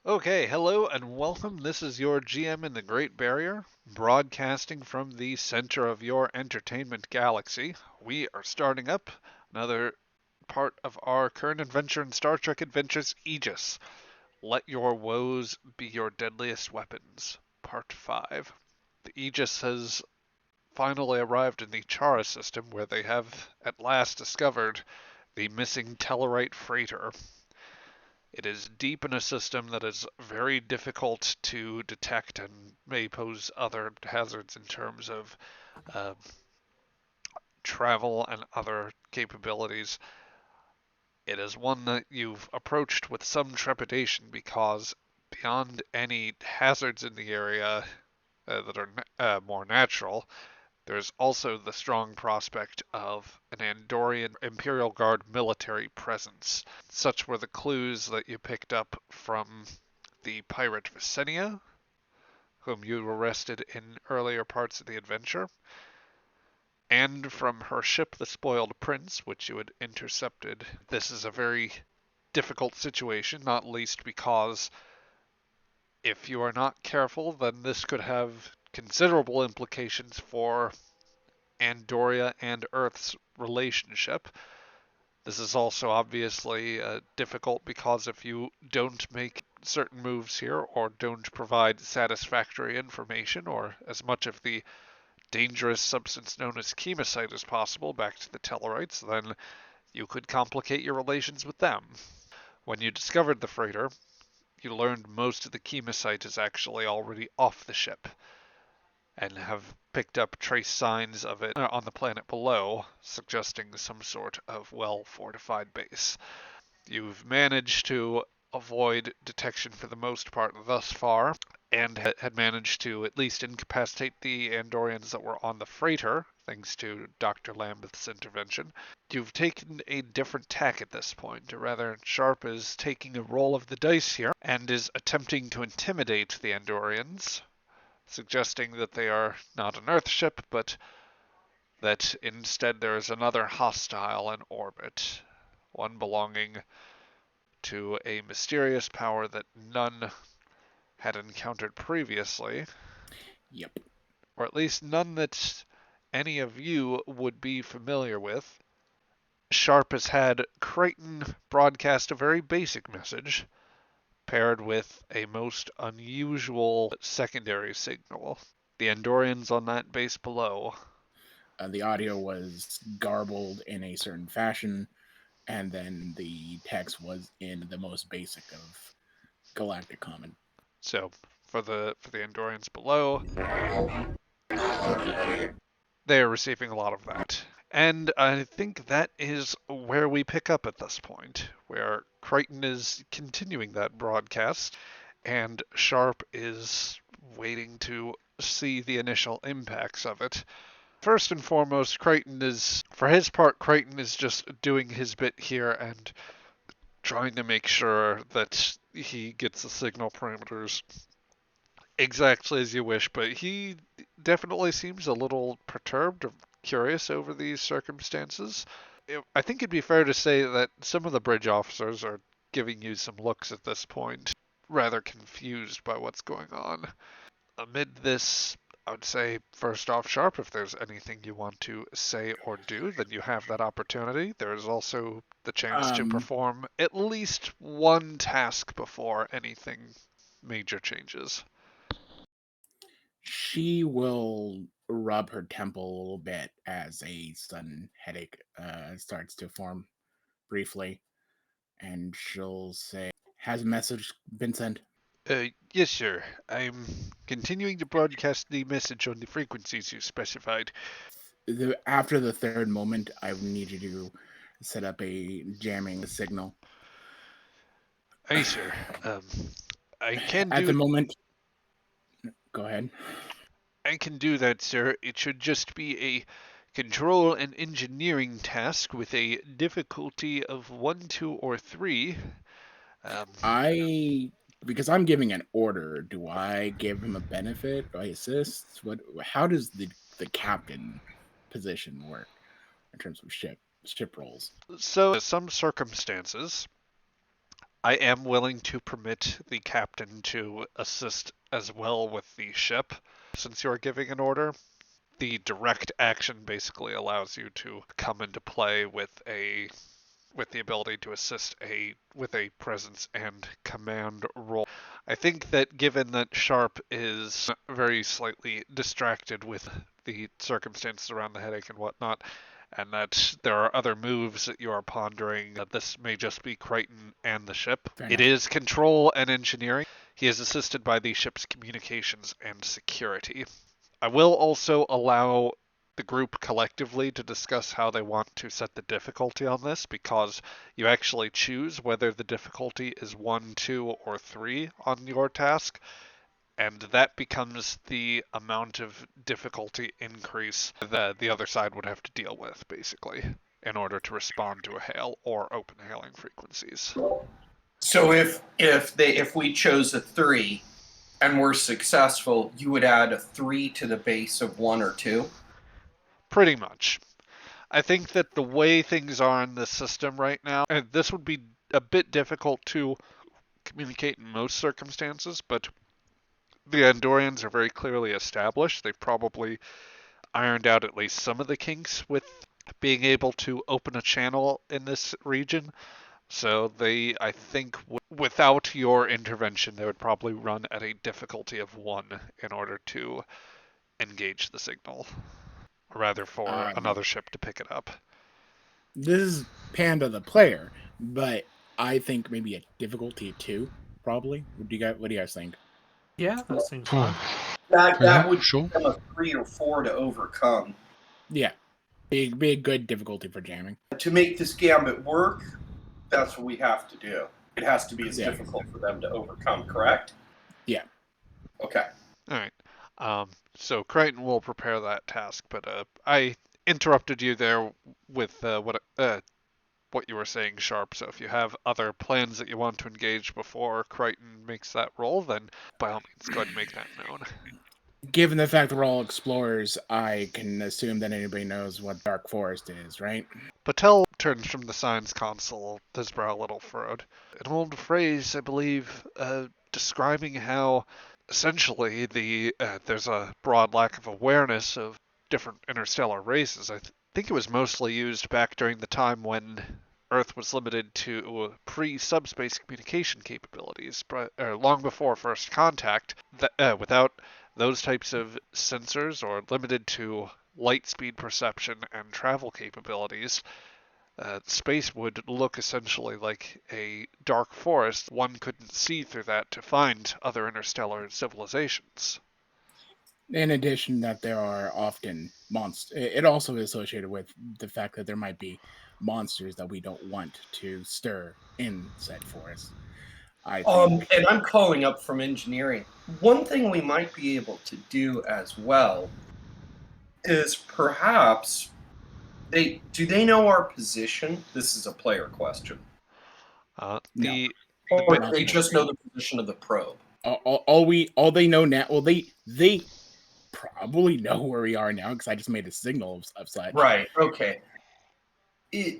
Okay, hello and welcome. This is your GM in the Great Barrier, broadcasting from the center of your entertainment galaxy. We are starting up another part of our current adventure in Star Trek Adventures Aegis. Let your woes be your deadliest weapons. Part 5. The Aegis has finally arrived in the Chara system where they have at last discovered the missing Tellarite freighter. It is deep in a system that is very difficult to detect and may pose other hazards in terms of uh, travel and other capabilities. It is one that you've approached with some trepidation because beyond any hazards in the area that are more natural, there's also the strong prospect of an Andorian Imperial Guard military presence. Such were the clues that you picked up from the pirate Visenia, whom you arrested in earlier parts of the adventure, and from her ship, the Spoiled Prince, which you had intercepted. This is a very difficult situation, not least because if you are not careful, then this could have considerable implications for Andoria and Earth's relationship. This is also obviously difficult because if you don't make certain moves here or don't provide satisfactory information or as much of the dangerous substance known as chemosite as possible back to the Tellarites, then you could complicate your relations with them. When you discovered the freighter, you learned most of the chemosite is actually already off the ship and have picked up trace signs of it on the planet below, suggesting some sort of well-fortified base. You've managed to avoid detection for the most part thus far, and had managed to at least incapacitate the Andorians that were on the freighter, thanks to Dr. Lambeth's intervention. You've taken a different tack at this point. Rather, Sharp is taking a roll of the dice here and is attempting to intimidate the Andorians, suggesting that they are not an Earthship, but that instead there is another hostile in orbit, one belonging to a mysterious power that none had encountered previously, Yep. or at least none that any of you would be familiar with. Sharp has had Crichton broadcast a very basic message, paired with a most unusual secondary signal. The Andorians on that base below. The audio was garbled in a certain fashion, and then the text was in the most basic of Galactic Common. So for the Andorians below, they are receiving a lot of that. And I think that is where we pick up at this point, where Crichton is continuing that broadcast, and Sharp is waiting to see the initial impacts of it. First and foremost, for his part, Crichton is just doing his bit here and trying to make sure that he gets the signal parameters exactly as you wish, but he definitely seems a little perturbed or curious over these circumstances. I think it'd be fair to say that some of the bridge officers are giving you some looks at this point, rather confused by what's going on. Amid this, I would say, first off, Sharp, if there's anything you want to say or do, then you have that opportunity. There is also the chance to Um, perform at least one task before anything major changes. she will rub her temple a little bit as a sudden headache starts to form briefly, and she'll say, "Has a message been sent?" Yes, sir. I'm continuing to broadcast the message on the frequencies you specified. After the third moment, I need you to set up a jamming signal. Aye, sir. Um, I can At the do moment, go ahead. I can do that, sir. It should just be a control and engineering task with a difficulty of 1, 2, or 3. Um, I because I'm giving an order, do I give him a benefit? Do I assist? What how does the captain position work in terms of ship roles? so, some circumstances, I am willing to permit the captain to assist as well with the ship, since you're giving an order. The direct action basically allows you to come into play with the ability to assist with a presence and command role. I think that given that Sharp is very slightly distracted with the circumstances around the headache and whatnot, and that there are other moves that you are pondering, that this may just be Crichton and the ship. Fair It enough. is control and engineering. He is assisted by the ship's communications and security. I will also allow the group collectively to discuss how they want to set the difficulty on this, because you actually choose whether the difficulty is 1, 2, or 3 on your task, and that becomes the amount of difficulty increase that the other side would have to deal with, basically, in order to respond to a hail or open hailing frequencies. So if we chose a 3 and we're successful, you would add a 3 to the base of 1 or 2? Pretty much. I think that the way things are in the system right now, and this would be a bit difficult to communicate in most circumstances, but the Andorians are very clearly established. They've probably ironed out at least some of the kinks with being able to open a channel in this region. So they, I think, without your intervention, they would probably run at a difficulty of 1 in order to engage the signal, or rather for another ship to pick it up. This is Panda the player, but I think maybe a difficulty 2, probably. What do you guys think? Yeah, that seems fine. That would sure. become a 3 or 4 to overcome. Yeah, be a good difficulty for jamming. To make this gambit work, that's what we have to do. It has to be as Yeah. difficult for them to overcome, correct? Yeah. Okay. All right. So Crichton will prepare that task, but I interrupted you there with what you were saying, Sharp. So if you have other plans that you want to engage before Crichton makes that roll, then by all means, go ahead and make that known. Given the fact that we're all explorers, I can assume that anybody knows what Dark Forest is, right? Patel turns from the science console, his brow a little furrowed. An old phrase, I believe, describing how essentially there's a broad lack of awareness of different interstellar races. I think it was mostly used back during the time when Earth was limited to pre-subspace communication capabilities, long before first contact. Without those types of sensors, or limited to light speed perception and travel capabilities, space would look essentially like a dark forest. One couldn't see through that to find other interstellar civilizations. In addition, that there are often monsters. It also is associated with the fact that there might be monsters that we don't want to stir in said forest. I think. And I'm calling up from engineering. One thing we might be able to do as well is perhaps do they know our position? This is a player question. No. Or they just know the position of the probe. All they know now. Well, they probably know where we are now because I just made a signal of such. Right. Okay.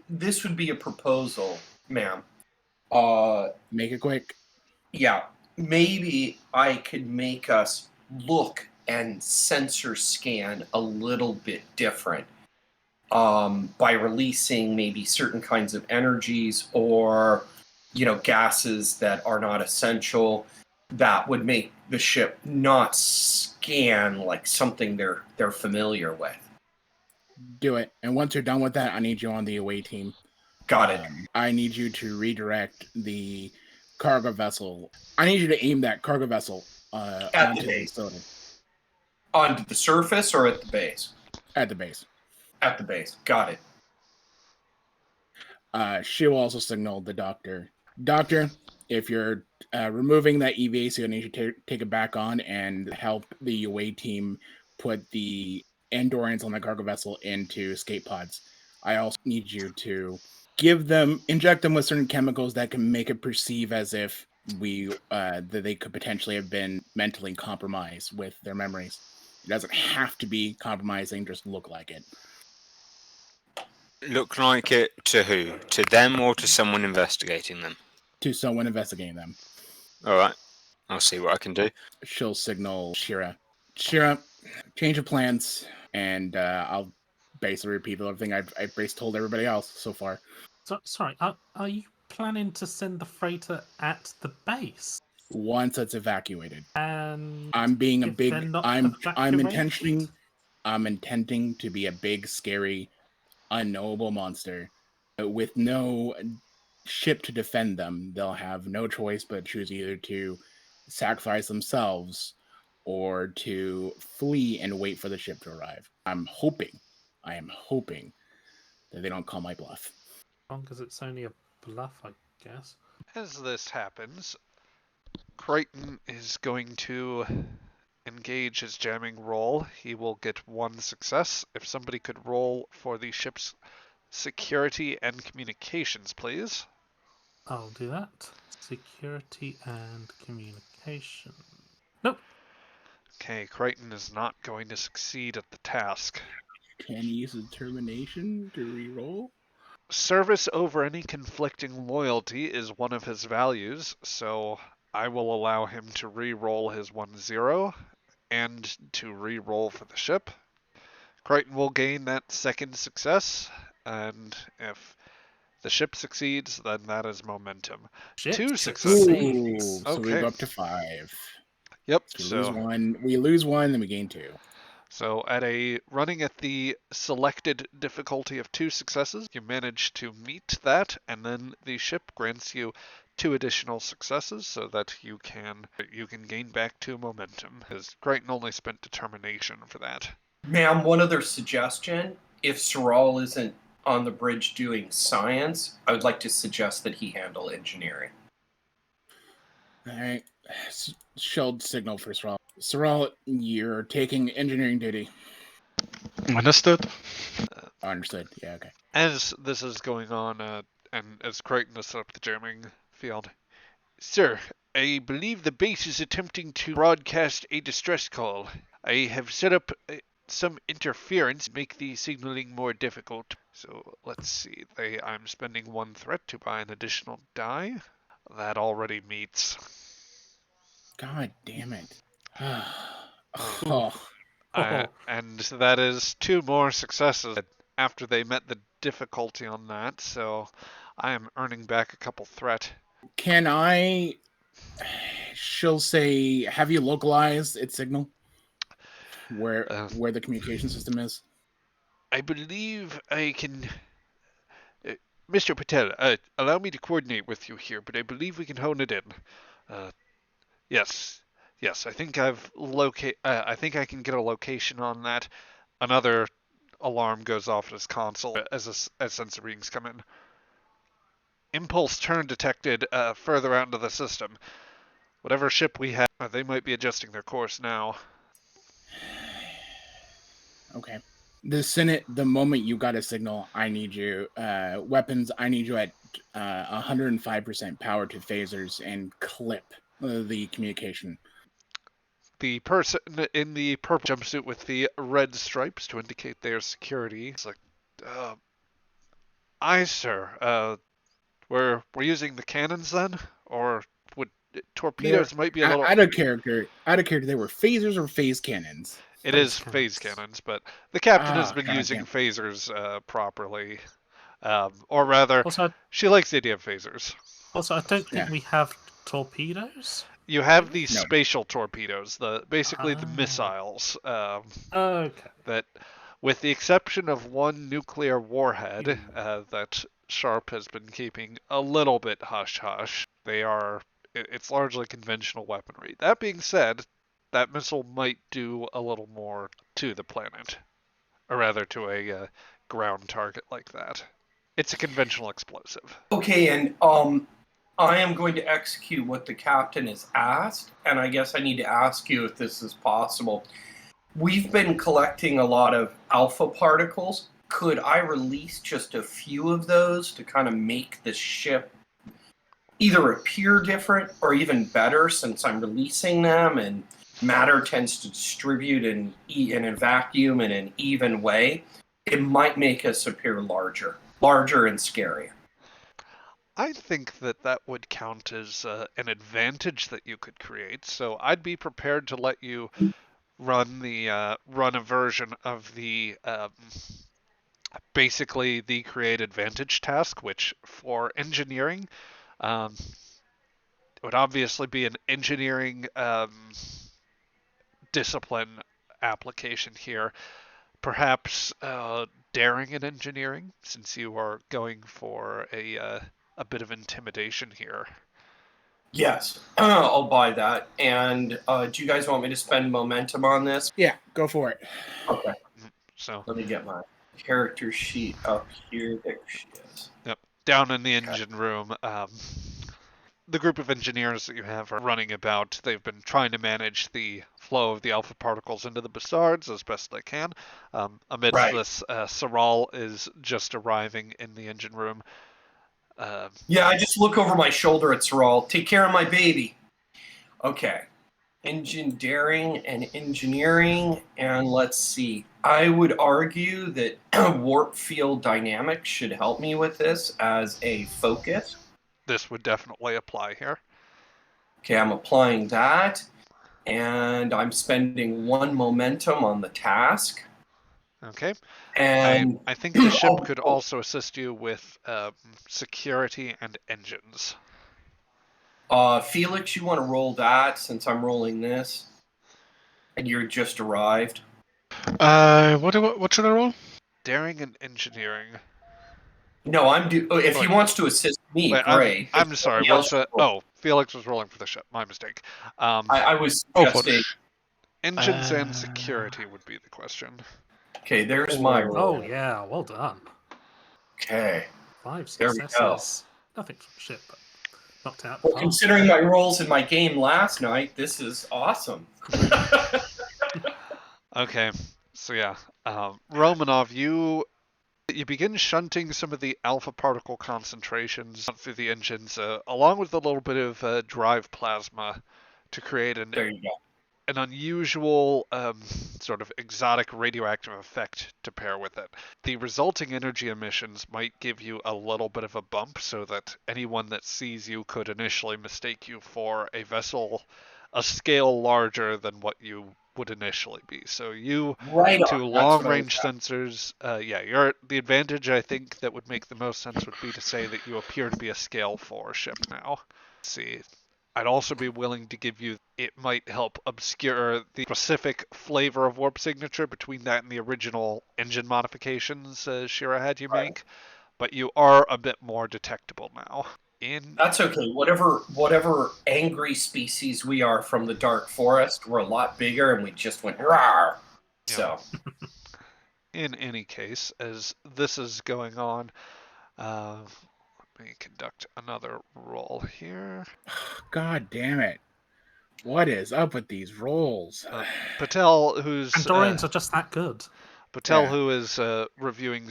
This would be a proposal, ma'am. Make it quick. Yeah. Maybe I could make us look and sensor scan a little bit different by releasing maybe certain kinds of energies or, gases that are not essential. That would make the ship not scan like something they're familiar with. Do it. And once you're done with that, I need you on the away team. Got it. I need you to redirect the cargo vessel. I need you to aim that cargo vessel onto the facility. Onto the surface or at the base? At the base. At the base. Got it. She will also signal the doctor. Doctor, if you're removing that EVA, I need you to take it back on and help the away team put the Andorians on the cargo vessel into escape pods. I also need you to inject them with certain chemicals that can make it perceive as if that they could potentially have been mentally compromised with their memories. It doesn't have to be compromising, just look like it. Look like it to who? To them or to someone investigating them? to someone investigating them. All right. I'll see what I can do. She'll signal Shira. Shira, change of plans, and I'll basically repeat everything I've basically told everybody else so far. So, sorry, are you planning to send the freighter at the base? Once it's evacuated. And I'm being a if big. they're not I'm evacuated? intending to be a big, scary, unknowable monster with no ship to defend them. They'll have no choice but choose either to sacrifice themselves or to flee and wait for the ship to arrive. I am hoping that they don't call my bluff. Long as it's only a bluff, I guess. As this happens, Crichton is going to engage his jamming roll. He will get 1 success. If somebody could roll for the ship's security and communications, please. I'll do that. Security and communication. Nope. Okay, Crichton is not going to succeed at the task. Can he use determination to re-roll? Service over any conflicting loyalty is one of his values, so I will allow him to re-roll his 1-0 and to re-roll for the ship. Crichton will gain that 2nd success, and if the ship succeeds, then that is momentum. Shit, 2 it successes. succeeds. So we Okay. go up to 5. Yep, So we lose 1, then we gain 2. So running at the selected difficulty of 2 successes, you manage to meet that, and then the ship grants you 2 additional successes so that you can gain back 2 momentum. Because Crichton only spent determination for that. Ma'am, one other suggestion. If Saral isn't on the bridge doing science, I would like to suggest that he handle engineering. All right. Shield signal for Saral. Saral, you're taking engineering duty. Understood. Understood. Yeah, okay. As this is going on, and as Crichton has set up the jamming field, Sir, I believe the base is attempting to broadcast a distress call. I have set up some interference to make the signaling more difficult. So let's see. I'm spending 1 threat to buy an additional die. That already meets. God damn it. Oh. And that is 2 more successes after they met the difficulty on that, so I am earning back a couple threat. Can I... She'll say, have you localized its signal? Where the communication system is? I believe I can... Mr. Patel, allow me to coordinate with you here, but I believe we can hone it in. Yes, I think I think I can get a location on that. Another alarm goes off at his console as sensor readings come in. Impulse turn detected further out into the system. Whatever ship we have, they might be adjusting their course now. Okay. The Senate, the moment you got a signal, I need you, weapons, I need you at 105% power to phasers and clip the communication. The person in the purple jumpsuit with the red stripes to indicate their security is like, aye, sir. We're using the cannons then? Or would torpedoes might be a little... Out of character, they were phasers or phase cannons? It is phase cannons, but the captain has been using phasers properly. Or rather, Also, she likes the idea of phasers. Also, I don't think we have torpedoes. You have these spatial torpedoes, basically the missiles. Okay. That, with the exception of 1 nuclear warhead that Sharp has been keeping a little bit hush-hush, it's largely conventional weaponry. That being said, that missile might do a little more to the planet. Or rather, to a ground target like that. It's a conventional explosive. Okay, and I am going to execute what the captain has asked, and I guess I need to ask you if this is possible. We've been collecting a lot of alpha particles. Could I release just a few of those to kind of make the ship either appear different or even better, since I'm releasing them and matter tends to distribute in a vacuum in an even way? It might make us appear larger and scarier. I think that would count as an advantage that you could create. So I'd be prepared to let you run a version of the basically the create advantage task, which for engineering, it would obviously be an engineering discipline application here. Perhaps daring in engineering, since you are going for a bit of intimidation here. Yes, I'll buy that. And do you guys want me to spend momentum on this? Yeah, go for it. Okay. So Let me get my character sheet up here. There she is. yep, down in the engine room. The group of engineers that you have are running about. They've been trying to manage the flow of the alpha particles into the Bassards as best they can. Amidst this, Saral is just arriving in the engine room. Yeah, I just look over my shoulder at Saral. Take care of my baby. Okay. Engine daring and engineering. And let's see. I would argue that warp field dynamics should help me with this as a focus. This would definitely apply here. Okay, I'm applying that. And I'm spending 1 momentum on the task. Okay. And I think the ship could also assist you with security and engines. Felix, you want to roll that since I'm rolling this? And you're just arrived? What should I roll? Daring and engineering. No, if he wants to assist me, Wait, great. I'm sorry. What's that? Oh, Felix was rolling for the ship. My mistake. I was for suggesting. Engines and security would be the question. Okay, there's my roll. Oh yeah, well done. Okay. 5 There we go. successes. Nothing from ship, but knocked out. Well, considering my rolls in my game last night, this is awesome. Okay, so yeah, Romanov, you begin shunting some of the alpha particle concentrations through the engines, along with a little bit of drive plasma, to create There you go. an unusual sort of exotic radioactive effect to pair with it. The resulting energy emissions might give you a little bit of a bump, so that anyone that sees you could initially mistake you for a vessel a scale larger than what you would initially be. So you, Right on. to long-range sensors, the advantage I think that would make the most sense would be to say that you appear to be a scale 4 ship now. Let's see. I'd also be willing to give you, it might help obscure the specific flavor of warp signature between that and the original engine modifications Shira had you make, but you are a bit more detectable now. That's okay. Whatever angry species we are from the Dark Forest, we're a lot bigger, and we just went rawr. So, in any case, as this is going on, let me conduct another roll here. God damn it. What is up with these rolls? Patel, who's... Andorians are just that good. Patel, who is reviewing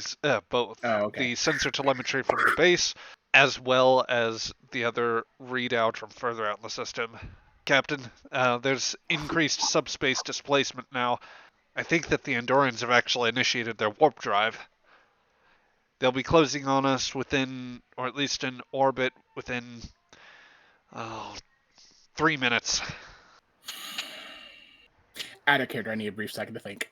both the sensor telemetry from the base, as well as the other readout from further out in the system. Captain, there's increased subspace displacement now. I think that the Andorians have actually initiated their warp drive. They'll be closing on us within, or at least in orbit within, 3 minutes. Out of character, I need a brief second to think.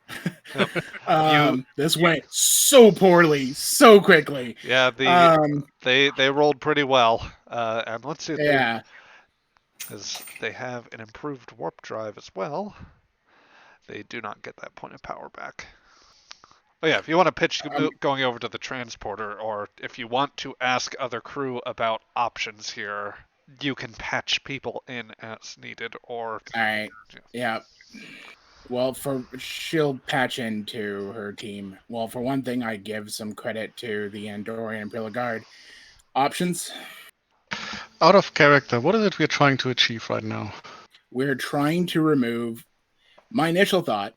Yep. This went so poorly, so quickly. Yeah, they rolled pretty well. And let's see if because they have an improved warp drive as well. They do not get that point of power back. Oh yeah, if you want to pitch going over to the transporter, or if you want to ask other crew about options here, you can patch people in as needed, or... Alright, yeah. Well, she'll patch into her team. Well, for one thing, I give some credit to the Andorian Imperial Guard. Options? Out of character, what is it we're trying to achieve right now? We're trying to remove... My initial thought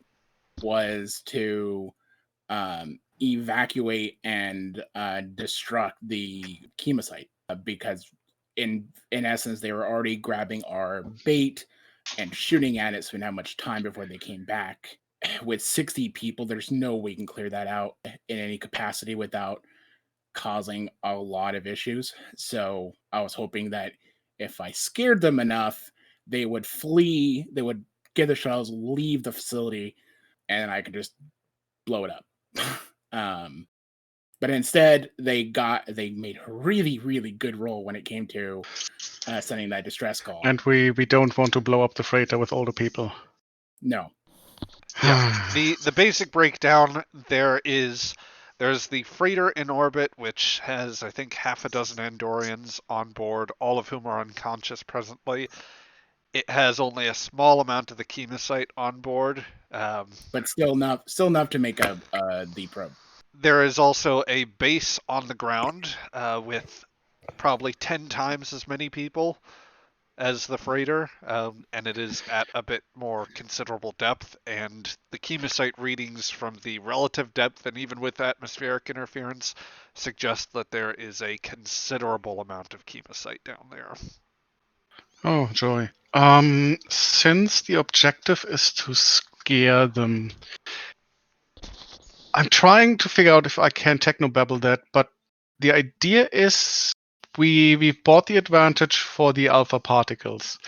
was to evacuate and destruct the chemosite, because in essence, they were already grabbing our bait and shooting at it, so we didn't have much time before they came back. With 60 people, there's no way we can clear that out in any capacity without causing a lot of issues. So I was hoping that if I scared them enough, they would flee, they would get the shuttles, leave the facility, and I could just blow it up. But instead, they made a really, really good roll when it came to sending that distress call. And we don't want to blow up the freighter with all the people. No. Yeah. The basic breakdown there's the freighter in orbit, which has I think half a dozen Andorians on board, all of whom are unconscious presently. It has only a small amount of the chemosite on board, but still enough to make the probe. There is also a base on the ground with probably 10 times as many people as the freighter, and it is at a bit more considerable depth, and the chemosite readings from the relative depth and even with atmospheric interference suggest that there is a considerable amount of chemosite down there. Oh, joy. Since the objective is to scare them, I'm trying to figure out if I can technobabble that, but the idea is we've bought the advantage for the alpha particles.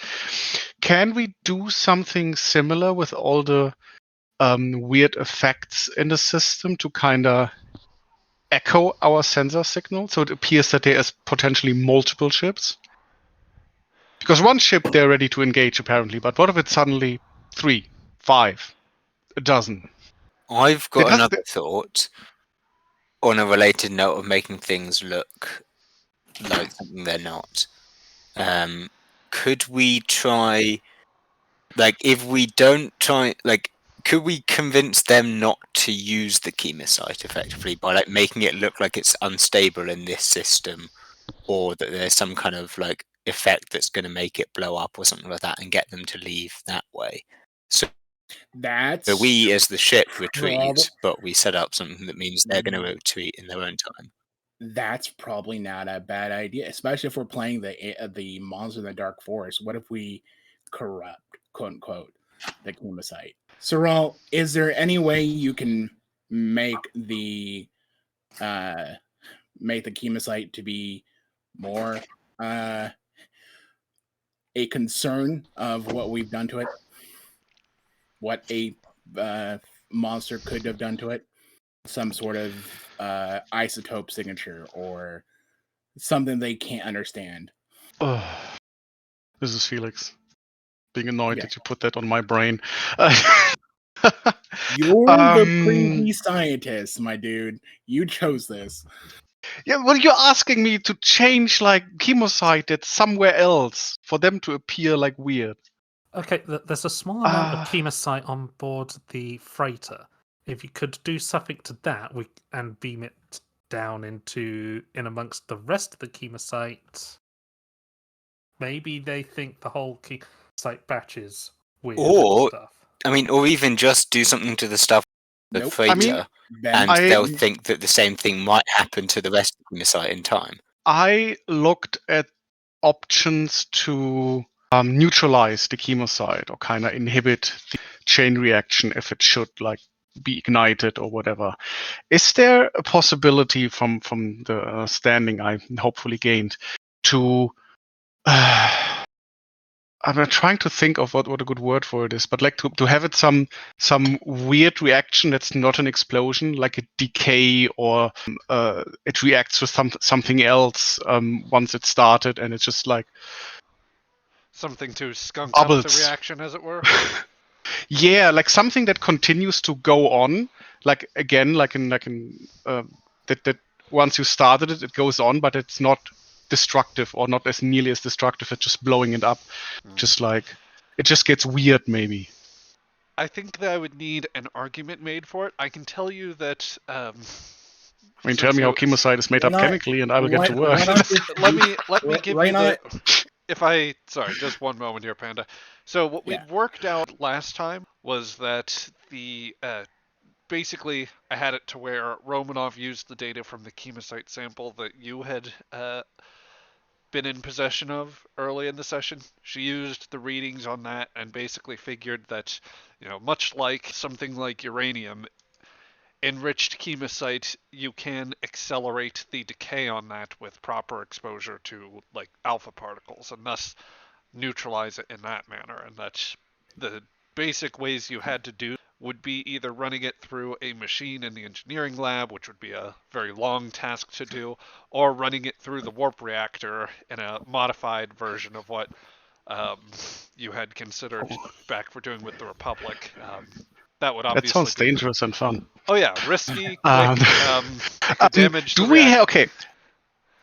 Can we do something similar with all the weird effects in the system to kind of echo our sensor signal, so it appears that there is potentially multiple ships? Because one ship they're ready to engage apparently, but what if it's suddenly 3, 5, a dozen? I've got another thought on a related note of making things look like something they're not. Could we try, like, if we don't try, like, could we convince them not to use the chemosite effectively by like making it look like it's unstable in this system, or that there's some kind of like effect that's going to make it blow up or something like that, and get them to leave that way? So we as the ship retreat, but we set up something that means they're going to retreat in their own time. That's probably not a bad idea, especially if we're playing the Monster in the Dark Forest. What if we corrupt, quote unquote, the chemosite? Sorrel, is there any way you can make the chemosite to be more a concern of what we've done to it? What a monster could have done to it? Some sort of isotope signature or something they can't understand. Oh, this is Felix being annoyed that you put that on my brain. You're the crazy scientist, my dude. You chose this. Yeah, well, you're asking me to change like chemosite that's somewhere else for them to appear like weird. Okay, there's a small amount of chemosite on board the freighter. If you could do something to that, and beam it down in amongst the rest of the chemosite, maybe they think the whole chemosite batch is weird or stuff. I mean, or even just do something to the stuff the freighter, and they'll think that the same thing might happen to the rest of the chemosite in time. I looked at options to neutralize the chemosite or kind of inhibit the chain reaction if it should like be ignited or whatever. Is there a possibility from the standing I hopefully gained to I'm trying to think of what a good word for it is, but like to have it some weird reaction that's not an explosion, like a decay, or it reacts with something else once it started, and it's just like something to skunk bubbles. up the reaction, as it were. Yeah, like something that continues to go on, like again, like in that once you started it, it goes on, but it's not destructive or not as nearly as destructive. It's just blowing it up, just like it just gets weird. Maybe. I think that I would need an argument made for it. I can tell you that. I mean, tell me how chemosite is made up chemically, and I will get to work. Let me give you the. Sorry, just one moment here, Panda. So what we worked out last time was that the basically I had it to where Romanov used the data from the chemosite sample that you had been in possession of early in the session. She used the readings on that and basically figured that, much like something like uranium, enriched chemosite, you can accelerate the decay on that with proper exposure to like alpha particles, and thus neutralize it in that manner. And that's the basic ways you had to do would be either running it through a machine in the engineering lab, which would be a very long task to do, or running it through the warp reactor in a modified version of what you had considered back for doing with the Republic. That would That obviously sounds be dangerous and fun. Oh yeah, risky, quick. It could damage do the we reactor. okay?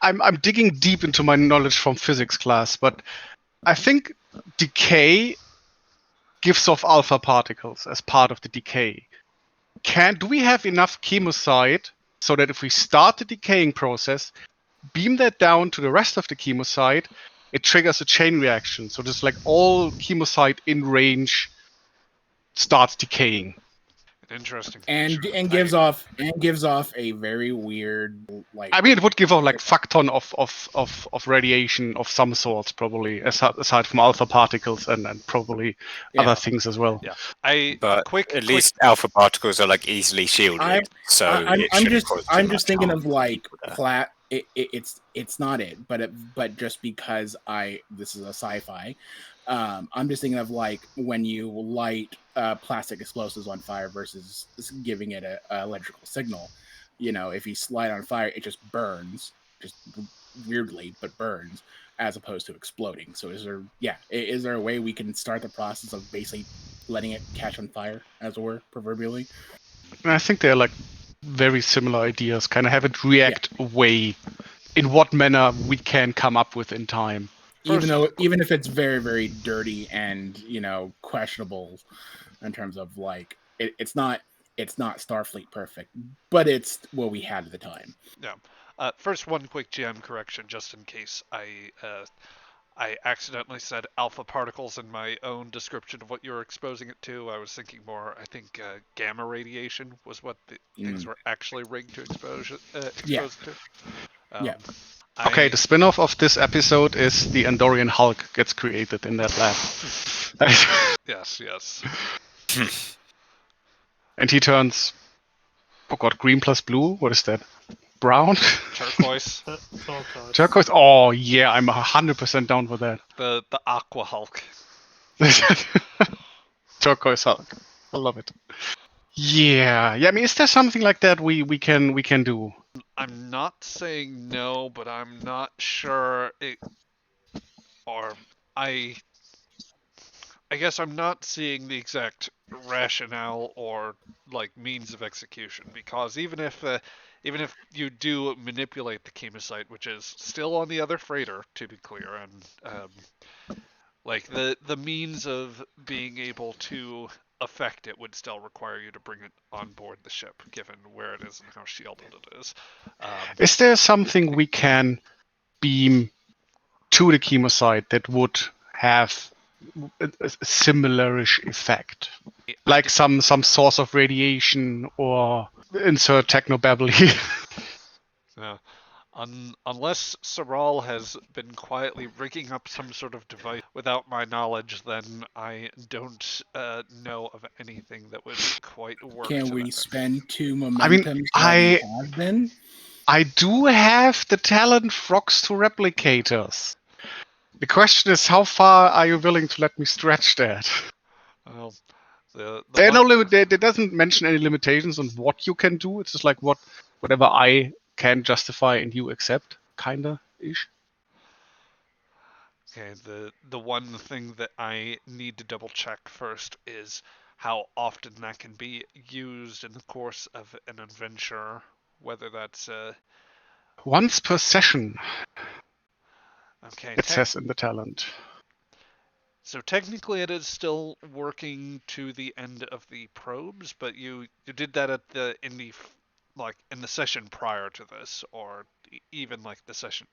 I'm digging deep into my knowledge from physics class, but I think decay gives off alpha particles as part of the decay. Do we have enough chemosite so that if we start the decaying process, beam that down to the rest of the chemosite, it triggers a chain reaction. So just like all chemosite in range starts decaying. Interesting. and Sure. gives off a very weird like. I mean, it would give off like fuck ton of radiation of some sorts, probably aside from alpha particles and probably Yeah. other things as well. Yeah. But quick. at least alpha particles are like easily shielded, so I'm it shouldn't just cause too much thinking harm of for like people there. it's not it, but just because this is a sci-fi, I'm just thinking of like when you light plastic explosives on fire versus giving it a electrical signal. You know, if you light on fire, it just burns, just weirdly, but burns, as opposed to exploding. So is there a way we can start the process of basically letting it catch on fire, as it were, proverbially? And I think they're like very similar ideas. Kind of have it react away in what manner we can come up with in time. Even if it's very, very dirty and questionable in terms of like it's not Starfleet perfect, but it's what we had at the time. Yeah. First, one quick GM correction, just in case I accidentally said alpha particles in my own description of what you're exposing it to. I was thinking more. I think gamma radiation was what the things were actually rigged to expose it to. Yeah. Okay, the spin-off of this episode is the Andorian Hulk gets created in that lab. Yes. And he turns, oh god, green plus blue? What is that? Brown? Turquoise. Turquoise? Oh yeah, I'm 100% down for that. The Aqua Hulk. Turquoise Hulk. I love it. Yeah. I mean, is there something like that we can do? I'm not saying no, but I'm not sure I guess I'm not seeing the exact rationale or like means of execution, because even if you do manipulate the chemosite, which is still on the other freighter, to be clear, and like the means of being able to affect it would still require you to bring it on board the ship, given where it is and how shielded it is. Is there something we can beam to the chemosite that would have a similarish effect? Like some source of radiation, or insert technobabble here. Yeah. Unless Saral has been quietly rigging up some sort of device without my knowledge, then I don't know of anything that would quite work. Can we that spend 2 momentum? I mean, we have been. I do have the talent frogs to replicate us. The question is, how far are you willing to let me stretch that? Well, It doesn't mention any limitations on what you can do. It's just like whatever I can justify and you accept, kinda ish. Okay, the one thing that I need to double check first is how often that can be used in the course of an adventure, whether that's once per session. Okay. It says in the talent. So technically, it is still working to the end of the probes, but you did that in the session prior to this, or even like the session.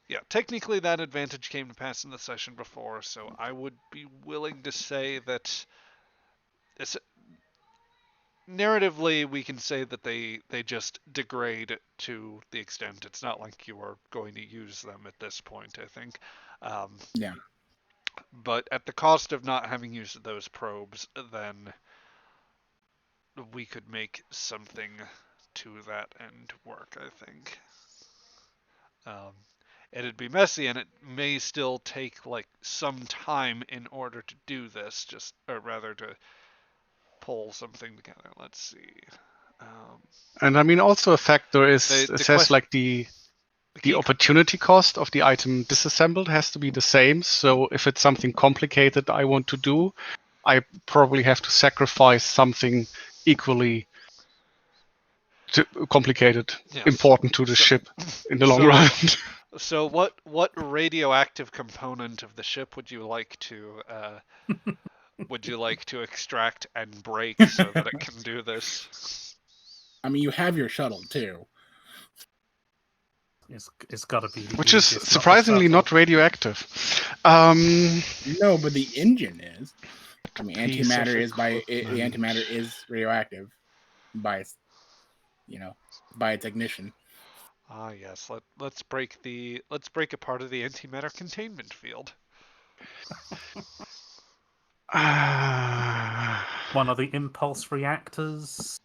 Yeah, technically that advantage came to pass in the session before, so I would be willing to say that it's narratively we can say that they just degrade to the extent it's not like you are going to use them at this point, I think. Yeah. But at the cost of not having used those probes, then we could make something to that end work, I think. It'd be messy, and it may still take like some time in order to do this, or rather to pull something together. Let's see. And I mean, also a factor is The, it the says question, like the key opportunity cost of the item disassembled has to be the same. So if it's something complicated I want to do, I probably have to sacrifice something equally complicated, Yes. important to the So- ship in the long so- run. So what radioactive component of the ship would you like to extract and break so that it can do this? I mean, you have your shuttle too. It's got to be the Which is Aegis, not the surprisingly shuttle. not radioactive. No, but the engine is. I mean, Piece of antimatter is the equipment. antimatter is radioactive by its, by its ignition. Ah, yes. Let's break a part of the antimatter containment field. One of the impulse reactors.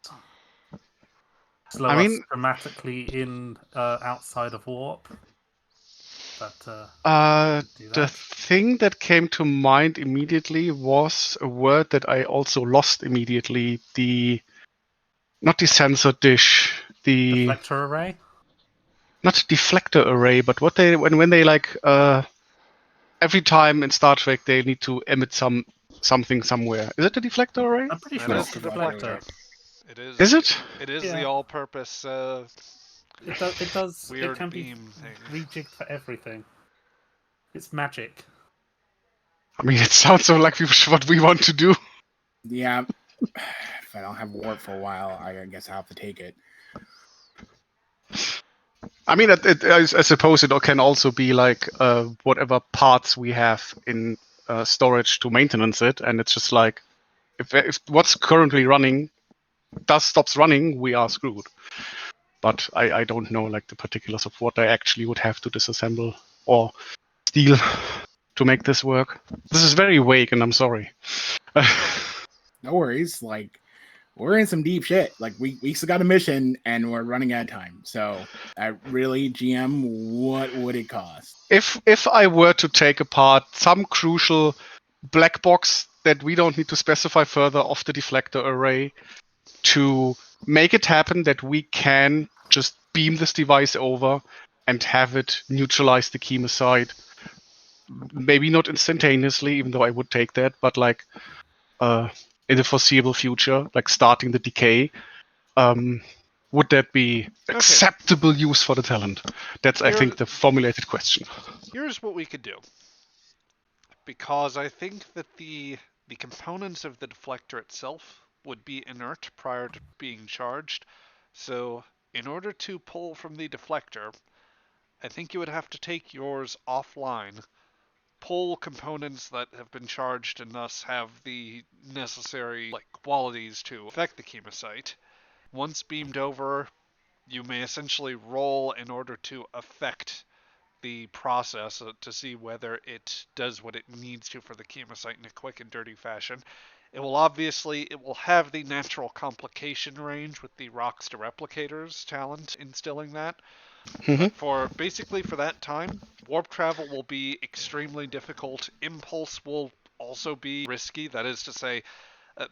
Slow I us mean, dramatically in outside of warp. But do the that. thing that came to mind immediately was a word that I also lost immediately. Not the sensor dish, the Deflector array. not deflector array, but what they when they like every time in Star Trek they need to emit something somewhere. Is it a deflector array? I'm pretty That sure is it's the the deflector. deflector. It is. Is it? It is Yeah. the all-purpose It does. weird It can beam be thing. rejigged for everything. It's magic. I mean, it sounds so like what we want to do. Yeah. If I don't have warp for a while, I guess I'll have to take it. I mean, I suppose it can also be like whatever parts we have in storage to maintenance it, and it's just like if what's currently running stops running, we are screwed. But I don't know like the particulars of what I actually would have to disassemble or steal to make this work. This is very vague, and I'm sorry. No worries. Like, we're in some deep shit. Like, we still got a mission, and we're running out of time. So, really, GM, what would it cost? If I were to take apart some crucial black box that we don't need to specify further of the deflector array to make it happen that we can just beam this device over and have it neutralize the chemicide, maybe not instantaneously, even though I would take that, but like in the foreseeable future, like starting the decay, would that be acceptable use for the talent? That's, I think, the formulated question. Here's what we could do. Because I think that the components of the deflector itself would be inert prior to being charged. So in order to pull from the deflector, I think you would have to take yours offline, pull components that have been charged and thus have the necessary qualities to affect the chemosite. Once beamed over, you may essentially roll in order to affect the process to see whether it does what it needs to for the chemosite in a quick and dirty fashion. It will have the natural complication range with the rocks to replicators talent instilling that. But for that time, warp travel will be extremely difficult. Impulse will also be risky. That is to say,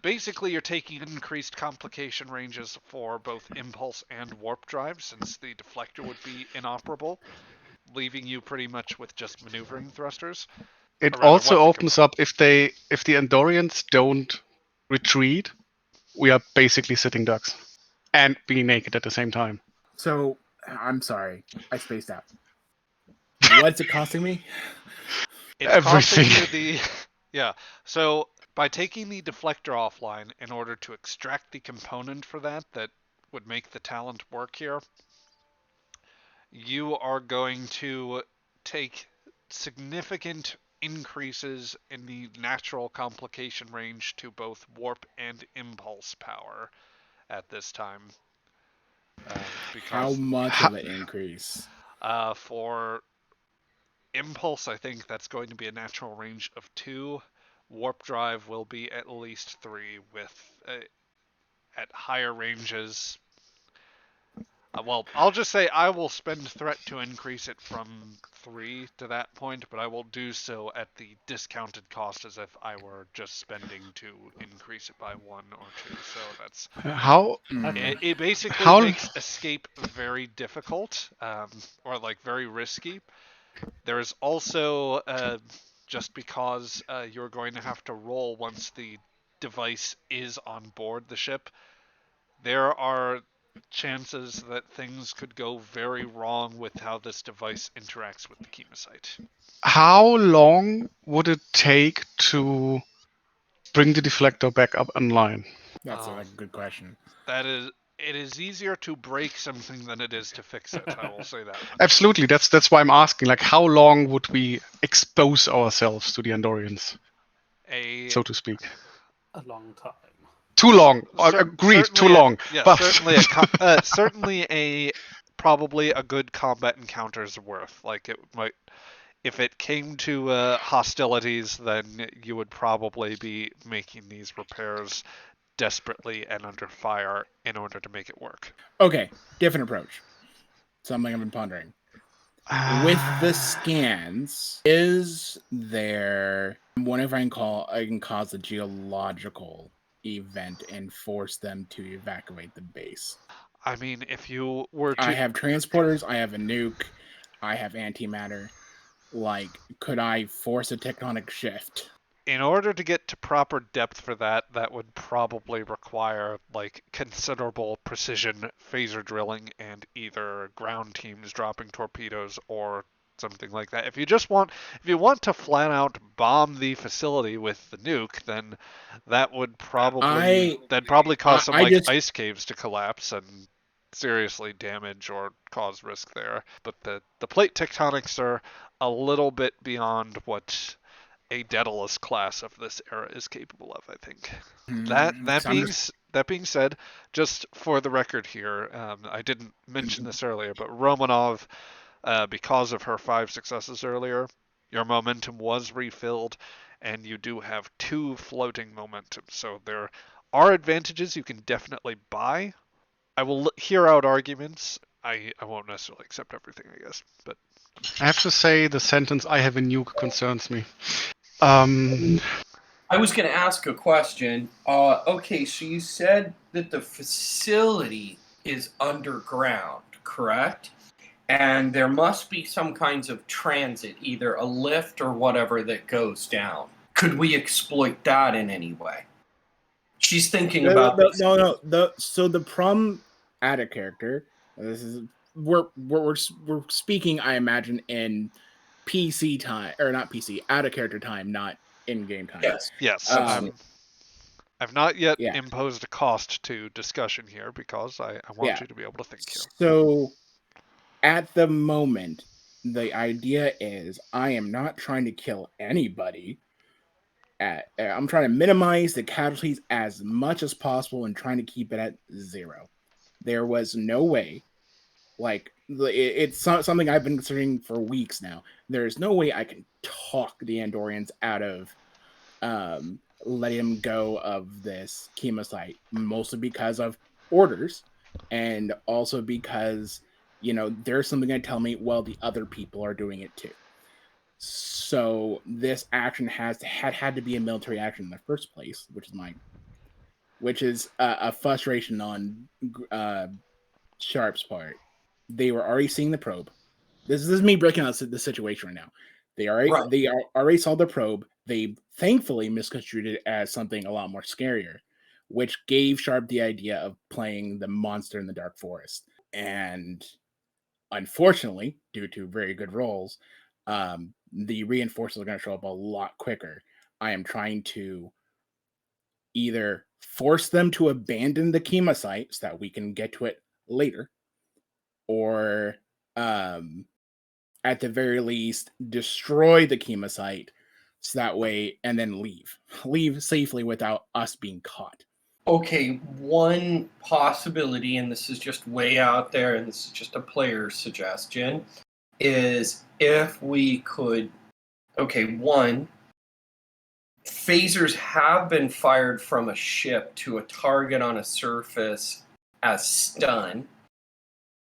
basically, you're taking increased complication ranges for both impulse and warp drive, since the deflector would be inoperable, leaving you pretty much with just maneuvering thrusters. It also opens up if the Andorians don't retreat, we are basically sitting ducks and being naked at the same time. So, I'm sorry, I spaced out. What's it costing me? It's everything. Costing you yeah. So by taking the deflector offline in order to extract the component for that would make the talent work here, you are going to take significant increases in the natural complication range to both warp and impulse power at this time. How much of an increase? For impulse, I think that's going to be a natural range of 2. Warp drive will be at least 3 with at higher ranges. Well, I'll just say I will spend threat to increase it from 3 to that point, but I will do so at the discounted cost as if I were just spending to increase it by 1 or 2. So that's How it basically How- makes escape very difficult, or like very risky. There is also just because you're going to have to roll once the device is on board the ship. There are chances that things could go very wrong with how this device interacts with the chemosite. how long would it take to bring the deflector back up online? That's a good question. It is easier to break something than it is to fix it. I will say that much. Absolutely. That's why I'm asking. Like, how long would we expose ourselves to the Andorians, so to speak? A long time. Too long. Agreed. Too long. Yeah, but certainly probably a good combat encounter's worth. Like it might, if it came to hostilities, then you would probably be making these repairs desperately and under fire in order to make it work. Okay, different approach. Something I've been pondering. With the scans, is there whenever I can cause a geological event and force them to evacuate the base? I mean, if you were to, I have transporters, I have a nuke, I have antimatter. Like, could I force a tectonic shift? in order to get to proper depth for that, that would probably require like considerable precision phaser drilling and either ground teams dropping torpedoes or something like that. If you want to flat out bomb the facility with the nuke, then that would probably cause some ice caves to collapse and seriously damage or cause risk there. But the plate tectonics are a little bit beyond what a Deadliest class of this era is capable of, I think. That being said, just for the record here, I didn't mention this earlier, but Romanov, because of her 5 successes earlier, your momentum was refilled, and you do have 2 floating momentum. So there are advantages you can definitely buy. I will hear out arguments. I won't necessarily accept everything, I guess, but I have to say the sentence "I have a nuke" concerns me. I was going to ask a question. Okay, so you said that the facility is underground, correct? And there must be some kinds of transit, either a lift or whatever that goes down. Could we exploit that in any way? She's thinking about this. No. So the problem at a character. This is we're speaking. I imagine in PC time, or not PC, out of character time, not in game time. Yes. I've not yet Yeah. imposed a cost to discussion here because I want you to be able to think here. So, at the moment, the idea is I am not trying to kill anybody. I'm trying to minimize the casualties as much as possible and trying to keep it at 0. There was no way, like, it's something I've been considering for weeks now. There's no way I can talk the Andorians out of letting them go of this chemosite, mostly because of orders, and also because, there's something going to tell me, well, the other people are doing it too. So this action had to be a military action in the first place, which is a frustration on Sharp's part. They were already seeing the probe. This is me breaking out the situation right now. They already saw the probe. They thankfully misconstrued it as something a lot more scarier, which gave Sharp the idea of playing the monster in the dark forest. And unfortunately, due to very good rolls, the reinforcements are going to show up a lot quicker. I am trying to either force them to abandon the chemosite so that we can get to it later, or at the very least destroy the chemosite so that way, and then leave safely without us being caught. Okay, one possibility, and this is just way out there, and this is just a player suggestion, is if we could, phasers have been fired from a ship to a target on a surface as stun.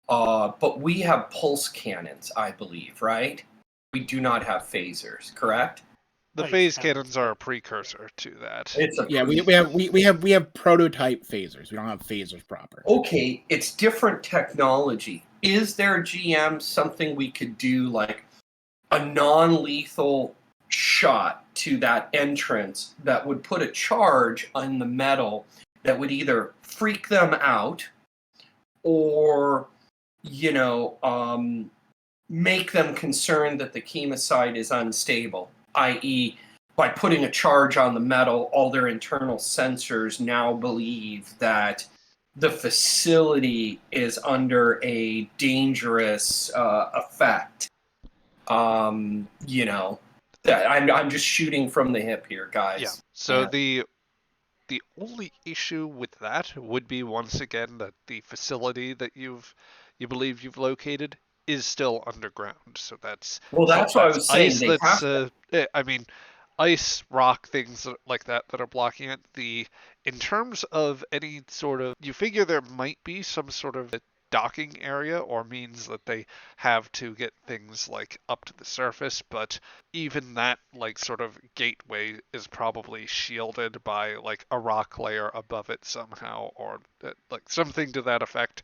But we have pulse cannons, I believe, right? We do not have phasers, correct? The Phase phase cannons, cannons are a precursor to that. It's a Yeah, we have prototype phasers. We don't have phasers proper. Okay, it's different technology. Is there, GM, something we could do, like a non-lethal shot to that entrance that would put a charge on the metal that would either freak them out or, make them concerned that the chemosite is unstable, i.e., by putting a charge on the metal, all their internal sensors now believe that the facility is under a dangerous effect. That I'm just shooting from the hip here, guys. Yeah. So Yeah. the only issue with that would be, once again, that the facility that you believe you've located is still underground. So that's Well, that's what I was saying. ice. They That's have to. I mean, ice, rock, things like that that are blocking it. In terms of any sort of, you figure there might be some sort of docking area or means that they have to get things like up to the surface, but even that like sort of gateway is probably shielded by like a rock layer above it somehow, or like something to that effect.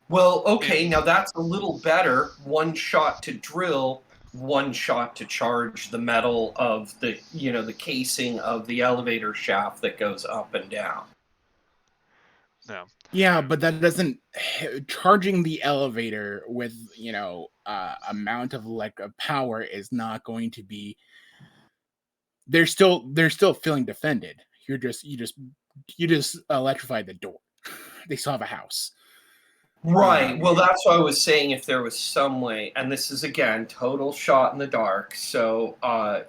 Well, okay, now that's a little better. One shot to drill, one shot to charge the metal of the casing of the elevator shaft that goes up and down. No. Yeah, but that doesn't charging the elevator with amount of power is not going to be. They're still feeling defended. You just electrified the door. They still have a house. Right. Well, that's what I was saying. If there was some way, and this is again total shot in the dark. So,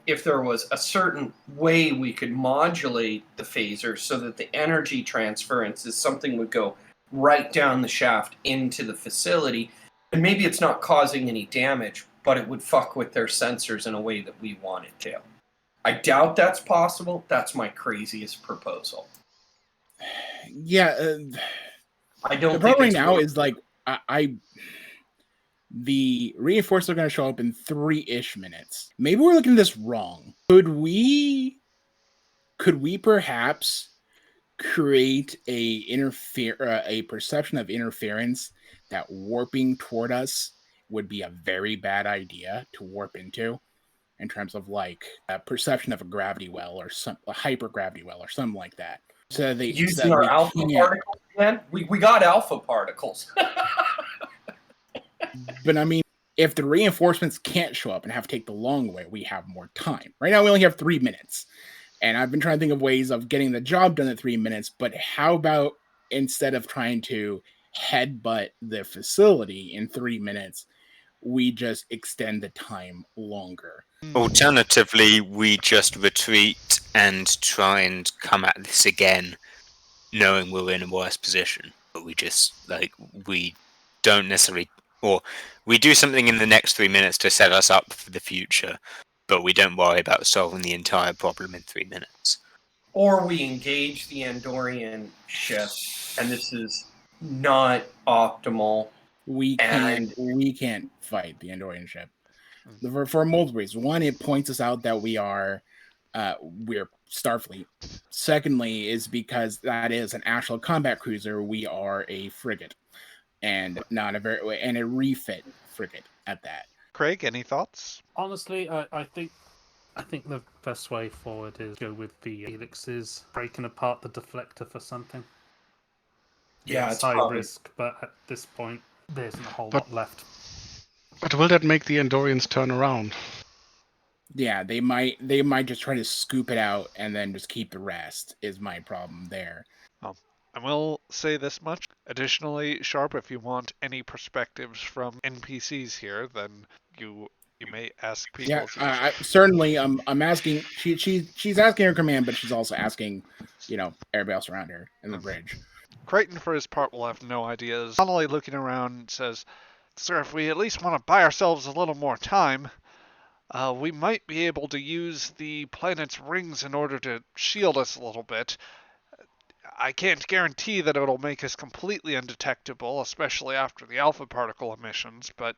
if there was a certain way we could modulate the phaser so that the energy transference is something would go right down the shaft into the facility, and maybe it's not causing any damage, but it would fuck with their sensors in a way that we want it to. I doubt that's possible. That's my craziest proposal. Yeah. I don't. The problem right now is like the reinforcements are going to show up in 3-ish minutes. Maybe we're looking at this wrong. Could we perhaps create a perception of interference that warping toward us would be a very bad idea to warp into, in terms of like a perception of a gravity well or a hypergravity well or something like that. So they using our alpha particles again. We got alpha particles. But I mean, if the reinforcements can't show up and have to take the long way, we have more time. Right now, we only have 3 minutes. And I've been trying to think of ways of getting the job done in 3 minutes. But how about, instead of trying to headbutt the facility in 3 minutes, we just extend the time longer? Alternatively, we just retreat and try and come at this again, knowing we're in a worse position. But we don't necessarily, or we do something in the next 3 minutes to set us up for the future, but we don't worry about solving the entire problem in 3 minutes. Or we engage the Andorian ship, and this is not optimal. We can't fight the Andorian ship for multiple reasons. One, it points us out that we're Starfleet. Secondly, is because that is an actual combat cruiser. We are a frigate, and not a refit frigate at that. Craig, any thoughts? Honestly, I think the best way forward is go with the helixes, breaking apart the deflector for something. Yeah, it's high risk, but at this point, there isn't a whole lot left. But will that make the Andorians turn around? Yeah, they might just try to scoop it out and then just keep the rest, is my problem there. I will say this much. Additionally, Sharp, if you want any perspectives from NPCs here, then you may ask people. Yeah, certainly. I'm asking. She's asking her command, but she's also asking, everybody else around her in the bridge. Crichton, for his part, will have no ideas. Donnelly, looking around, says, "Sir, if we at least want to buy ourselves a little more time, We might be able to use the planet's rings in order to shield us a little bit. I can't guarantee that it'll make us completely undetectable, especially after the alpha particle emissions, but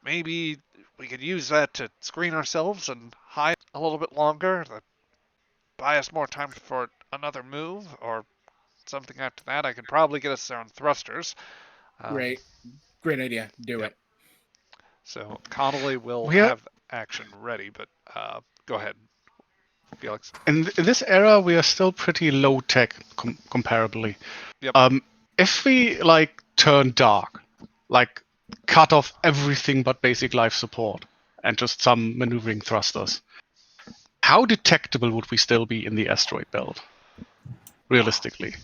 maybe we could use that to screen ourselves and hide a little bit longer to buy us more time for another move or something after that. I could probably get us there on thrusters. Great idea. Do Yep. it. So Connolly will We are have action ready, but go ahead, Felix. in this era. We are still pretty low tech comparably. Yep. If we like turn dark, like cut off everything but basic life support and just some maneuvering thrusters, how detectable would we still be in the asteroid belt? Realistically.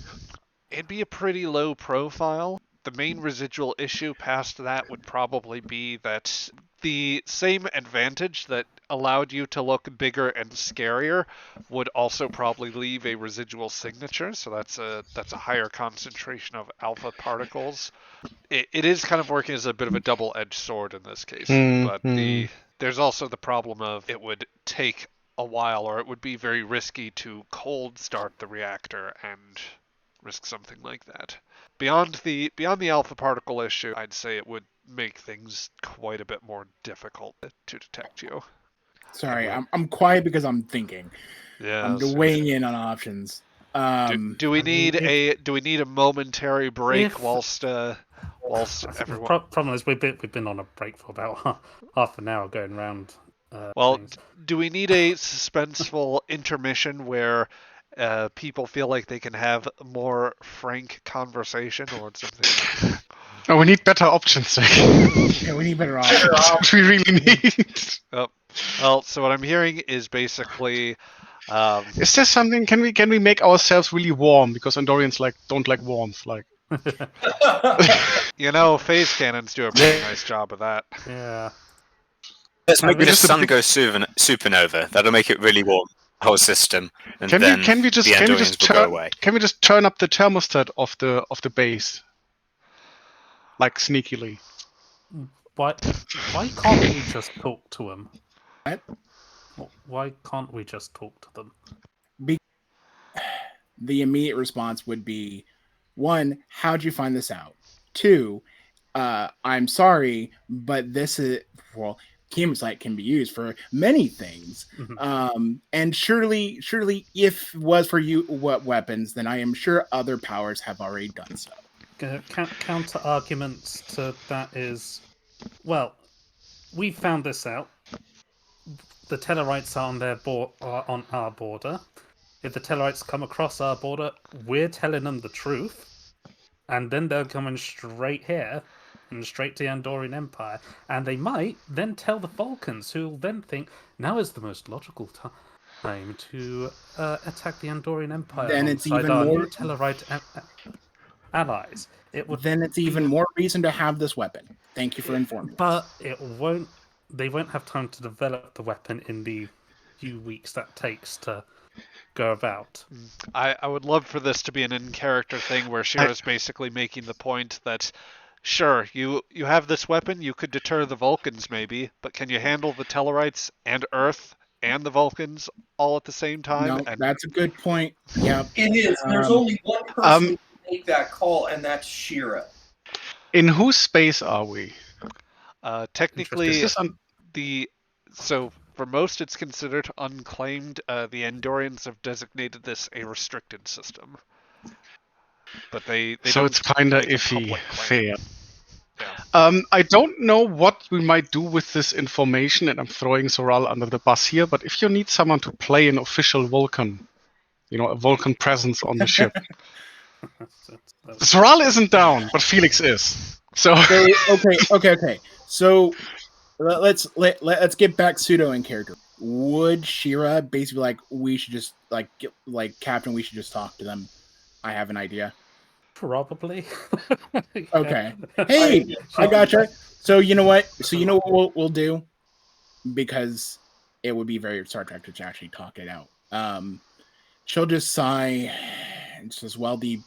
It'd be a pretty low profile. The main residual issue past that would probably be that the same advantage that allowed you to look bigger and scarier would also probably leave a residual signature. So that's a higher concentration of alpha particles. It is kind of working as a bit of a double-edged sword in this case, but there's also the problem of it would take a while, or it would be very risky to cold start the reactor and risk something like that. Beyond the alpha particle issue, I'd say it would make things quite a bit more difficult to detect you. Sorry, I'm quiet because I'm thinking. Yeah. I'm weighing in on options. Do we need if- a momentary break if- whilst everyone? Problem is we've been on a break for about half an hour going around. Well, things. do we need a suspenseful intermission where people feel like they can have more frank conversation or something? Oh, we need better options. Yeah, we need better options. That's what we really need. Oh, well, so what I'm hearing is basically. Is there something? Can we make ourselves really warm? Because Andorians don't like warmth. Like phase cannons do a pretty nice job of that. Yeah. Let's make the just a sun big- go supernova. That'll make it really warm, the whole system, and can then we just the Andorians will go away. Can we just turn up the thermostat of the base, like sneakily? Why can't we just talk to them? What? Why can't we just talk to them? The immediate response would be, 1, how'd you find this out? 2, I'm sorry, but this is, well, Chemosite can be used for many things. And surely, if it was for you what weapons, then I am sure other powers have already done so. Counter arguments to that is, well, we found this out. The Tellarites are on on our border. If the Tellarites come across our border, we're telling them the truth, and then they're coming straight here and straight to the Andorian Empire, and they might then tell the Vulcans, who will then think now is the most logical time to attack the Andorian Empire Then it's alongside even our more new Tellarite allies. Then it's even more reason to have this weapon. Thank you for informing But us. they won't have time to develop the weapon in the few weeks that takes to go about. I would love for this to be an in-character thing where Shira's basically making the point that, sure, you have this weapon, you could deter the Vulcans maybe, but can you handle the Tellarites and Earth and the Vulcans all at the same time? No, that's a good point. Yeah, It is. There's only one person who can make that call, and that's Shira. In whose space are we? Technically, Is this so for most it's considered unclaimed. The Andorians have designated this a restricted system, but they so don't it's kind of make a iffy. public claim. Fair. Yeah. I don't know what we might do with this information, and I'm throwing Zoral under the bus here. But if you need someone to play an official Vulcan, a Vulcan presence on the ship, Zoral isn't down, but Felix is. So okay. So let's get back pseudo in character. Would Shira basically like we should just like Captain? We should just talk to them. I have an idea. Probably. Okay. Hey, I gotcha. So you know what? We'll do, because it would be very Star Trek to actually talk it out. She'll just sigh and says, "Well, the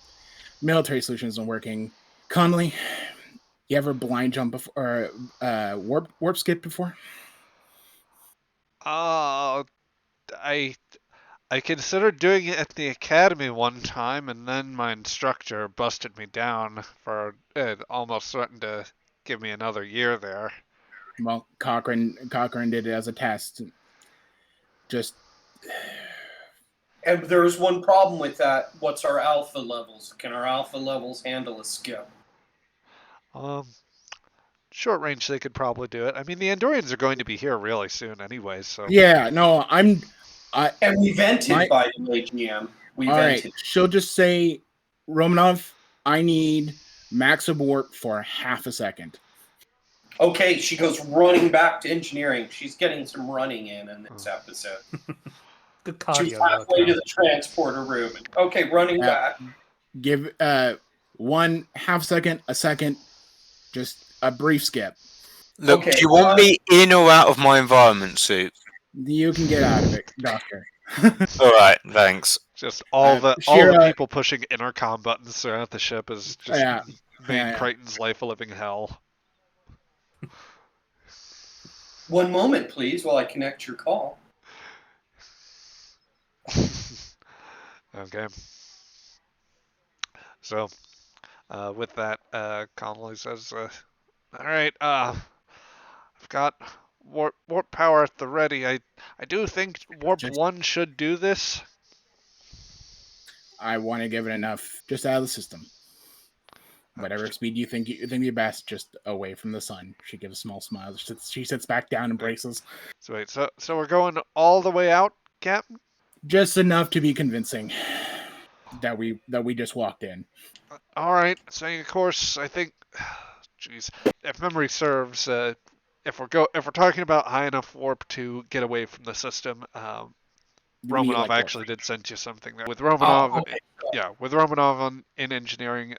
military solution isn't working." Conley, you ever blind jump before or warp skip before? Uh, I I considered doing it at the academy one time, and then my instructor busted me down for it. Almost threatened to give me another year there. Well, Cochrane did it as a test. Just And there's one problem with that. What's our alpha levels? Can our alpha levels handle a skip? Um, Short range, they could probably do it. I mean, the Andorians are going to be here really soon, anyways. So yeah, no, And we vented, by the way, GM. We all right. vented. She'll just say, Romanov, I need max of warp for half a second. Okay, she goes running back to engineering. She's getting some running in this episode. Good She's cardio halfway to workout. the transporter room. Okay, running back. Give 1 half second, a second, just a brief skip. Look, Okay, do you want me in or out of my environment suit? You can get out of it, Doctor. All right, thanks. just all the Shira, people pushing intercom buttons throughout the ship is just made Crichton's life a living hell. One moment, please, while I connect your call. Okay. So, with that, Connolly says, "All right, I've got warp power at the ready. I do think warp 1 should do this." I want to give it enough just out of the system. Whatever speed you think you're best, just away from the sun. She gives a small smile. She sits back down and braces. So wait, so we're going all the way out, Captain? Just enough to be convincing that we just walked in. All right. Setting a course, I think. Jeez, if memory serves, if we're talking about high enough warp to get away from the system, Romanov actually did send you something there. With Romanov, with Romanov in engineering.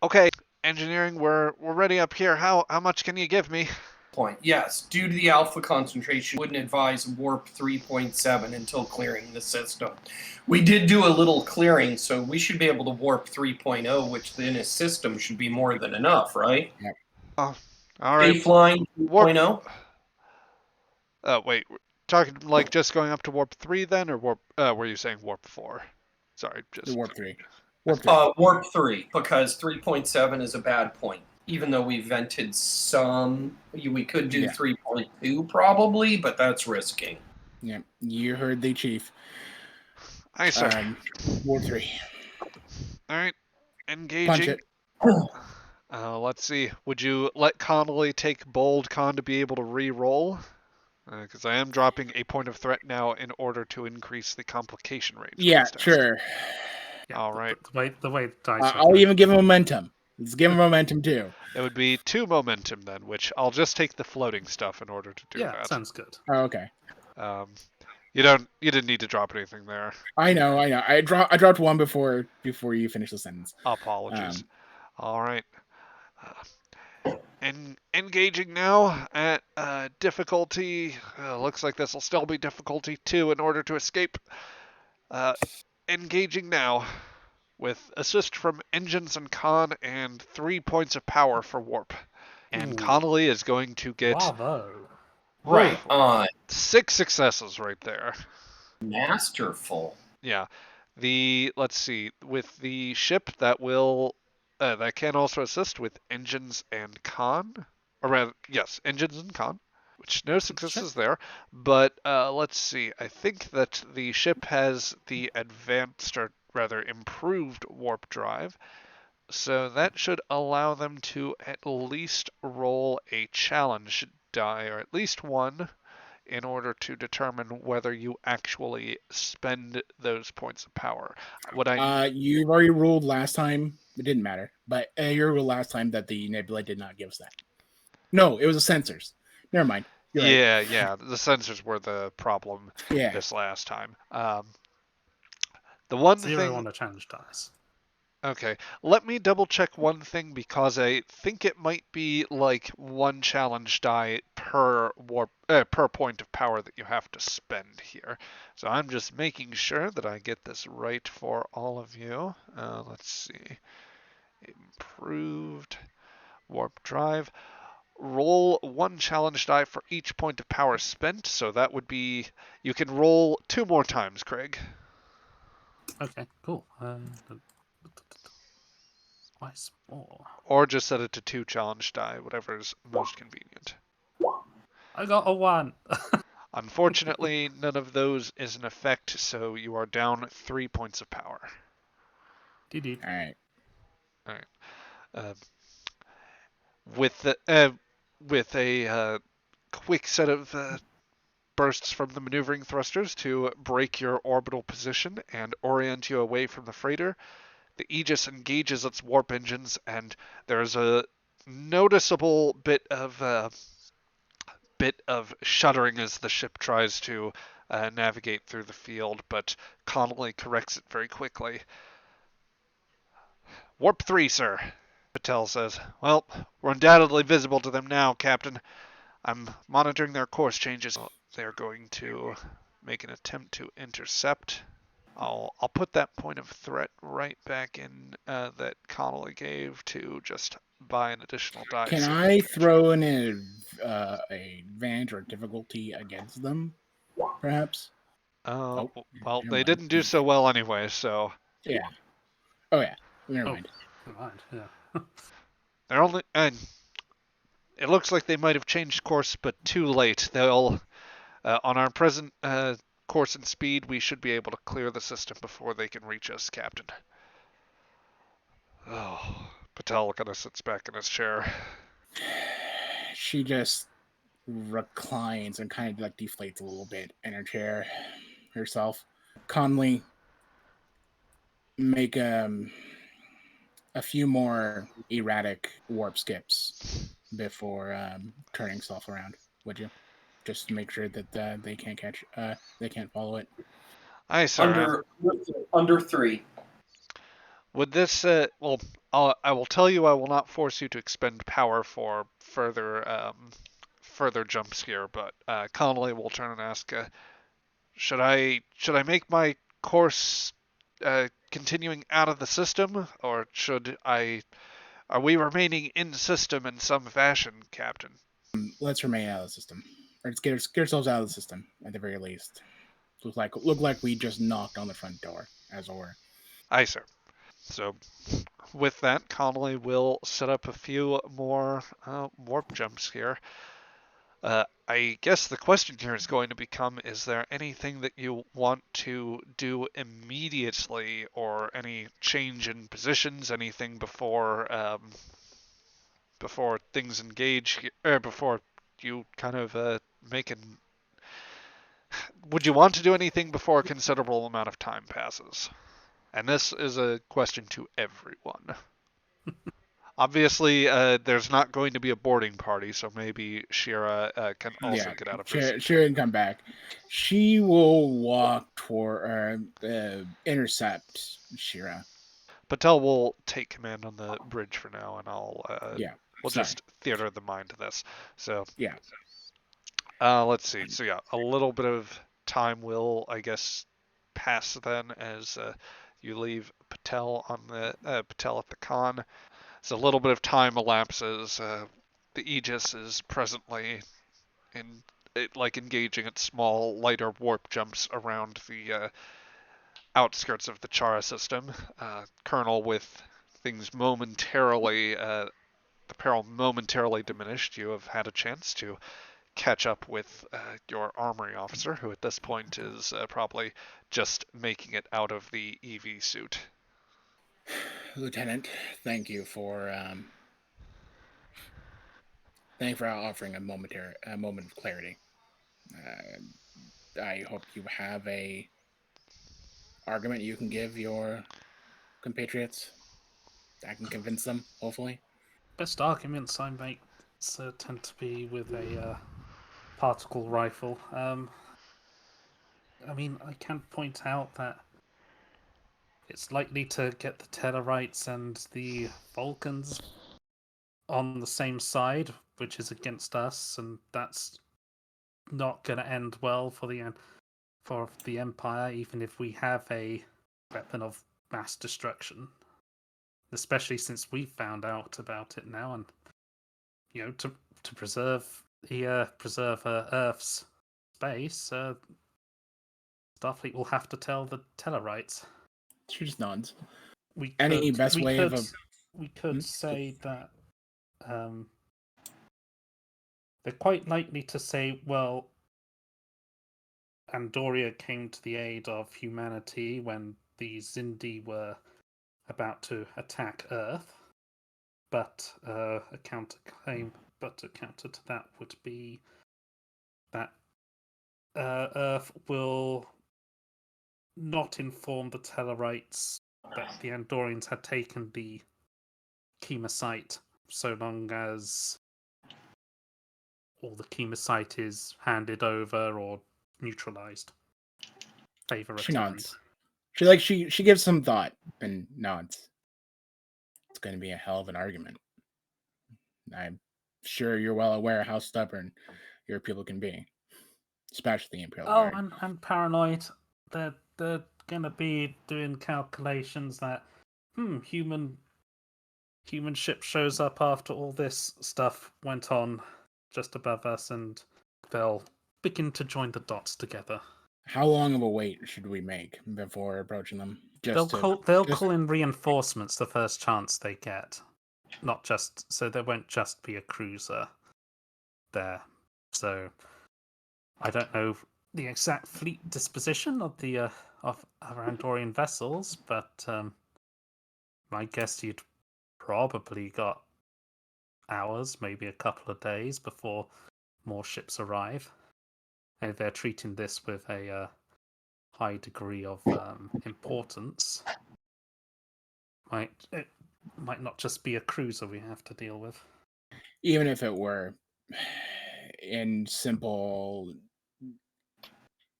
Okay, engineering, we're ready up here. How much can you give me? Point. Yes, due to the alpha concentration, wouldn't advise warp 3.7 until clearing the system. We did do a little clearing, so we should be able to warp 3.0, which in a system should be more than enough, right? Yep. All right. Baseline 2.0? Wait, talking like just going up to warp 3 then, or warp? Were you saying warp 4? Sorry, just warp 3. Warp 3, because 3.7 is a bad point. Even though we vented some, we could do 3.2 probably, but that's risking. Yeah, you heard the chief. Aye, sir. Warp 3. All right, engaging. Punch it. Let's see. Would you let Connolly take bold con to be able to re-roll? Because I am dropping a point of threat now in order to increase the complication range. Yeah, sure. Yeah, all right. The way the dice I'll even give him momentum. Let's give him momentum too. It would be 2 momentum then, which I'll just take the floating stuff in order to do that. Yeah, sounds good. Oh, okay. You didn't need to drop anything there. I know. I dropped one before you finish the sentence. Apologies. All right. Engaging now at difficulty. Looks like this will still be difficulty 2 in order to escape. Engaging now with assist from engines and con and 3 points of power for warp. And Connolly is going to get right on 6 successes right there. Masterful. Yeah. Let's see, with the ship that will that can also assist with engines and con, or rather, yes, engines and con, which no successes there. But let's see, I think that the ship has the advanced, or rather improved warp drive, so that should allow them to at least roll a challenge die, or at least one, in order to determine whether you actually spend those points of power. You've already ruled last time. It didn't matter, but you ruled last time that the nebula did not give us that. No, it was the sensors. Never mind. You're right. Yeah. The sensors were the problem this last time. The one 0 thing on the challenge dice. Okay, let me double check one thing because I think it might be like 1 challenge die per per point of power that you have to spend here. So I'm just making sure that I get this right for all of you. Let's see. Improved warp drive. roll 1 challenge die for each point of power spent. So that would be, you can roll 2 more times, Craig. Okay, cool. Twice more. Or just set it to 2 challenge die, whatever is most convenient. I got a 1. Unfortunately, none of those is in effect, so you are down 3 points of power. Did All right. Uh, with a quick set of bursts from the maneuvering thrusters to break your orbital position and orient you away from the freighter, the Aegis engages its warp engines, and there's a noticeable bit of shuddering as the ship tries to navigate through the field, but Connolly corrects it very quickly. Warp 3, sir, Patel says. Well, we're undoubtedly visible to them now, Captain. I'm monitoring their course changes. They're going to make an attempt to intercept. I'll put that point of threat right back in that Connolly gave to just buy an additional die. Can so I throw in a advantage or difficulty against them, perhaps? well, never they mind. didn't do so well anyway, so Yeah. Oh yeah. Never Oh. mind. Never mind, yeah. they're only. It looks like they might have changed course, but too late. They'll on our present course and speed, we should be able to clear the system before they can reach us, Captain. Oh, Patel kind of sits back in his chair. She just reclines and kind of like deflates a little bit in her chair herself. Conley, make a few more erratic warp skips before turning self around, would you? Just to make sure that they can't follow it. Aye, sir. Under 3. Would this, well, I will tell you I will not force you to expend power for further jump scare, but Connolly will turn and ask, should I make my course continuing out of the system, or are we remaining in system in some fashion, Captain? Let's remain out of the system, or get ourselves out of the system at the very least. Look like we just knocked on the front door, as it were. Aye, sir. So, with that, Connolly will set up a few more warp jumps here. I guess the question here is going to become, is there anything that you want to do immediately, or any change in positions, anything before things engage, or before you kind of make an... Would you want to do anything before a considerable amount of time passes? And this is a question to everyone. Obviously, there's not going to be a boarding party, so maybe Shira can also get out of her seat. Shira can come back. She will walk toward intercept Shira. Patel will take command on the bridge for now, and we'll just theater of the mind to this. So yeah. Let's see. So yeah, a little bit of time will, I guess, pass then as you leave Patel on the Patel at the con. So a little bit of time elapses. The Aegis is presently engaging its small, lighter warp jumps around the outskirts of the Chara system. Colonel, with things momentarily, the peril momentarily diminished, you have had a chance to catch up with your armory officer, who at this point is probably just making it out of the EV suit. Lieutenant, thank you for offering a moment of clarity. I hope you have a argument you can give your compatriots. I can convince them, hopefully. Best arguments I make tend to be with a particle rifle. I mean, I can point out that it's likely to get the Tellarites and the Vulcans on the same side, which is against us, and that's not going to end well for the Empire, even if we have a weapon of mass destruction. Especially since we found out about it now, and to preserve Earth's space, Starfleet will have to tell the Tellarites. She just nods. We Any could, best we way could, of we could Hmm? say that they're quite likely to say, well, Andoria came to the aid of humanity when the Zindi were about to attack Earth, but a counterclaim, but a counter to that would be that Earth will not inform the Tellarites that the Andorians had taken the chemosite so long as all the chemosite is handed over or neutralized. Favor She returned. nods. She gives some thought and nods. It's going to be a hell of an argument. I'm sure you're well aware how stubborn your people can be, especially the Imperial Oh, Guard. and paranoid. They're gonna be doing calculations that human ship shows up after all this stuff went on just above us, and they'll begin to join the dots together. How long of a wait should we make before approaching them? They'll call in reinforcements the first chance they get. Not just so there won't just be a cruiser there. So I don't know the exact fleet disposition of the of our Andorian vessels, but I guess you'd probably got hours, maybe a couple of days before more ships arrive. And they're treating this with a high degree of importance. It might not just be a cruiser we have to deal with. Even if it were in simple,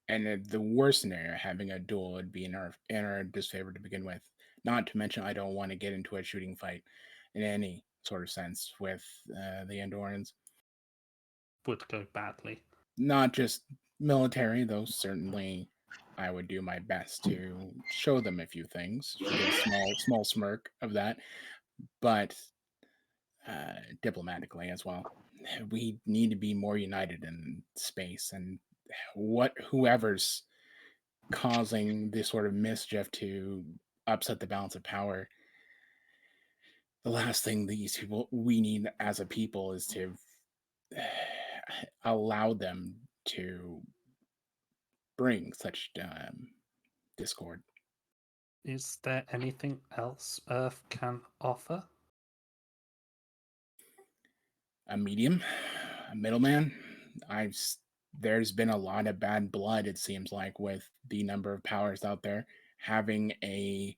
and the worst scenario, having a duel would be in our disfavor to begin with. Not to mention, I don't want to get into a shooting fight in any sort of sense with the Andorians. Would go badly. Not just military, though. Certainly, I would do my best to show them a few things. She gives a small smirk of that, but diplomatically as well. We need to be more united in space, and whoever's causing this sort of mischief to upset the balance of power, the last thing we need as a people is to allow them to bring such discord. Is there anything else Earth can offer? A medium, a middleman. There's been a lot of bad blood, it seems like, with the number of powers out there. Having a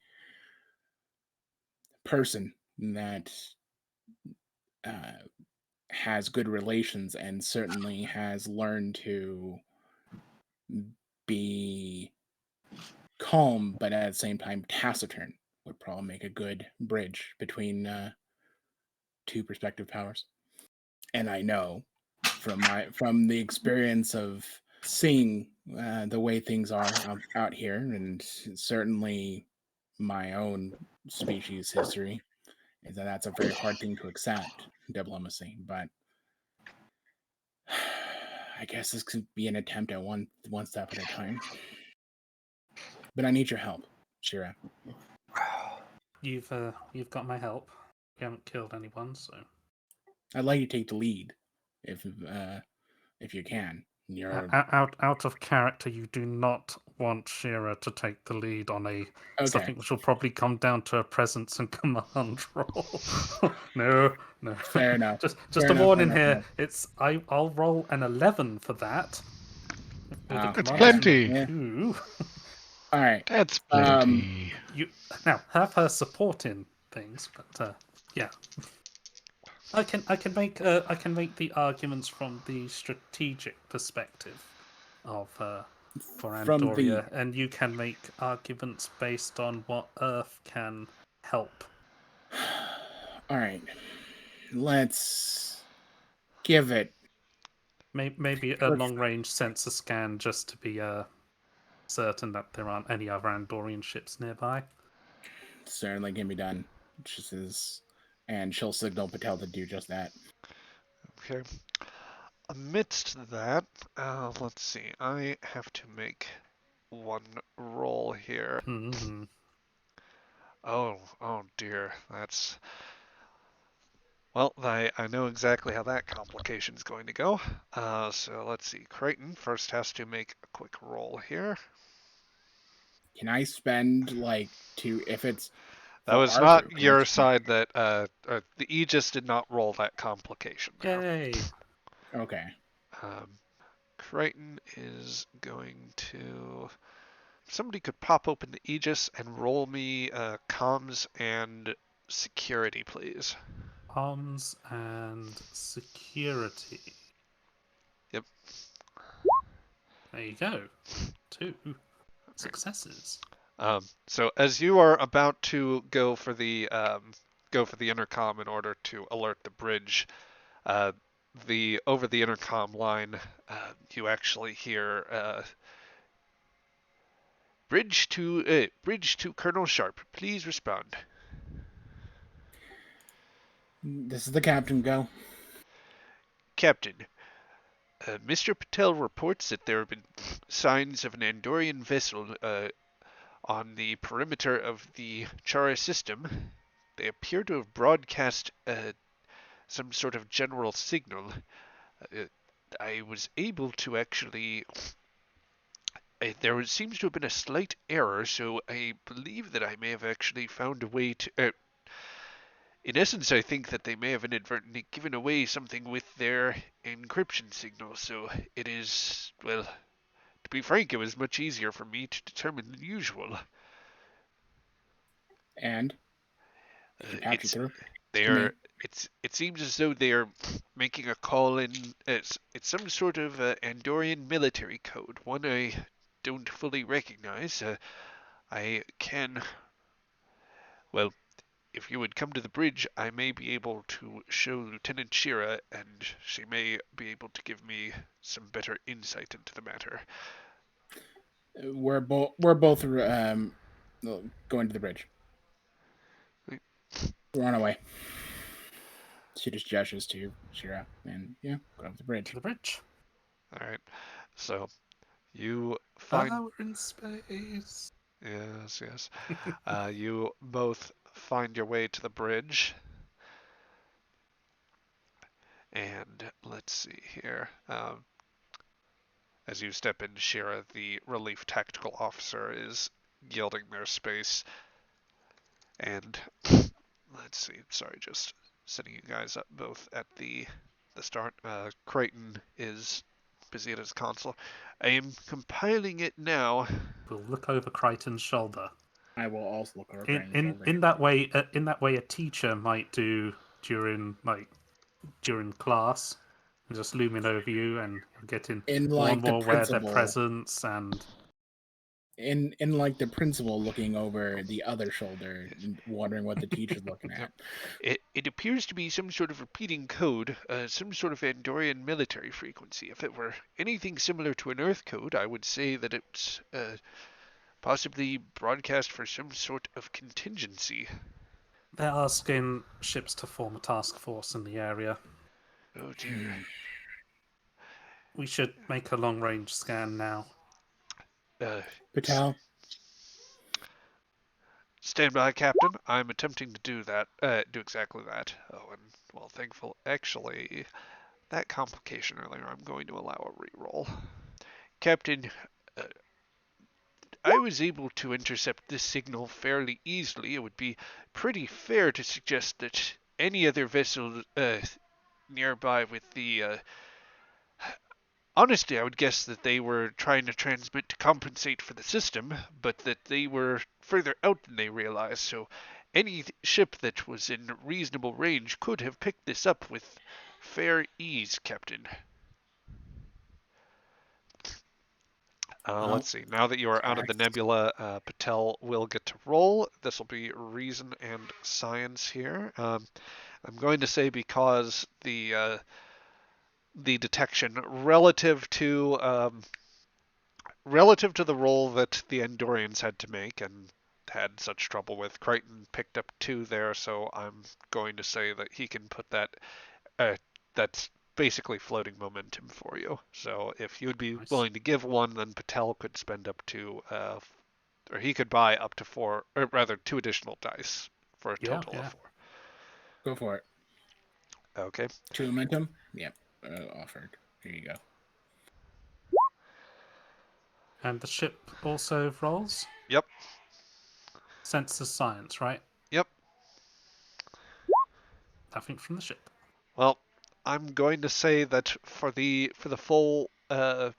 person that has good relations and certainly has learned to be calm, but at the same time taciturn, would probably make a good bridge between two prospective powers. And I know from the experience of seeing the way things are out here, and certainly my own species history, is that's a very hard thing to accept, diplomacy. But I guess this could be an attempt at one step at a time. But I need your help, Shira. You've got my help. You haven't killed anyone, so I'd like you to take the lead, if you can. out of character, you do not want Shira to take the lead on something which will probably come down to a presence and command roll. No. Fair enough. Just a warning here. I'll roll an 11 for that. It's plenty. Yeah. All right. That's plenty. You now have her supporting things, but yeah. I can make the arguments from the strategic perspective of for Andoria, and you can make arguments based on what Earth can help. All right, let's give it Maybe a long-range sensor scan just to be certain that there aren't any other Andorian ships nearby. Certainly can be done. And she'll signal Patel to do just that. Okay. Amidst that, let's see. I have to make one roll here. Hmm. Oh dear. That's well. I know exactly how that complication is going to go. So let's see. Crichton first has to make a quick roll here. Can I spend like two if it's That for was our not group? Can I your spend? side that the Aegis did not roll that complication there. Yay! Okay. Crichton is going to. Somebody could pop open the Aegis and roll me comms and security, please. Comms and security. Yep. There you go. 2 successes. So as you are about to go for the intercom in order to alert the bridge, the over the intercom line, you actually hear bridge to Colonel Sharp. Please respond. This is the captain. Go. Captain, Mr. Patel reports that there have been signs of an Andorian vessel on the perimeter of the Chara system. They appear to have broadcast some sort of general signal. Uh, I was able to actually. There seems to have been a slight error, so I believe that I may have actually found a way to. In essence, I think that they may have inadvertently given away something with their encryption signal, so it is, well, to be frank, it was much easier for me to determine than usual. And did you patch it It's through? they To me. are. It seems as though they are making a call in. It's some sort of Andorian military code, one I don't fully recognize. I can. Well, if you would come to the bridge, I may be able to show Lieutenant Shira, and she may be able to give me some better insight into the matter. We're both going to the bridge. We're on our way. She just gestures to Shira, and yeah, go up the bridge. To the bridge. All right. So you find. We're in space. Yes. You both find your way to the bridge. And let's see here. As you step in, Shira, the relief tactical officer, is yielding their space. And let's see. Sorry, just setting you guys up both at the start. Crichton is busy at his console. I am compiling it now. We'll look over Crichton's shoulder. I will also look over In Brandon's in shoulder. in that way, a teacher might do during class, and just looming over you, and you're getting In more like and the more aware of their principal, presence, and in like the principal looking over the other shoulder, wondering what the teacher's looking at. It appears to be some sort of repeating code, some sort of Andorian military frequency. If it were anything similar to an Earth code, I would say that it's possibly broadcast for some sort of contingency. they're asking ships to form a task force in the area. Oh dear. We should make a long-range scan now. Patel, Stand by, Captain. I'm attempting to do that. Do exactly that. Oh, and well, thankful. Actually, that complication earlier, I'm going to allow a reroll. Captain, uh, I was able to intercept this signal fairly easily. It would be pretty fair to suggest that any other vessel nearby with the. Honestly, I would guess that they were trying to transmit to compensate for the system, but that they were further out than they realized, so any ship that was in reasonable range could have picked this up with fair ease, Captain. Let's see. Now that you are out of the nebula, Patel will get to roll. This will be reason and science here. I'm going to say because the detection relative to the role that the Andorians had to make and had such trouble with, Crichton picked up 2 there, so I'm going to say that he can put that that's basically floating momentum for you. So if you'd be Nice. willing to give one, then Patel could spend up to, or he could buy up to 4, or rather 2 additional dice for a total of 4. Go for it. Okay. 2 momentum? Yep. Offered. Here you go. And the ship also rolls? Yep. Sense of science, right? Yep. Nothing from the ship. Well, I'm going to say that for the full, the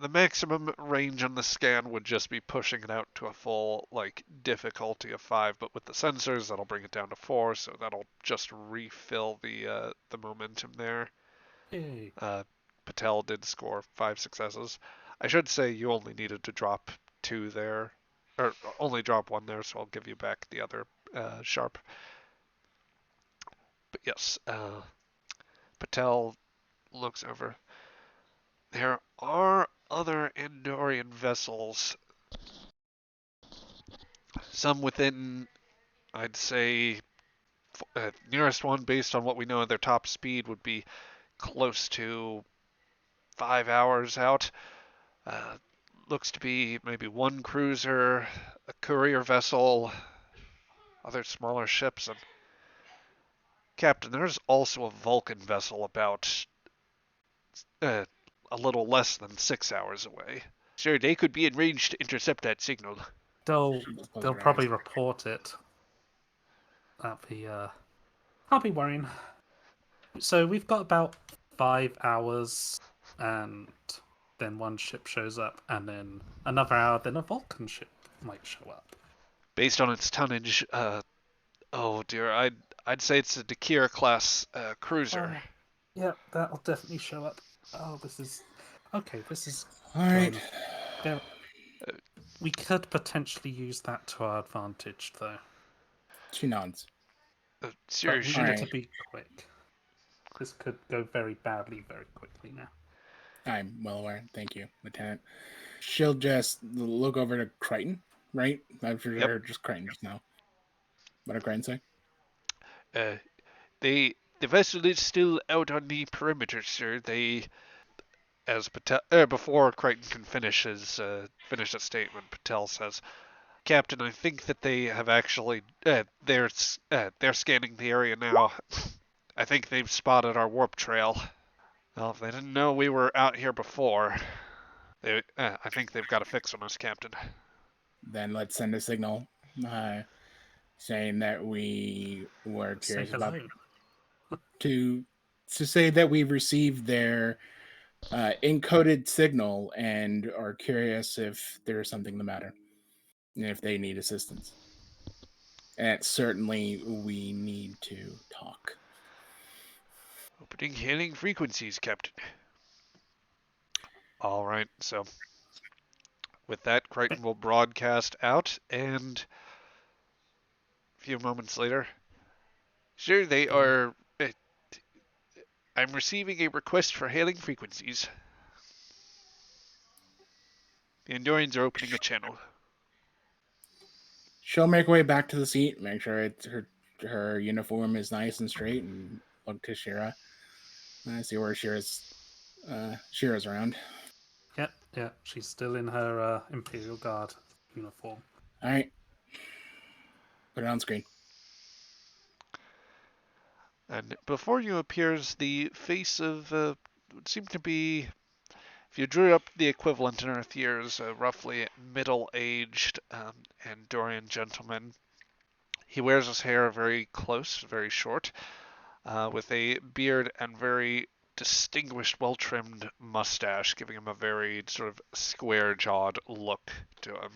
maximum range on the scan would just be pushing it out to a full difficulty of 5, but with the sensors that'll bring it down to 4, so that'll just refill the momentum there. Yay. Patel did score 5 successes. I should say you only needed to drop 2 there, or only drop 1 there, so I'll give you back the other sharp. But yes, Patel looks over. There are other Andorian vessels, some within, I'd say, nearest one based on what we know of their top speed would be close to 5 hours out. Looks to be maybe 1 cruiser, a courier vessel, other smaller ships, and Captain, there's also a Vulcan vessel about a little less than 6 hours away. Sure, they could be in range to intercept that signal. They'll Close they'll your probably eyes. report it. I'll be worrying. So we've got about 5 hours, and then one ship shows up, and then another hour, then a Vulcan ship might show up. Based on its tonnage, oh dear, I'd say it's a Dakir class cruiser. Oh, yeah, that'll definitely show up. Oh, this is okay. This is All right. we could potentially use that to our advantage, though. She nods. Sure, But we should need Alright. to be quick. This could go very badly very quickly now. I'm well aware. Thank you, Lieutenant. She'll just look over to Crichton, right? I've heard her just Crichton just now. What did Crichton say? the vessel is still out on the perimeter, sir. They, as Patel, before Crichton can finish a statement, Patel says, "Captain, I think that they have actually, they're scanning the area now. I think they've spotted our warp trail. Well, if they didn't know we were out here before, I think they've got a fix on us, Captain." Then let's send a signal saying that we were Say curious about hello. to say that we received their encoded signal and are curious if there's something the matter and if they need assistance. And certainly we need to talk. Opening hailing frequencies, Captain. All right, so with that, Crichton will broadcast out, and a few moments later, sure, they are. I'm receiving a request for hailing frequencies. The Andorians are opening a channel. She'll make her way back to the seat, make sure it's her uniform is nice and straight, and look to Shira. See where Shira's around. Yeah, she's still in her Imperial Guard uniform. All right, put it on screen. And before you appears the face of what seemed to be, if you drew up the equivalent in Earth years, a roughly middle-aged Andorian gentleman. He wears his hair very close, very short, with a beard and very distinguished, well-trimmed mustache, giving him a very sort of square-jawed look to him.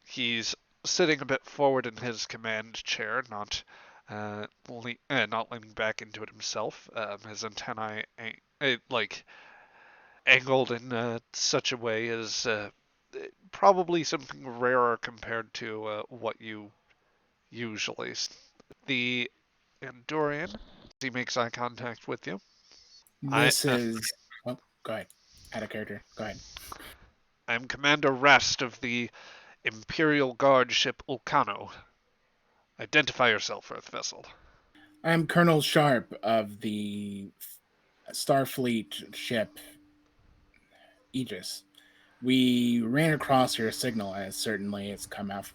He's sitting a bit forward in his command chair, not leaning back into it himself. His antennae angled in such a way as probably something rarer compared to what you usually see. The Andorian, he makes eye contact with you. This is. Oh, go ahead. Add a character. Go ahead. I'm Commander Rast of the Imperial Guard ship Ulcano. Identify yourself, Earth vessel. I'm Colonel Sharp of the Starfleet ship Aegis. We ran across your signal, as certainly it's come off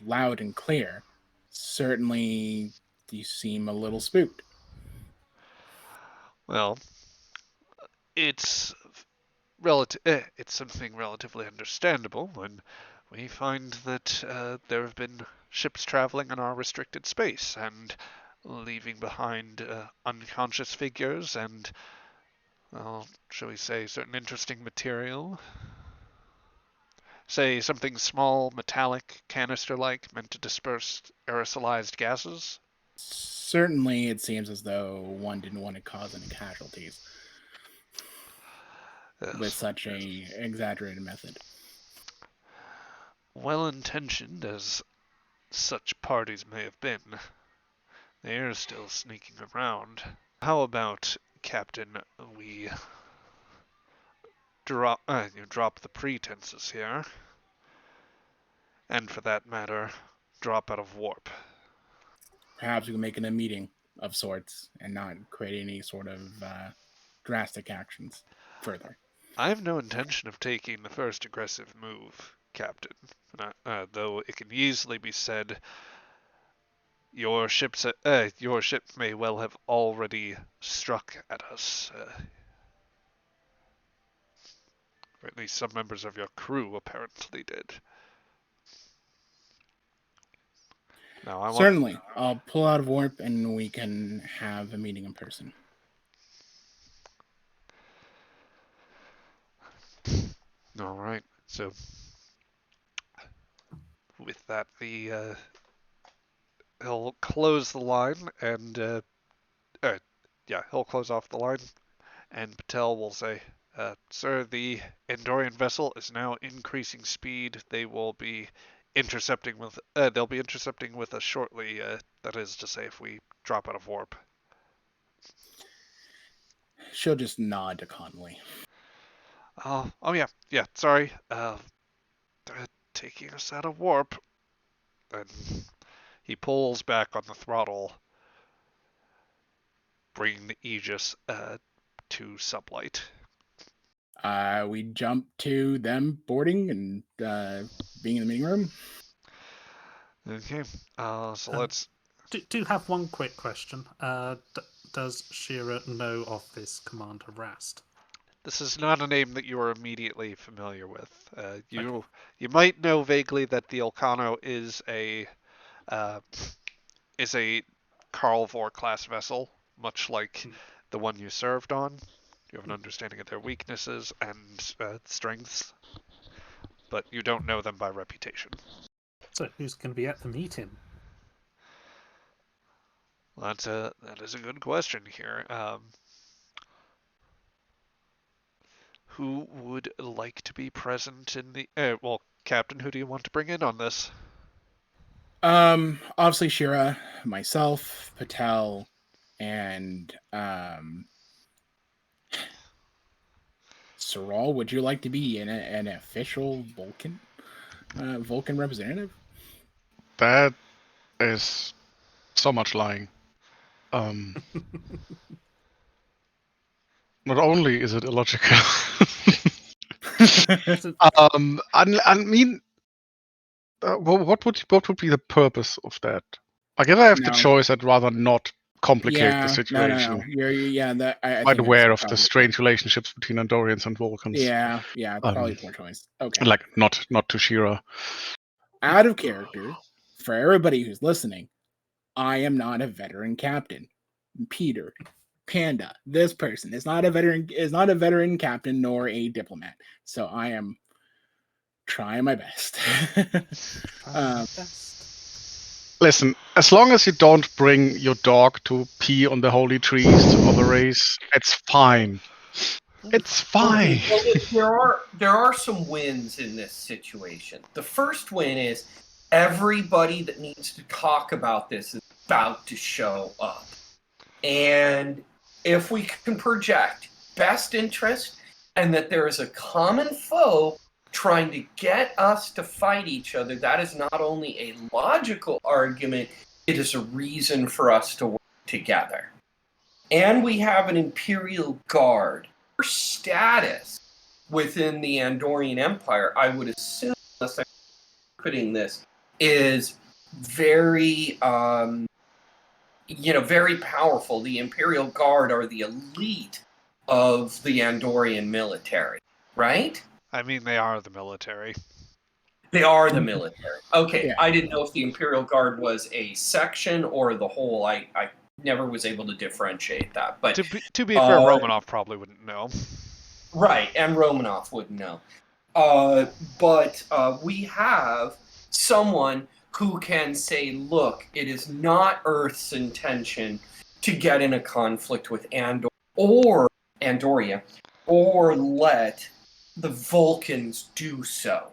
loud and clear. Certainly, you seem a little spooked. Well, it's it's something relatively understandable when we find that there have been ships traveling in our restricted space and leaving behind unconscious figures and, well, shall we say, certain interesting material. Say something small, metallic, canister-like, meant to disperse aerosolized gases. Certainly, it seems as though one didn't want to cause any casualties with Yes. such a exaggerated method. Well-intentioned as such parties may have been, they are still sneaking around. How about, Captain, we drop the pretenses here, and for that matter, drop out of warp. Perhaps we can make it a meeting of sorts and not create any sort of drastic actions further. I have no intention of taking the first aggressive move, Captain, though it can easily be said your ship may well have already struck at us. Or at least some members of your crew apparently did. Now, Certainly, I'll pull out of warp and we can have a meeting in person. All right. So, with that, he'll close the line and he'll close off the line, and Patel will say, "Sir, the Andorian vessel is now increasing speed. They'll be intercepting with us shortly. That is to say, if we drop out of warp." She'll just nod to Conley. Oh yeah. Sorry. They're taking us out of warp. And he pulls back on the throttle, bringing the Aegis to sublight. We jump to them boarding and being in the meeting room. Okay. So let's. Do have one quick question. Does Shira know of this Commander Rast? This is not a name that you are immediately familiar with. You might know vaguely that the Elcano is a Karl Vor class vessel, much like the one you served on. You have an understanding of their weaknesses and strengths, but you don't know them by reputation. So who's going to be at the meeting? Well, that is a good question here. Who would like to be present in the? Well, Captain, who do you want to bring in on this? Obviously Shira, myself, Patel, and Saral. Would you like to be an official Vulcan representative? That is so much lying. Not only is it illogical, I mean, what would be the purpose of that? Like, if I have the choice, I'd rather not complicate the situation. No. You're quite aware of the strange relationships between Andorians and Vulcans. Yeah, probably a poor choice. Okay. Like, not to Shira. Out of character, for everybody who's listening, I am not a veteran captain. Peter, Panda, this person is not a veteran captain nor a diplomat. So I am trying my best. Listen, as long as you don't bring your dog to pee on the holy trees of a race, it's fine. It's fine. Well, there are some wins in this situation. The first win is everybody that needs to talk about this is about to show up. And if we can project best interest and that there is a common foe trying to get us to fight each other, that is not only a logical argument, it is a reason for us to work together. And we have an Imperial Guard. Her status within the Andorian Empire, I would assume, unless I'm putting this, is very, very powerful. The Imperial Guard are the elite of the Andorian military, right? I mean, they are the military. They are the military. Okay, Yeah. I didn't know if the Imperial Guard was a section or the whole. I never was able to differentiate that. But To be fair, Romanov probably wouldn't know. right, and Romanov wouldn't know. But we have someone who can say, look, it is not Earth's intention to get in a conflict with Andor or Andoria, or let the Vulcans do so.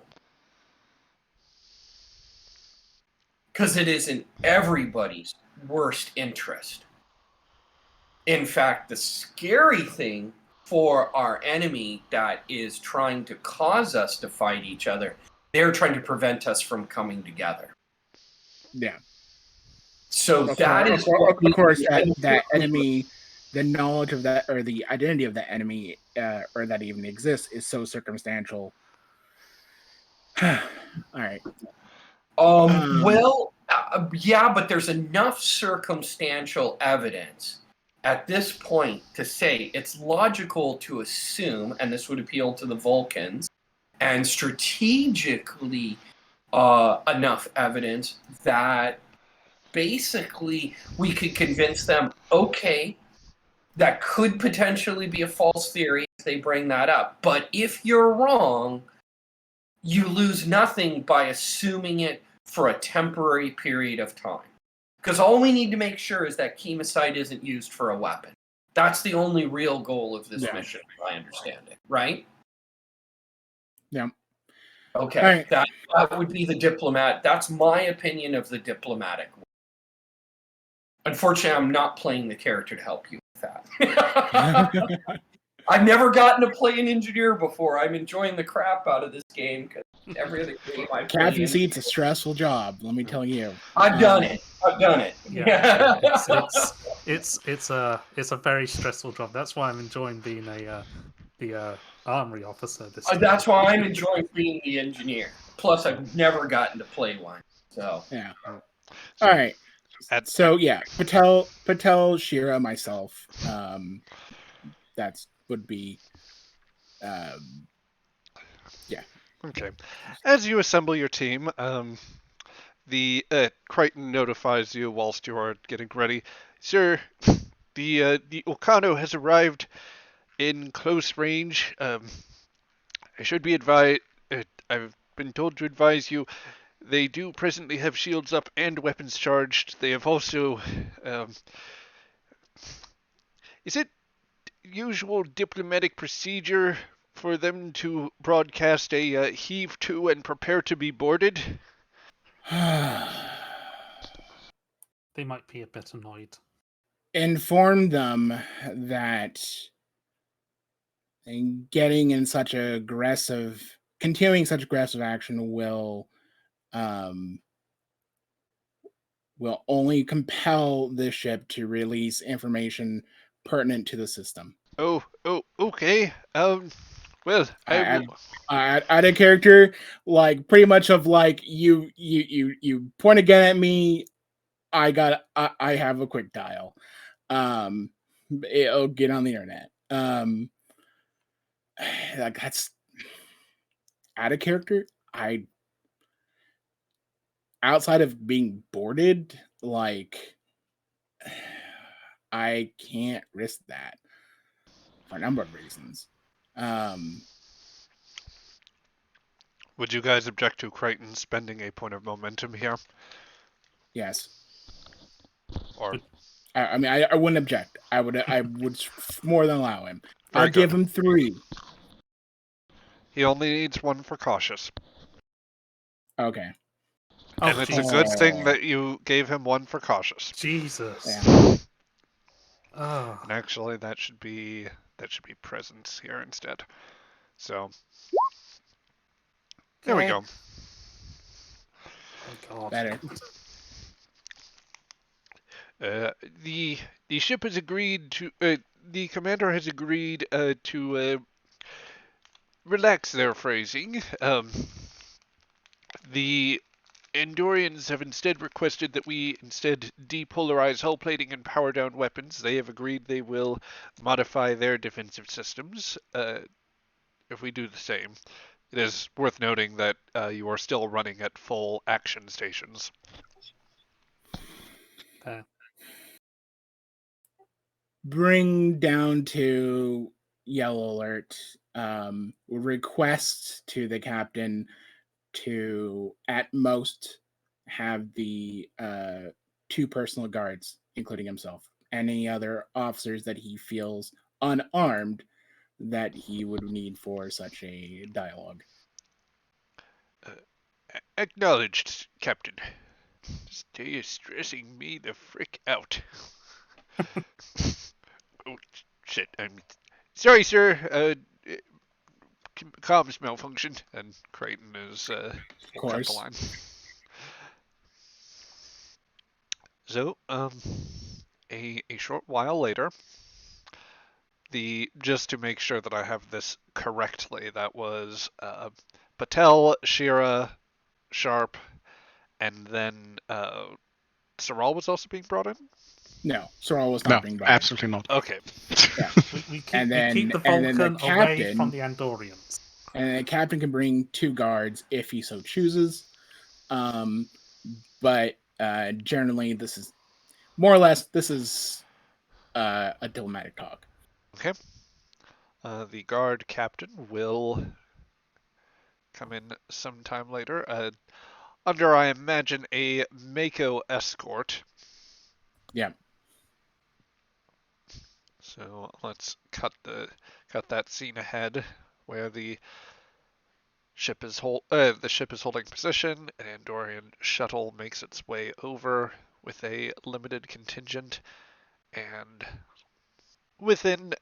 Because it is in everybody's worst interest. In fact, the scary thing for our enemy that is trying to cause us to fight each other, they're trying to prevent us from coming together. Yeah. So Of that course, is of course, that enemy, the knowledge of that, or the identity of that enemy, or that even exists, is so circumstantial. All right. Yeah, but there's enough circumstantial evidence at this point to say it's logical to assume, and this would appeal to the Vulcans, and strategically enough evidence that basically we could convince them, okay, that could potentially be a false theory if they bring that up. But if you're wrong, you lose nothing by assuming it for a temporary period of time. Because all we need to make sure is that chemicide isn't used for a weapon. That's the only real goal of this mission, as I understand it, right? Yeah. Okay, right. That would be the diplomat. That's my opinion of the diplomatic way. Unfortunately, I'm not playing the character to help you with that. I've never gotten to play an engineer before. I'm enjoying the crap out of this game because every other game I play. Captain Seat's a stressful job, let me tell you. I've done it. Yeah, it's a very stressful job. That's why I'm enjoying being the armory officer this time. That's why I'm enjoying being the engineer. Plus, I've never gotten to play one. So yeah. All right. So yeah, Patel, Shira, myself. That would be. Yeah. Okay. As you assemble your team, the Crichton notifies you whilst you are getting ready. Sir, the Okano has arrived in close range. I should be advised. I've been told to advise you. They do presently have shields up and weapons charged. They have also. Is it usual diplomatic procedure for them to broadcast a heave to and prepare to be boarded? They might be a bit annoyed. Inform them that continuing such aggressive action will only compel this ship to release information pertinent to the system. Oh, okay. Well, I had a character like pretty much of like you point a gun at me. I have a quick dial. It'll get on the internet. Like that's out of character. Outside of being boarded, like I can't risk that for a number of reasons. Would you guys object to Crichton spending a point of momentum here? Yes. Or I mean, I wouldn't object. I would more than allow him. Very I'll give him 3. He only needs 1 for cautious. Okay. And it's a good thing that you gave him 1 for cautious. Jesus. Yeah. Oh. And actually, that should be presence here instead. So there we go. Oh, God. Better. The ship has agreed to. The commander has agreed to relax their phrasing. The Andorians have instead requested that we instead depolarize hull plating and power down weapons. They have agreed they will modify their defensive systems if we do the same. It is worth noting that you are still running at full action stations. Bring down to yellow alert. Request to the captain to at most have the 2 personal guards, including himself, any other officers that he feels unarmed that he would need for such a dialogue. Acknowledged, Captain. Stay stressing me the frick out. Oh, shit. I'm sorry, sir. Comms malfunctioned, and Creighton is Of cut course. the line. So, a short while later, just to make sure that I have this correctly, that was Patel, Shira, Sharp, and then Saral was also being brought in? No, Sorrel was No, not being brought in. absolutely not. Okay. Yeah. We keep, And then- we keep the and then the Vulcan away captain- from the Andorians. And the captain can bring 2 guards if he so chooses. But generally, this is more or less a diplomatic talk. Okay. The guard captain will come in sometime later. Under, I imagine, a Mako escort. Yeah. So let's cut that scene ahead, where the ship is holding position. An Andorian shuttle makes its way over with a limited contingent, and within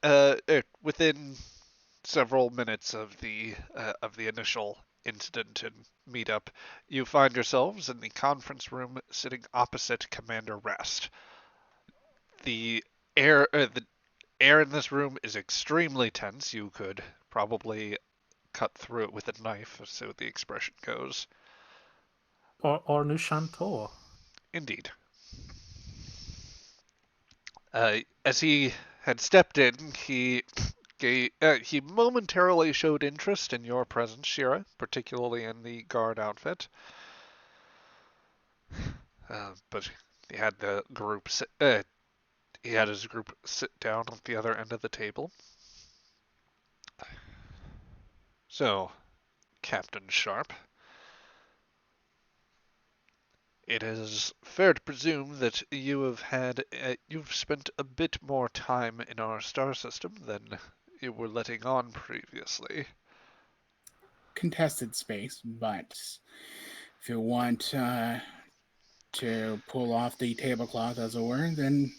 several minutes of the initial incident and meetup, you find yourselves in the conference room sitting opposite Commander Rest. The air in this room is extremely tense. You could probably cut through it with a knife, so the expression goes. Or Nushantor. Indeed. As he had stepped in, he momentarily showed interest in your presence, Shira, particularly in the guard outfit. But he had his group sit down at the other end of the table. So, Captain Sharp, it is fair to presume that you've spent a bit more time in our star system than you were letting on previously. Contested space, but if you want to pull off the tablecloth, as it were, then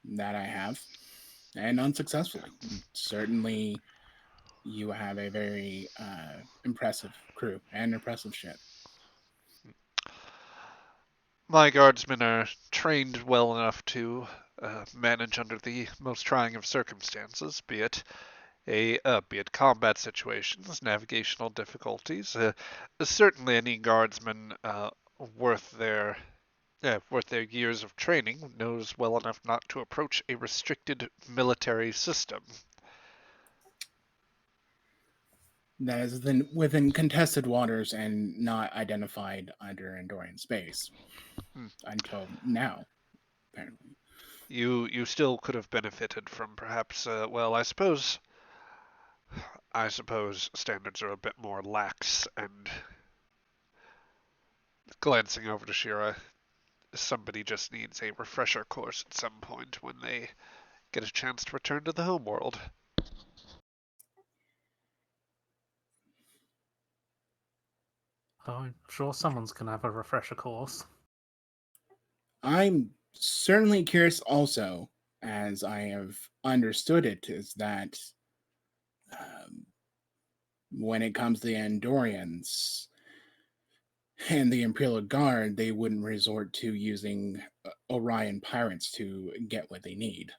that I have, and unsuccessfully. Certainly, you have a very impressive crew and impressive ship. My guardsmen are trained well enough to manage under the most trying of circumstances, be it combat situations, navigational difficulties. Certainly, any guardsman worth their years of training knows well enough not to approach a restricted military system. That is within contested waters and not identified under Andorian space until now, apparently. You still could have benefited from perhaps I suppose standards are a bit more lax, and glancing over to Shira, somebody just needs a refresher course at some point when they get a chance to return to the homeworld. Oh, I'm sure someone's going to have a refresher course. I'm certainly curious also, as I have understood it, is that when it comes to the Andorians, and the Imperial Guard, they wouldn't resort to using Orion pirates to get what they need.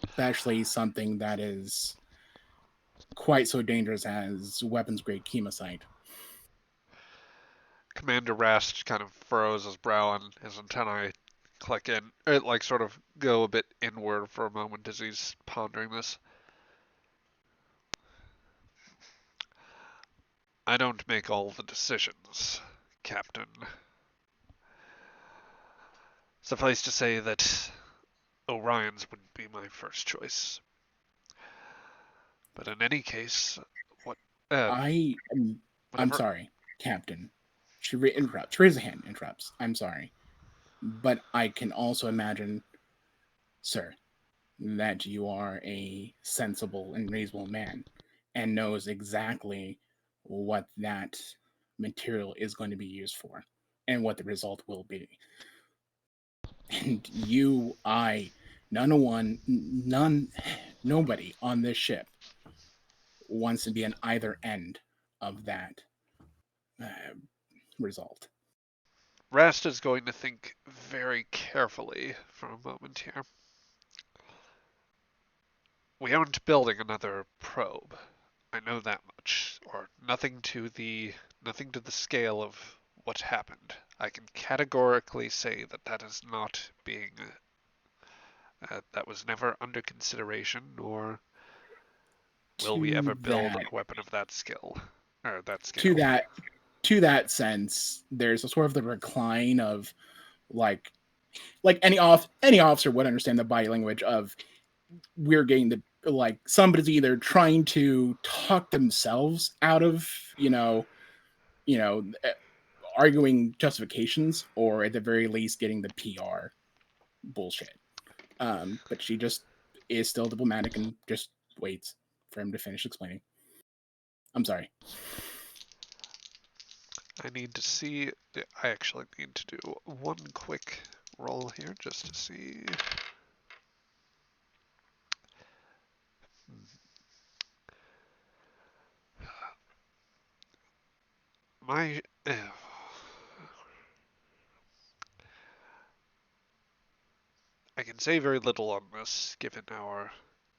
Especially something that is quite so dangerous as weapons-grade chemosite. Commander Rast kind of furrows his brow and his antennae click in, like sort of go a bit inward for a moment as he's pondering this. I don't make all the decisions, Captain. Suffice to say that Orion's would be my first choice. But in any case, what? I'm Whatever. sorry, Captain. She interrupts. She raises a hand. Interrupts. I'm sorry, but I can also imagine, sir, that you are a sensible and reasonable man, and knows exactly what that material is going to be used for, and what the result will be. And you, nobody on this ship wants to be on either end of that uh, result. Rast is going to think very carefully for a moment here. We aren't building another probe. I know that much, or nothing to the scale of what happened. I can categorically say that that is not being that was never under consideration, nor will we ever build a weapon of that skill or that scale. To that sense, there's a sort of the recline of like any officer would understand the body language of we're getting the like somebody's either trying to talk themselves out of arguing justifications, or at the very least getting the PR bullshit. But she just is still diplomatic and just waits for him to finish explaining. I'm sorry. I need to see. I actually need to do one quick roll here just to see. My. I can say very little on this given our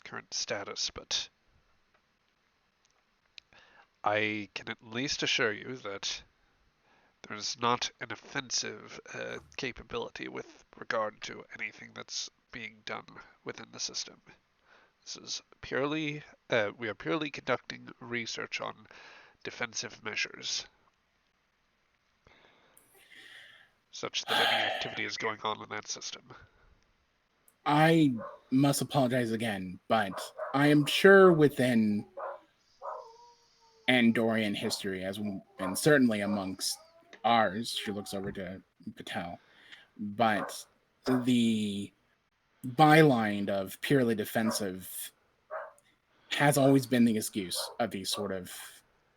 current status, but I can at least assure you that there's not an offensive capability with regard to anything that's being done within the system. This is purely, we are purely conducting research on defensive measures, such that any activity is going on in that system. I must apologize again, but I am sure within Andorian history, and certainly amongst ours, she looks over to Patel, but the byline of purely defensive has always been the excuse of these sort of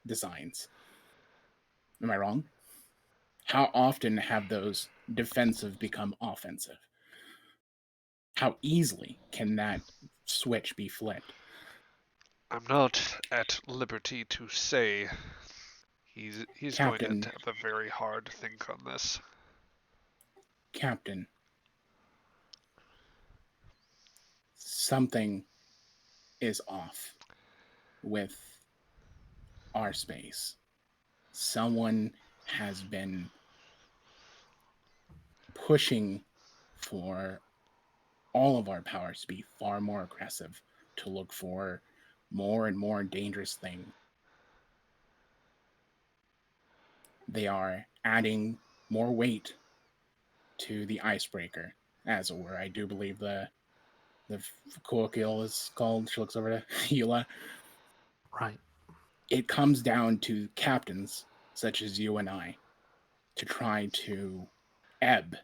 designs. Am I wrong? How often have those defensive become offensive? How easily can that switch be flipped? I'm not at liberty to say. He's Captain, going to have a very hard think on this. Captain, something is off with our space. Someone has been pushing for all of our powers to be far more aggressive, to look for more and more dangerous things. They are adding more weight to the icebreaker, as it were. I do believe the colloquial is called. She looks over to Eula. Right. It comes down to captains such as you and I to try to ebb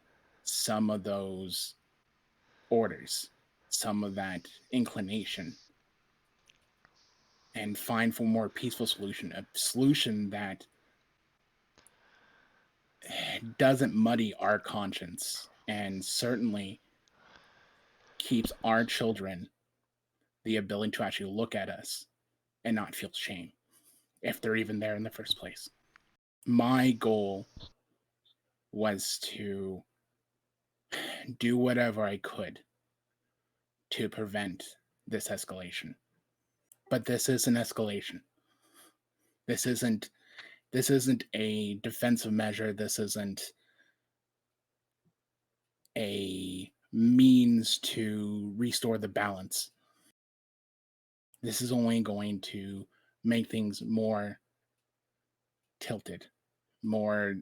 some of those orders, some of that inclination, and find for a more peaceful solution, a solution that doesn't muddy our conscience and certainly keeps our children the ability to actually look at us and not feel shame if they're even there in the first place. my goal was to do whatever I could to prevent this escalation. But this is an escalation. This isn't a defensive measure. This isn't a means to restore the balance. This is only going to make things more tilted, more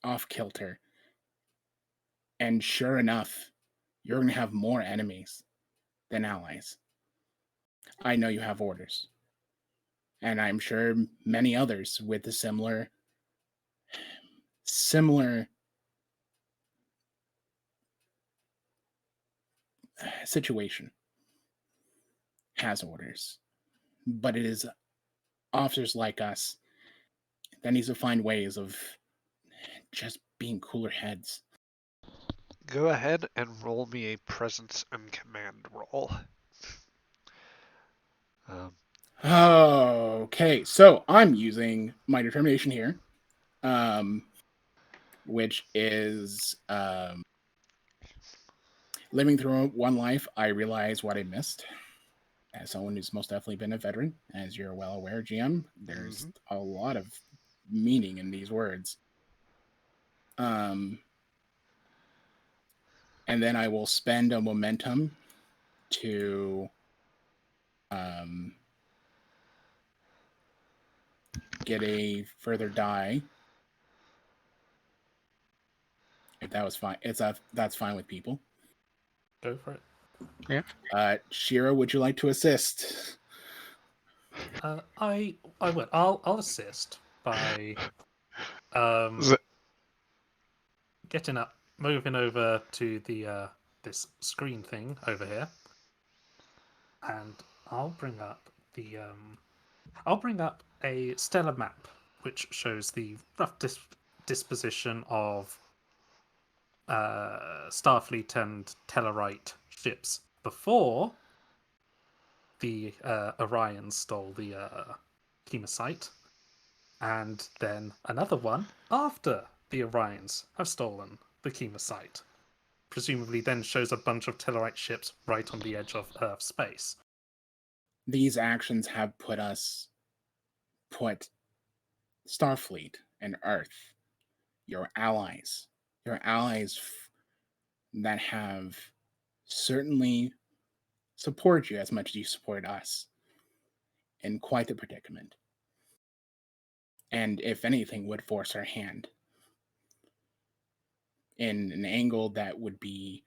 off kilter. And sure enough, you're going to have more enemies than allies. I know you have orders. And I'm sure many others with a similar situation has orders. But it is officers like us that needs to find ways of just being cooler heads. Go ahead and roll me a presence and command roll. Okay, so I'm using my determination here, which is living through one life. I realize what I missed. As someone who's most definitely been a veteran, as you're well aware, GM, there's a lot of meaning in these words. And then I will spend a momentum to get a further die. If that was fine, that's fine with people. Go for it. Yeah. Shira, would you like to assist? I will. I'll assist by getting up, moving over to the this screen thing over here, and I'll bring up a stellar map which shows the rough disposition of Starfleet and Tellarite ships before the Orions stole the Chemosite, and then another one after the Orions have stolen the Chemosite. Presumably then shows a bunch of Tellarite ships right on the edge of Earth space. These actions have put Starfleet and Earth, your allies that have certainly supported you as much as you support us, in quite the predicament. And if anything, would force our hand in an angle that would be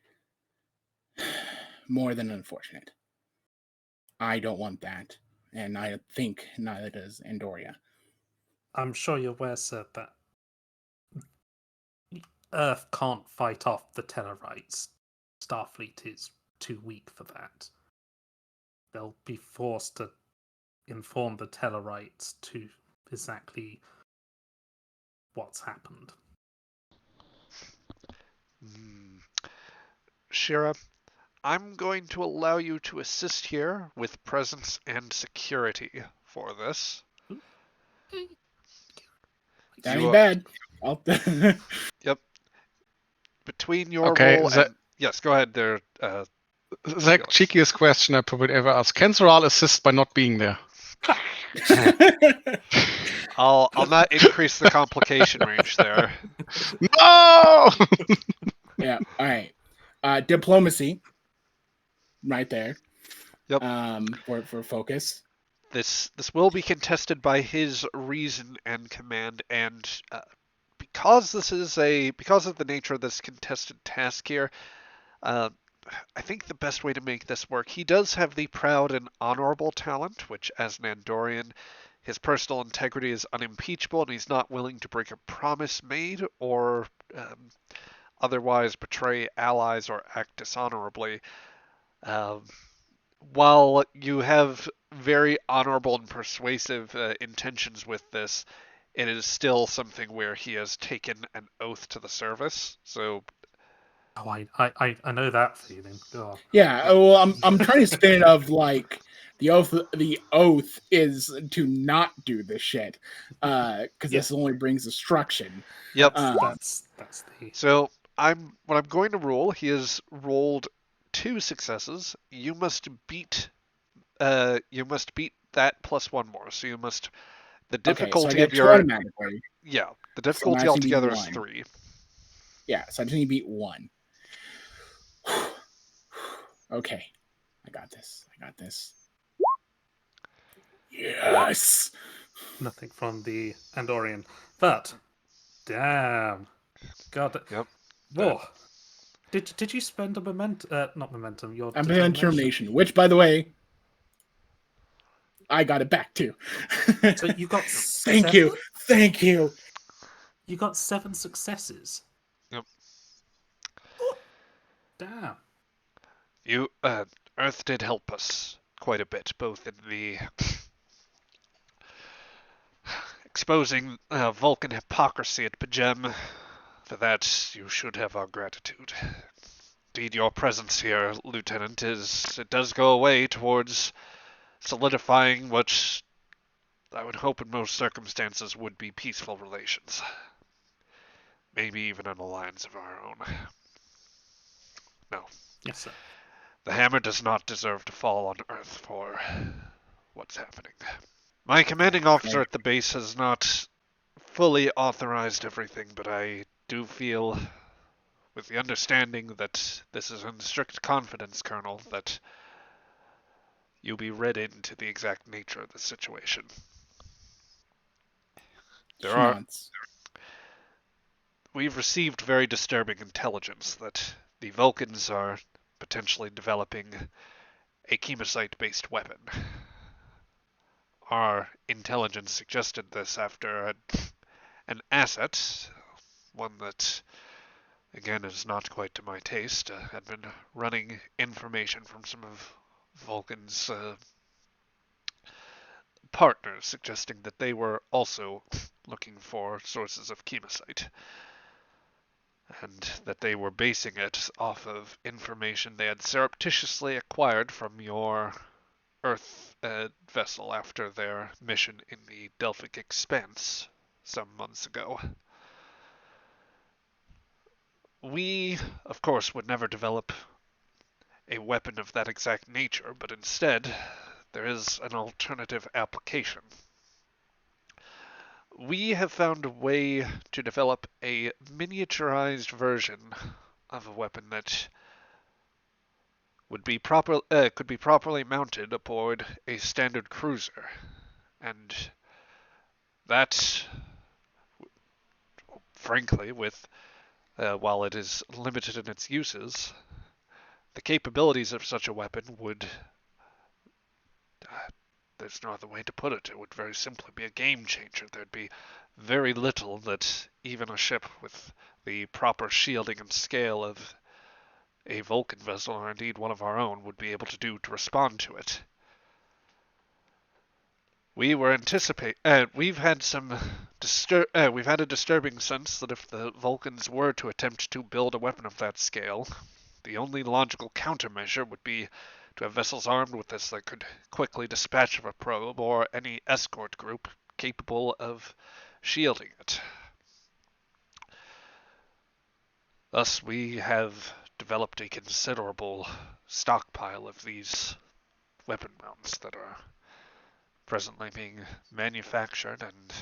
more than unfortunate. I don't want that, and I think neither does Andoria. I'm sure you're aware, sir, that Earth can't fight off the Tellarites. Starfleet is too weak for that. They'll be forced to inform the Tellarites to exactly what's happened. Shira, I'm going to allow you to assist here with presence and security for this. That ain't bad. Yep. Between your Okay, role and... Yes, go ahead there. The cheekiest question I would ever ask. Can Zoral assist by not being there? I'll not increase the complication range there. No! Yeah, all right. Diplomacy. Right there. Yep. For focus. This will be contested by his reason and command, and because of the nature of this contested task here, I think the best way to make this work, he does have the proud and honorable talent, which as an Andorian, his personal integrity is unimpeachable, and he's not willing to break a promise made or otherwise betray allies or act dishonorably. While you have very honorable and persuasive intentions with this, it is still something where he has taken an oath to the service. So, I know that feeling. Oh. Yeah, well, I'm trying to spin it of like The oath is to not do this shit, because this only brings destruction. Yep. That's the So what I'm going to roll. He has rolled 2 successes. You must beat that plus 1 more. So you must the Okay, so I difficulty get of 2 your automatically. the So now difficulty I just need to beat altogether is 1. 3. Yeah, so I just need to beat 1. Okay, I got this. Yes. nothing from the Andorian. But damn, God, Yep. whoa! Did you spend a not momentum? Your I'm playing determination, which, by the way, I got it back too. So you got Thank you. You got 7 successes. Yep. Damn. You Earth did help us quite a bit, both in the exposing Vulcan hypocrisy at Pagem. For that, you should have our gratitude. Indeed, your presence here, Lieutenant, it does go away towards solidifying what I would hope in most circumstances would be peaceful relations. Maybe even an alliance of our own. No. Yes, sir. The hammer does not deserve to fall on Earth for what's happening. My commanding officer at the base has not fully authorized everything, but I do feel, with the understanding that this is in strict confidence, Colonel, that you'll be read into the exact nature of the situation. We've received very disturbing intelligence that the Vulcans are potentially developing a chemosite-based weapon. Our intelligence suggested this after an asset, one that, again, is not quite to my taste, had been running information from some of Vulcan's partners, suggesting that they were also looking for sources of chemosite, and that they were basing it off of information they had surreptitiously acquired from your Earth vessel after their mission in the Delphic Expanse some months ago. We, of course, would never develop a weapon of that exact nature, but instead, there is an alternative application. We have found a way to develop a miniaturized version of a weapon that could be properly mounted aboard a standard cruiser, and that, frankly, while it is limited in its uses, the capabilities of such a weapon would, there's no other way to put it, it would very simply be a game changer. There'd be very little that even a ship with the proper shielding and scale of a Vulcan vessel, or indeed one of our own, would be able to do to respond to it. We've had a disturbing sense that if the Vulcans were to attempt to build a weapon of that scale, the only logical countermeasure would be to have vessels armed with this that could quickly dispatch of a probe or any escort group capable of shielding it. Thus, we have developed a considerable stockpile of these weapon mounts that are presently being manufactured, and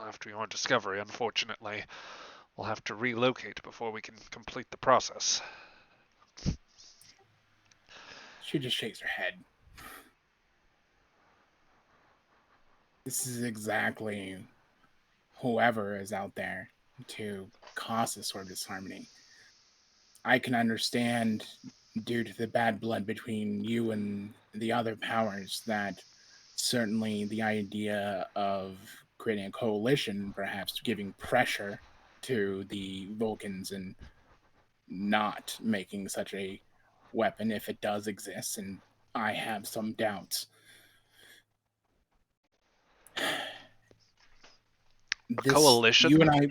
after your discovery, unfortunately, we'll have to relocate before we can complete the process. She just shakes her head. This is exactly whoever is out there to cause this sort of disharmony. I can understand, due to the bad blood between you and the other powers, that certainly the idea of creating a coalition, perhaps giving pressure to the Vulcans and not making such a weapon, if it does exist, and I have some doubts. A coalition? You and I...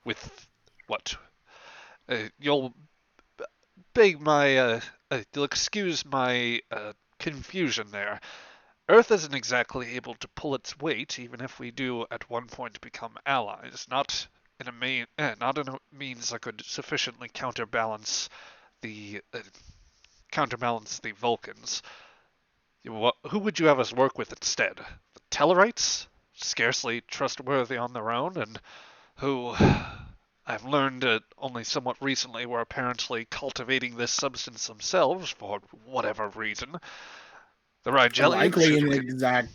With what? You'll beg my... you'll excuse my confusion there. Earth isn't exactly able to pull its weight, even if we do at one point become allies. Not in a means that could sufficiently the counterbalance the Vulcans. Who would you have us work with instead? The tellarites? Scarcely trustworthy on their own, and who I've learned only somewhat recently were apparently cultivating this substance themselves for whatever reason. The Rigelians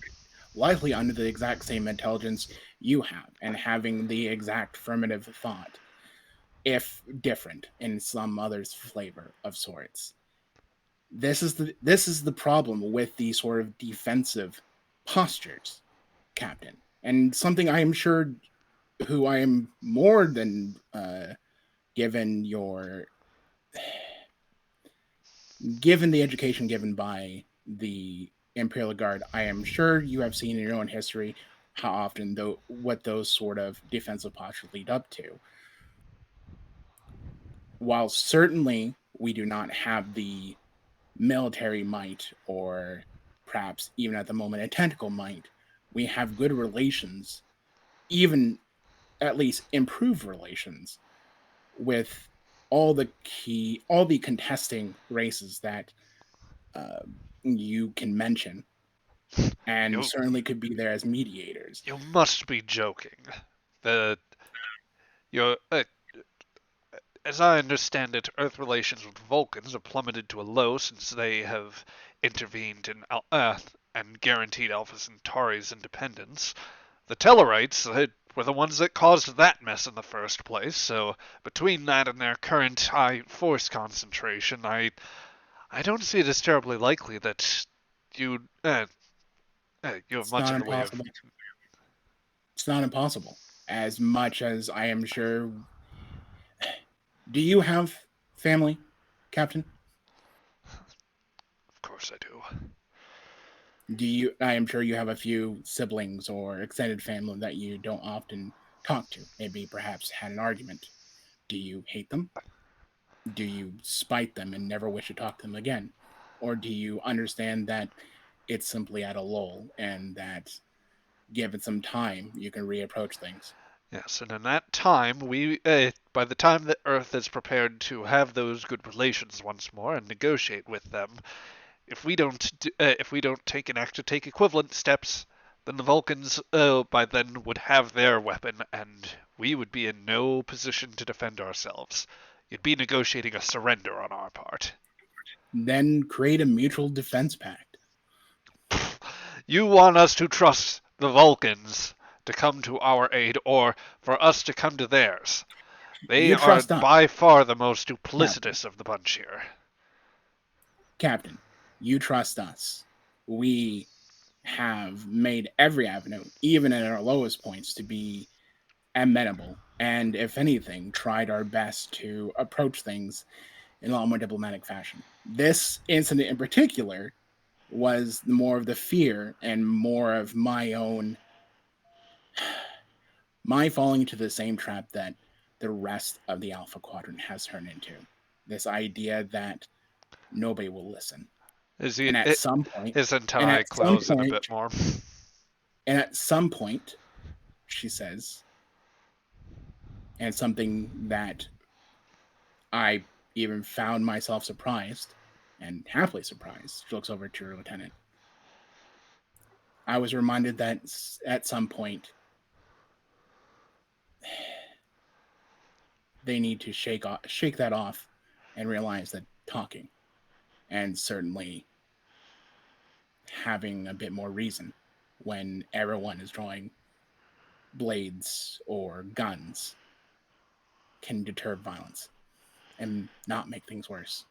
likely under the exact same intelligence you have, and having the exact affirmative thought, if different in some other's flavor of sorts. This is the problem with the sort of defensive postures, Captain, and something I am sure who I am more than given the education given by the Imperial Guard, I am sure you have seen in your own history how often what those sort of defensive postures lead up to. While certainly we do not have the military might, or perhaps even at the moment a tactical might, we have good relations, even at least improved relations with all the contesting races that you can mention, and certainly could be there as mediators. You must be joking. As I understand it, Earth relations with Vulcans have plummeted to a low since they have intervened and guaranteed Alpha Centauri's independence. The Tellarites were the ones that caused that mess in the first place, so between that and their current high force concentration, I don't see it as terribly likely that you have much in the way of... It's not impossible. As much as I am sure... Do you have family, Captain? Of course I do. I am sure you have a few siblings or extended family that you don't often talk to. Maybe perhaps had an argument. Do you hate them? Do you spite them and never wish to talk to them again? Or do you understand that it's simply at a lull and that given some time, you can reapproach things? Yes, and in that time, by the time that Earth is prepared to have those good relations once more and negotiate with them, if we don't take equivalent steps, then the Vulcans by then would have their weapon, and we would be in no position to defend ourselves. You'd be negotiating a surrender on our part. Then create a mutual defense pact. You want us to trust the Vulcans to come to our aid, or for us to come to theirs? They are by far the most duplicitous of the bunch here. Captain, you trust us. We have made every avenue, even at our lowest points, to be amenable, and if anything, tried our best to approach things in a lot more diplomatic fashion. This incident in particular was more of the fear and more of my falling into the same trap that the rest of the Alpha Quadrant has turned into. This idea that nobody will listen. His entire close in a bit more. And at some point, she says, and something that I even found myself surprised, and happily surprised, she looks over to her lieutenant. I was reminded that at some point, they need to shake that off and realize that talking, and certainly having a bit more reason when everyone is drawing blades or guns, can deter violence and not make things worse.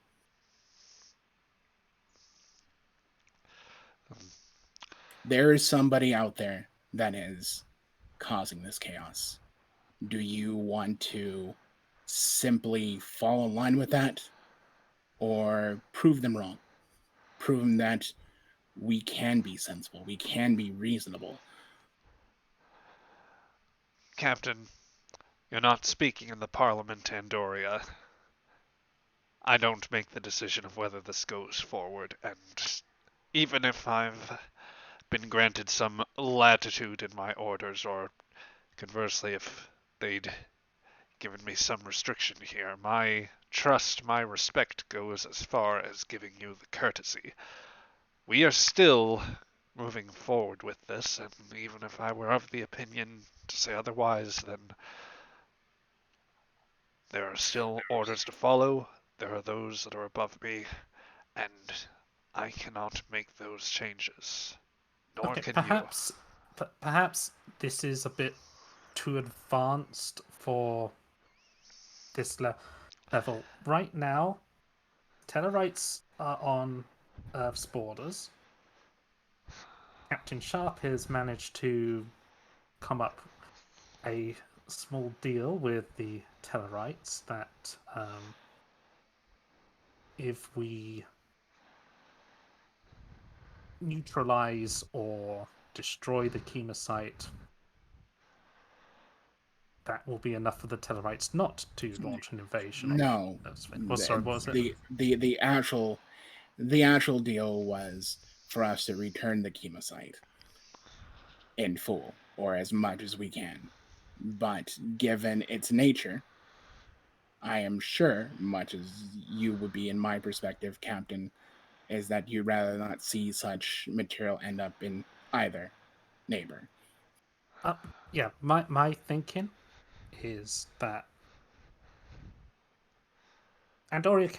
There is somebody out there that is causing this chaos. Do you want to simply fall in line with that, or prove them wrong? Prove them that we can be sensible, we can be reasonable. Captain, you're not speaking in the Parliament, Andoria. I don't make the decision of whether this goes forward, and even if I've been granted some latitude in my orders, or conversely, if they'd given me some restriction here, my trust, my respect goes as far as giving you the courtesy. We are still moving forward with this, and even if I were of the opinion to say otherwise, then there are still orders to follow. There are those that are above me, and I cannot make those changes. Nor Okay, can you. perhaps this is a bit too advanced for this level. Right now, Tellarites are on Earth's borders. Captain Sharp has managed to come up a small deal with the Tellarites that if we neutralize or destroy the Chemosite, that will be enough for the Tellarites not to launch an invasion. No, Sorry, what was it? the actual deal was for us to return the Chemosite in full, or as much as we can. But given its nature, I am sure, much as you would be in my perspective, Captain, is that you'd rather not see such material end up in either neighbor. Yeah, my thinking is that Andoria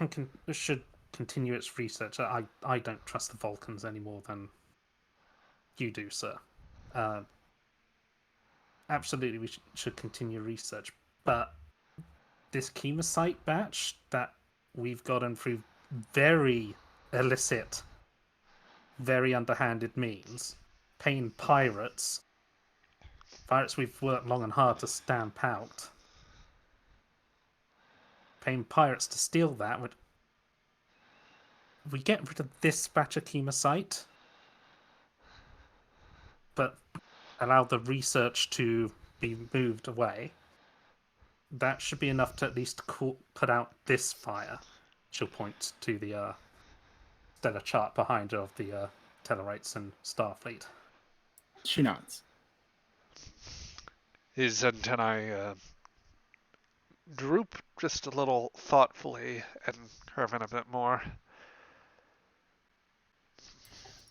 should continue its research. I don't trust the Vulcans any more than you do, sir. Absolutely, we should continue research. But this Chemosite batch that we've gotten through very illicit, very underhanded means, paying pirates we've worked long and hard to stamp out, paying pirates to steal that, we get rid of this batch of Chemosite, but allow the research to be moved away. That should be enough to at least put out this fire. She'll point to the stellar chart behind her of the Tellarites and Starfleet. She nods. His antennae droop just a little thoughtfully and curve in a bit more.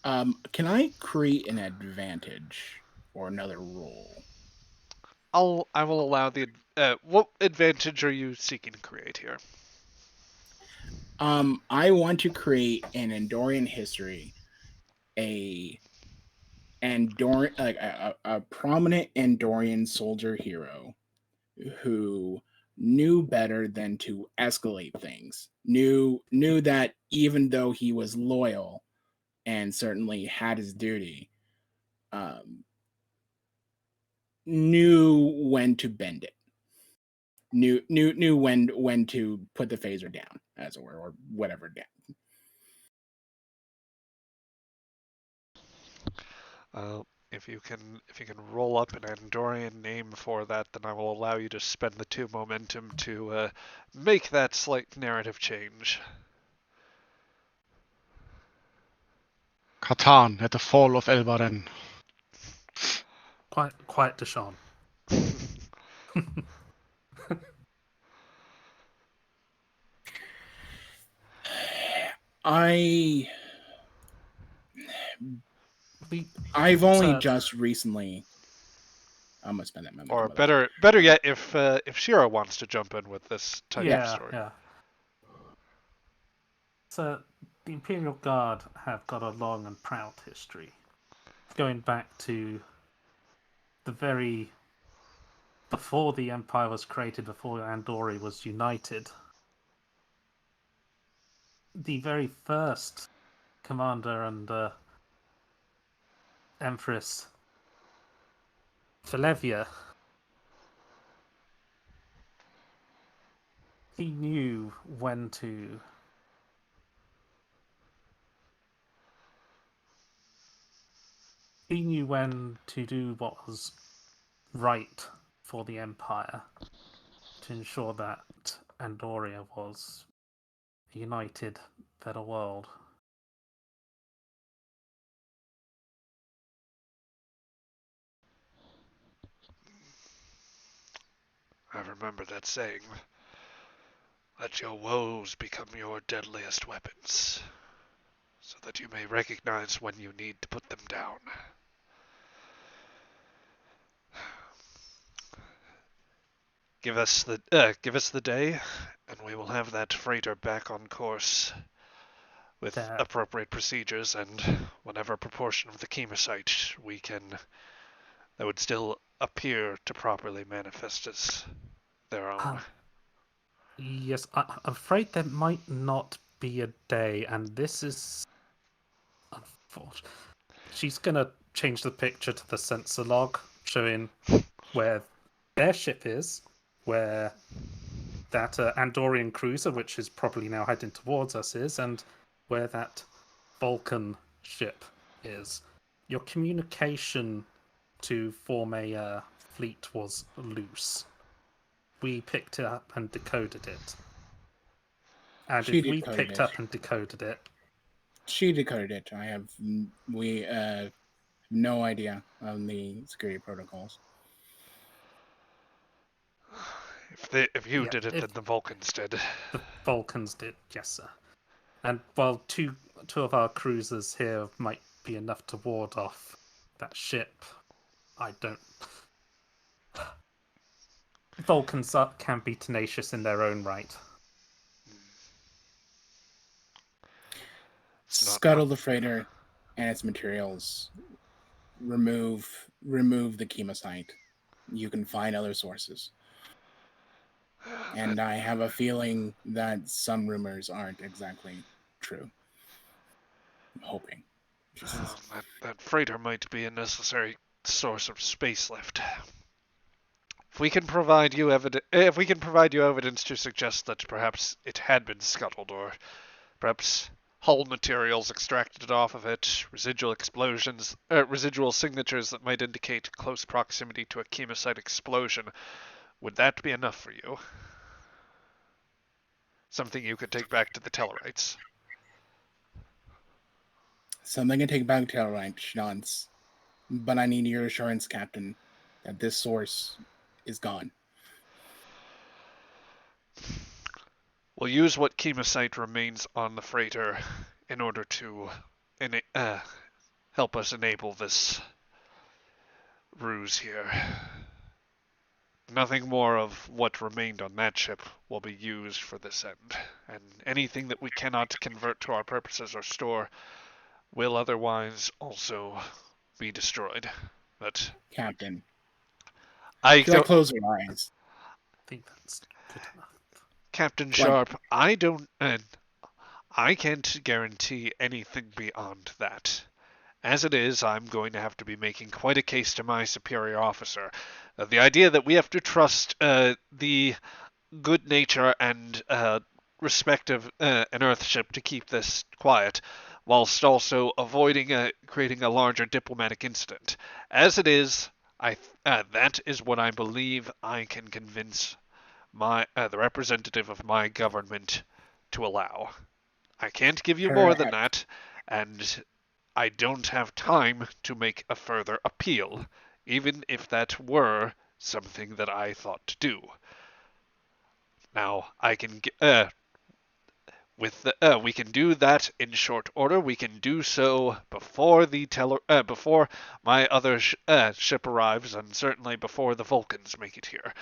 Can I create an advantage or another roll? I will allow the. What advantage are you seeking to create here? I want to create an Andorian history, a prominent Andorian soldier hero who knew better than to escalate things. Knew that even though he was loyal and certainly had his duty, knew when to bend it. Knew when to put the phaser down, as it were, or whatever down. If you can roll up an Andorian name for that, then I will allow you to spend the 2 momentum to make that slight narrative change. Katan at the fall of Elbaren. Quiet, Deshaun. I've only just recently. I'm gonna spend that moment. Or better yet, if Shira wants to jump in with this type of story. Yeah. So the Imperial Guard have got a long and proud history, going back to the very before the Empire was created, before Andori was united. The very first commander and Empress Felevia, he knew when to do what was right for the Empire to ensure that Andoria was a united, better world. I remember that saying. Let your woes become your deadliest weapons, so that you may recognize when you need to put them down. Give us the day, and we will have that freighter back on course with There. appropriate procedures and whatever proportion of the chemosite that would still appear to properly manifest as their own. Yes, I'm afraid there might not be a day, and this is unfortunate. She's gonna change the picture to the sensor log, showing where their ship is, where that Andorian cruiser, which is probably now heading towards us, is, and where that Vulcan ship is. Your communication to form a fleet was loose. We picked it up and decoded it. And She if we decoded picked it. up and decoded it, She decoded it. We no idea on the security protocols. If you yeah, did it, if then the Vulcans did. the Vulcans did, yes, sir. And while two of our cruisers here might be enough to ward off that ship, I don't. Vulcans can be tenacious in their own right. Scuttle the freighter and its materials. Remove the chemosite. You can find other sources. And I have a feeling that some rumors aren't exactly true. I'm hoping. That freighter might be a necessary source of space lift. If we can provide you evidence to suggest that perhaps it had been scuttled, or perhaps hull materials extracted off of it, residual signatures that might indicate close proximity to a chemosite explosion, would that be enough for you? Something you could take back to the Tellarites. Something I take back to Tellarites, nods. But I need your assurance, Captain, that this source is gone. We'll use what chemosite remains on the freighter in order to help us enable this ruse here. Nothing more of what remained on that ship will be used for this end, and anything that we cannot convert to our purposes or store will otherwise also be destroyed. But Captain, I should I close your eyes? I think that's good enough. Captain Sharp, I can't guarantee anything beyond that. As it is, I'm going to have to be making quite a case to my superior officer. The idea that we have to trust the good nature and respect of an Earthship to keep this quiet, whilst also avoiding creating a larger diplomatic incident. As it is, that is what I believe I can convince the representative of my government to allow. I can't give you more than that, and I don't have time to make a further appeal, even if that were something that I thought to do. Now, we can do that in short order. We can do so before before my other ship arrives, and certainly before the Vulcans make it here.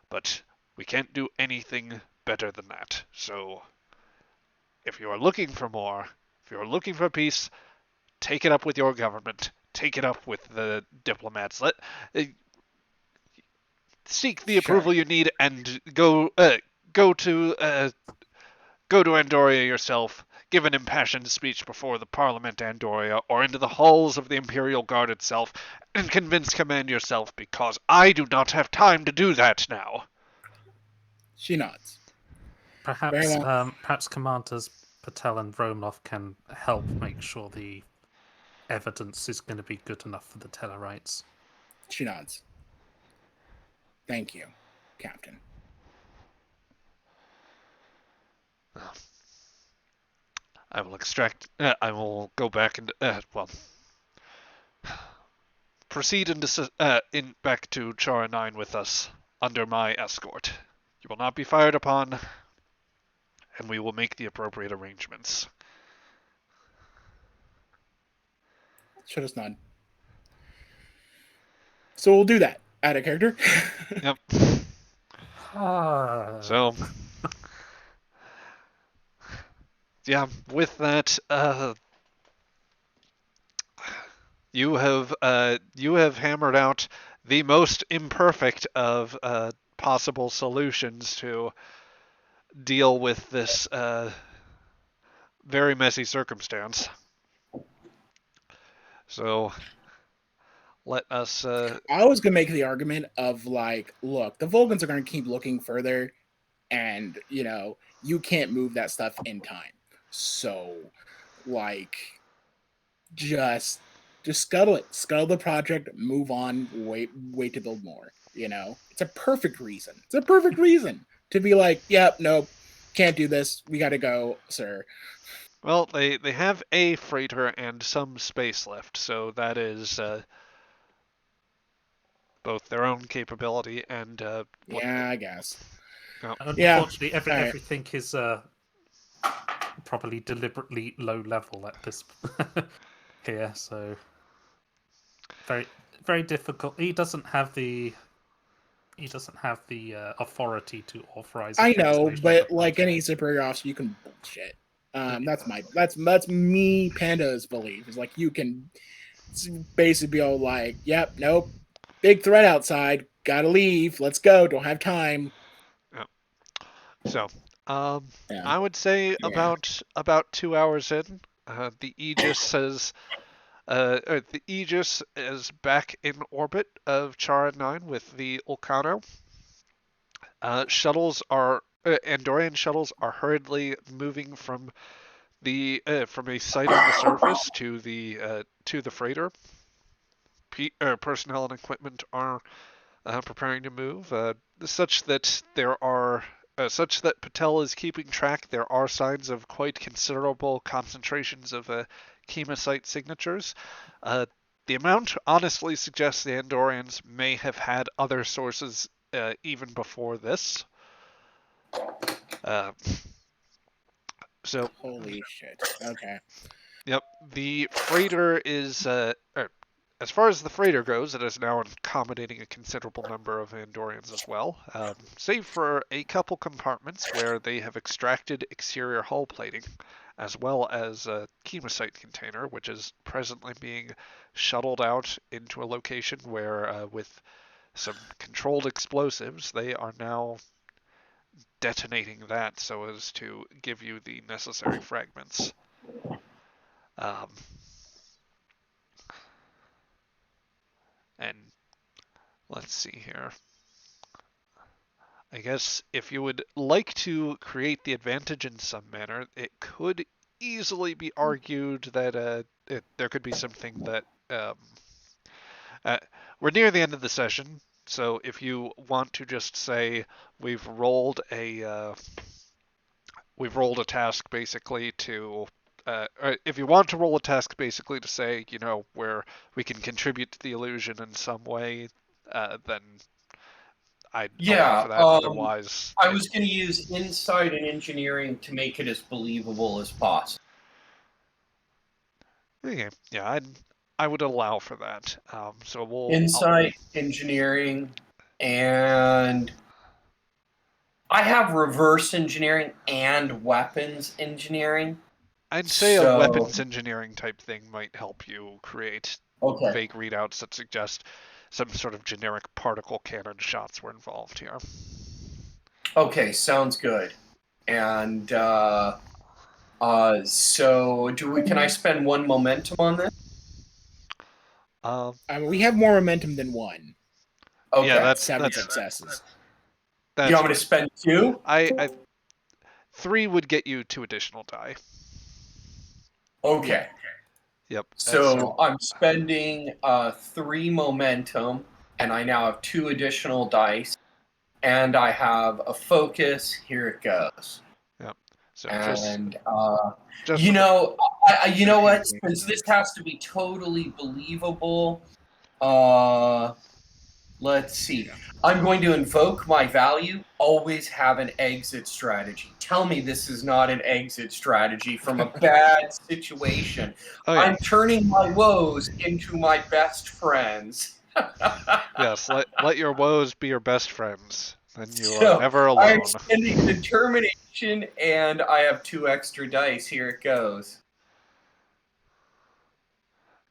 But we can't do anything better than that. So, if you are looking for more, if you are looking for peace, take it up with your government. Take it up with the diplomats. Seek the approval you need, and go to Andoria yourself. Give an impassioned speech before the Parliament Andoria, or into the halls of the Imperial Guard itself, and convince command yourself, because I do not have time to do that now. She nods. Perhaps Commanders Patel and Romlov can help make sure the evidence is going to be good enough for the Tellarites. She nods. Thank you, Captain. I will go back and proceed back to Chara 9 with us under my escort. You will not be fired upon, and we will make the appropriate arrangements. Should have none. So we'll do that. Out of character. Yep. Ah. So, yeah, with that, you have hammered out the most imperfect of possible solutions to deal with this very messy circumstance. So let us. I was gonna make the argument of like, look, the Vulcans are gonna keep looking further, and you can't move that stuff in time. So, like, just scuttle it, scuttle the project, move on, wait to build more. It's a perfect reason. It's a perfect reason to be like, yep, nope, can't do this. We got to go, sir. Well, they have a freighter and some space left, so that is both their own capability and yeah, I guess. Oh. Unfortunately, Yeah. everything is probably deliberately low level at this here, so very very difficult. He doesn't have the authority to authorize. I know, but like any superior officer, you can bullshit. That's me, Panda's belief. Is like you can basically be all like, "Yep, nope, big threat outside. Gotta leave. Let's go. Don't have time." Yep. So, Yeah. I would say about 2 hours in, the Aegis says. The Aegis is back in orbit of Charon 9 with the Ulcano. Andorian shuttles are hurriedly moving from from a site on the surface to the freighter. Personnel and equipment are preparing to move, such that Patel is keeping track. There are signs of quite considerable concentrations of chemosite signatures. The amount honestly suggests the Andorians may have had other sources even before this. So holy shit. Okay. Yep, the freighter is as far as the freighter goes, it is now accommodating a considerable number of Andorians as well, save for a couple compartments where they have extracted exterior hull plating, as well as a chemosite container, which is presently being shuttled out into a location where, with some controlled explosives, they are now detonating that so as to give you the necessary fragments. And let's see here. I guess if you would like to create the advantage in some manner, it could easily be argued that there could be something that we're near the end of the session, so if you want to just say we've rolled a task basically to if you want to roll a task basically to say, where we can contribute to the illusion in some way, then I'd allow for that. Otherwise, I was going to use insight and engineering to make it as believable as possible. Okay, yeah, I would allow for that. So we'll insight, engineering, and I have reverse engineering and weapons engineering. I'd say a weapons engineering type thing might help you create fake readouts that suggest some sort of generic particle cannon shots were involved here. Okay, sounds good. And so can I spend one momentum on this? We have more momentum than one. Okay, yeah, that's 7 successes. You want me to spend 2? I 3 would get you 2 additional die. Okay. Yep. So I'm spending 3 momentum, and I now have 2 additional dice, and I have a focus. Here it goes. Yep. So and just you know what? Since this has to be totally believable, Let's see. I'm going to invoke my value. Always have an exit strategy. Tell me this is not an exit strategy from a bad situation. Oh yeah, I'm turning my woes into my best friends. yes. Let your woes be your best friends. Then you are So never I'm alone. spending determination, and I have 2 extra dice. Here it goes.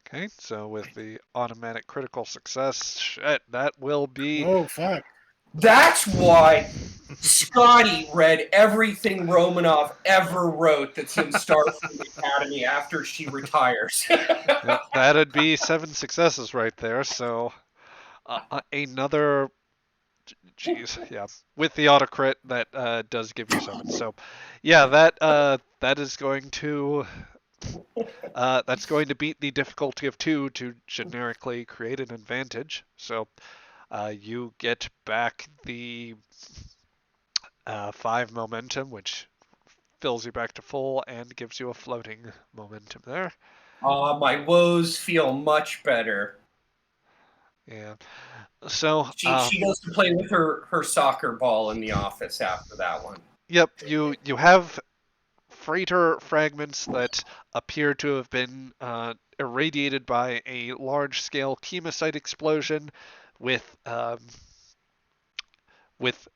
Okay, so with the automatic critical success, shit, that will be. Oh fuck! That's why Scotty read everything Romanov ever wrote that's in Starfleet Academy after she retires. Yep, that'd be 7 successes right there. So another. Jeez, yeah. With the auto crit, that does give you 7. So, yeah, that is going to. That's going to beat the difficulty of 2 to generically create an advantage. So you get back the 5 momentum, which fills you back to full and gives you a floating momentum there. My woes feel much better. Yeah. So She goes to play with her soccer ball in the office after that one. yep, you have freighter fragments that appear to have been irradiated by a large-scale chemosite explosion with with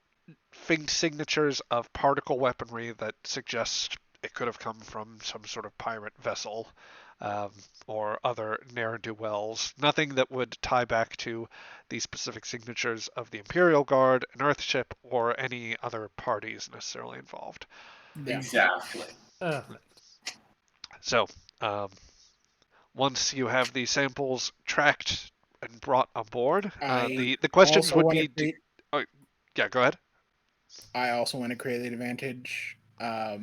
faint signatures of particle weaponry that suggest it could have come from some sort of pirate vessel um, or other ne'er-do-wells. Nothing that would tie back to the specific signatures of the Imperial Guard, an Earthship, or any other parties necessarily involved. Yeah. Exactly. Perfect. So, once you have the samples tracked and brought on board, the questions also would want be. to create, Yeah, go ahead. I also want to create the advantage of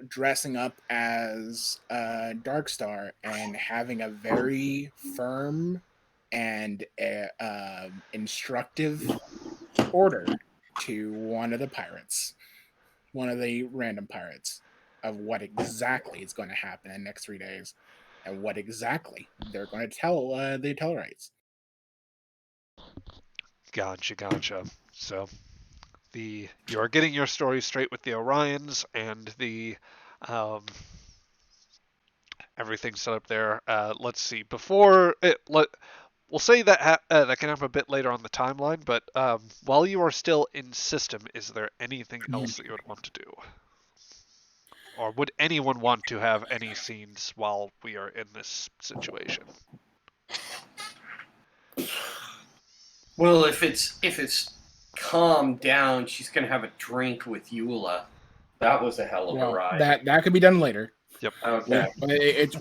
dressing up as Darkstar and having a very firm and instructive order to one of the pirates, one of the random pirates, of what exactly is going to happen in the next 3 days and what exactly they're going to tell the Tellarites. Gotcha. So you are getting your story straight with the Orions and the everything set up there. Let's see. We'll say that that can happen a bit later on the timeline. But while you are still in system, is there anything else that you would want to do, or would anyone want to have any scenes while we are in this situation? Well, if it's calmed down, she's gonna have a drink with Eula. That was a hell of a Well, ride. that could be done later. Yep. Okay. It's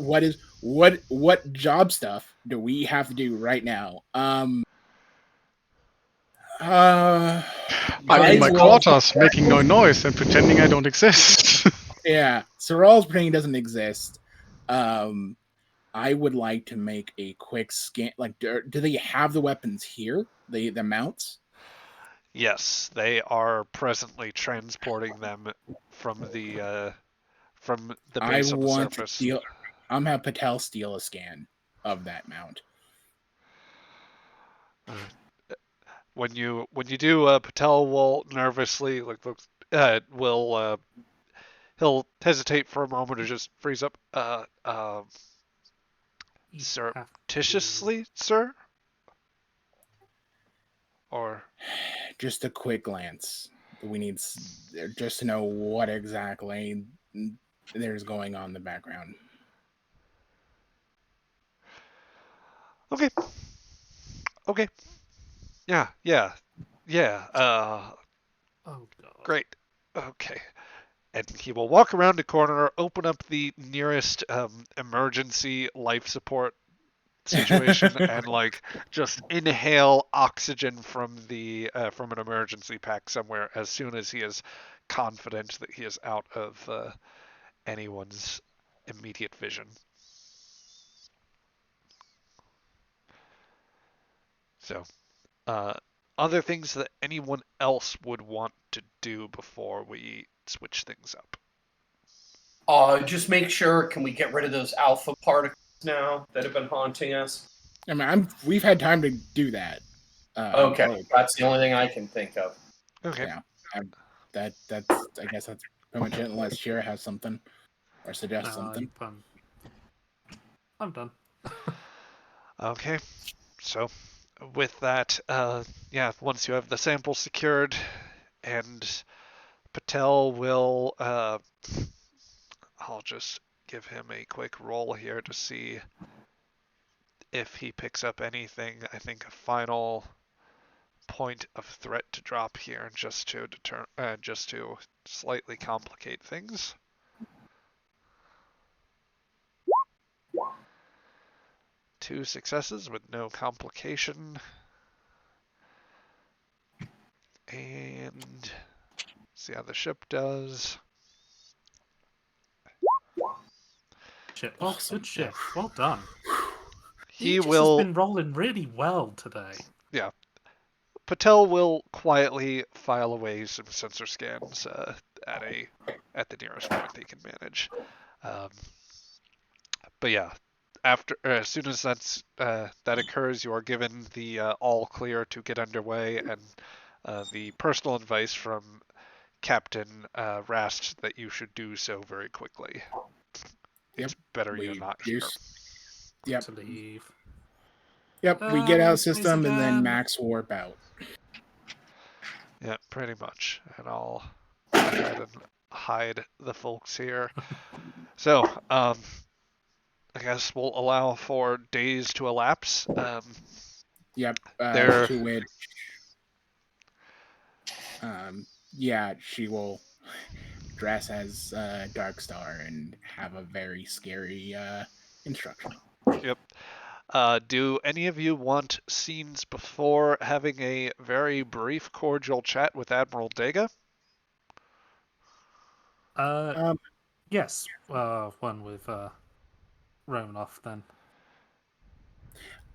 what job stuff do we have to do right now? I'm in guys my will- quarters, making no noise and pretending I don't exist. Yeah, Sorrel's brain doesn't exist. I would like to make a quick scan. Like, do they have the weapons here? The mounts? Yes, they are presently transporting them from the I base of the want to surface. steal. I'm gonna have Patel steal a scan of that mount. When you do, Patel will nervously will he'll hesitate for a moment to just freeze up. You have Surreptitiously, sir? Or Just a quick glance. We need just to know what exactly there's going on in the background. okay, okay, yeah. Oh god. Great. Okay. And he will walk around a corner, open up the nearest emergency life support situation, and like just inhale oxygen from from an emergency pack somewhere as soon as he is confident that he is out of anyone's immediate vision. So, uh, other things that anyone else would want to do before we switch things up? Just make sure. Can we get rid of those alpha particles now that have been haunting us? I mean, we've had time to do that. Okay, both. that's the only thing I can think of. Okay. Yeah. That's I guess that's pretty much it. Unless Shira has something or suggests something. I'm done. Okay. So, with that, yeah, once you have the sample secured, and Patel will, I'll just give him a quick roll here to see if he picks up anything. I think a final point of threat to drop here, just to just to slightly complicate things. Two successes with no complication. And see how the ship does. Shit. Well, Awesome. good shit. Well done. He Aegis has will, been rolling really well today. yeah. Patel will quietly file away some sensor scans at the nearest point they can manage. But yeah, after as soon as that occurs, you are given the all clear to get underway, and the personal advice from Captain Rast that you should do so very quickly. Yep. It's better you're We not do. here. Yep. To leave. Yep. We get out of Space system and then again. max warp out. Yeah, pretty much. And I'll go ahead and hide the folks here. So, I guess we'll allow for days to elapse. Yep. There. To which, yeah, she will dress as Darkstar and have a very scary instruction. Yep. Do any of you want scenes before having a very brief, cordial chat with Admiral Dega? Yes. One with Romanoff then.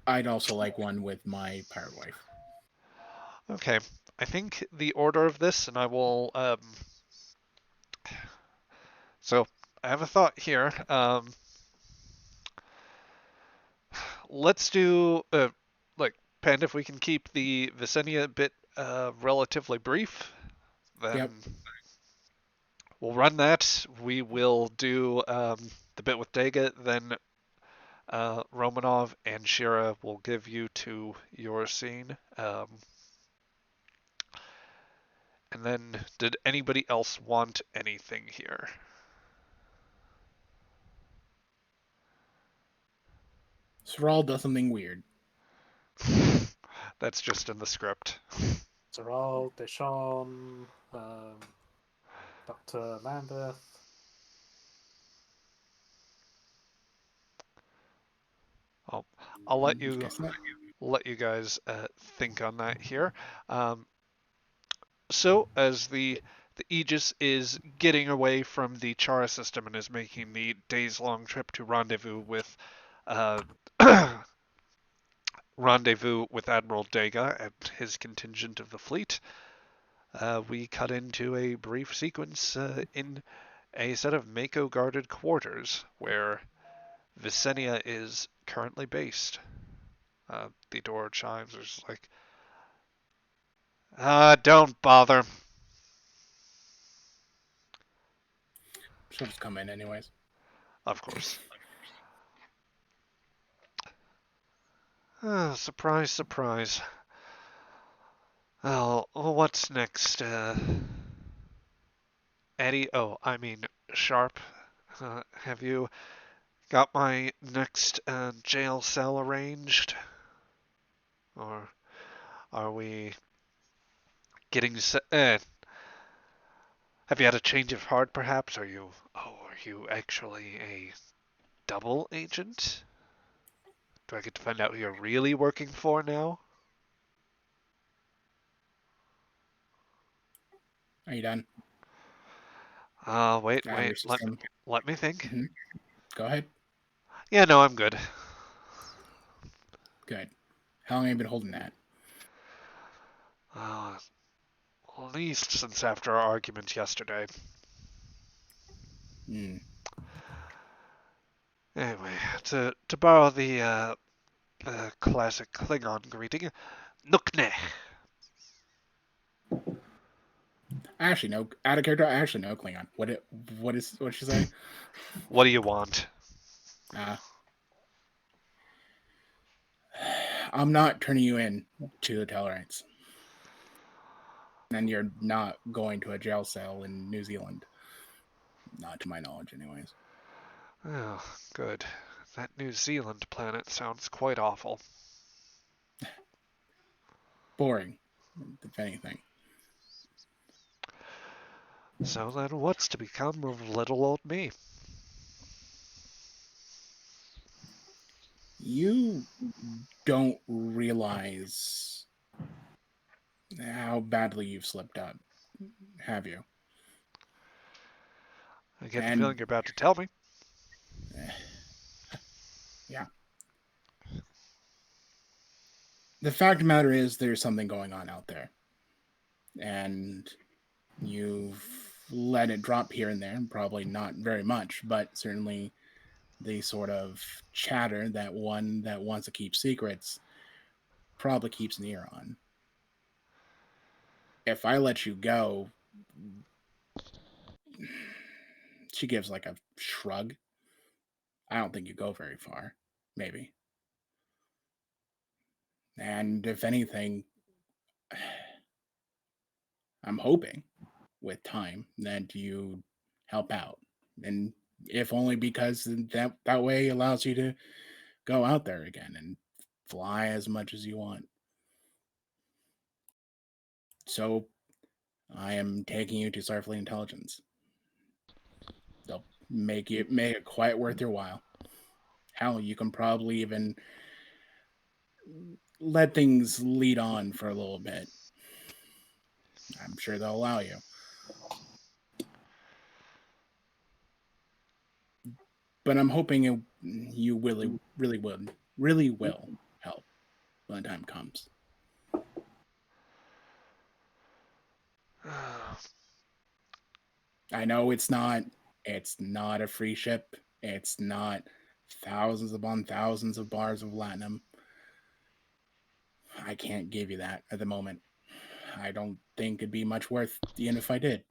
I'd also like one with my pirate wife. Okay. I think the order of this, and I will. So I have a thought here. Let's do like Panda. If we can keep the Visenia bit relatively brief, then Yep. we'll run that. We will do the bit with Dega, then Romanov and Shira will give you to your scene. And then, did anybody else want anything here? Sral does something weird. That's just in the script. Zeral, Deshawn, Dr. Lambeth. I'll let you Guess not. guys think on that here. So as the Aegis is getting away from the Chara system and is making the days-long trip to rendezvous with Admiral Dega and his contingent of the fleet, we cut into a brief sequence in a set of Mako-guarded quarters where Visenia is currently based. The door chimes. There's like, don't bother. She'll just come in anyways. Of course. Surprise, surprise. Oh, what's next? Eddie? Oh, I mean, Sharp. Have you got my next jail cell arranged? Or are we getting set? Have you had a change of heart, perhaps? Are you actually a double agent? Do I get to find out who you're really working for now? Are you done? Wait. Your system. Let me think. Mm-hmm. Go ahead. Yeah, no, I'm good. Good. How long have you been holding that? At least since after our argument yesterday. Hmm. Anyway, to borrow the Classic Klingon greeting. Nukne. I actually know, out of character, I actually know Klingon. What'd she say? What do you want? I'm not turning you in to the Tellarites. And you're not going to a jail cell in New Zealand. Not to my knowledge, anyways. Oh, good. That New Zealand planet sounds quite awful. Boring, if anything. So then what's to become of little old me? You don't realize how badly you've slipped up, have you? I get the And feeling you're about to tell me. yeah. The fact of the matter is there's something going on out there. And you've let it drop here and there, probably not very much, but certainly the sort of chatter that one that wants to keep secrets probably keeps an ear on. If I let you go, she gives like a shrug. I don't think you go very far, maybe. And if anything, I'm hoping with time that you help out. And if only because that way allows you to go out there again and fly as much as you want. So I am taking you to Starfleet Intelligence. They'll make it quite worth your while. Hell, you can probably even let things lead on for a little bit. I'm sure they'll allow you. But I'm hoping you really will help when the time comes. I know it's not a free ship. It's not thousands upon thousands of bars of Latinum. I can't give you that at the moment. I don't think it'd be much worth even if I did.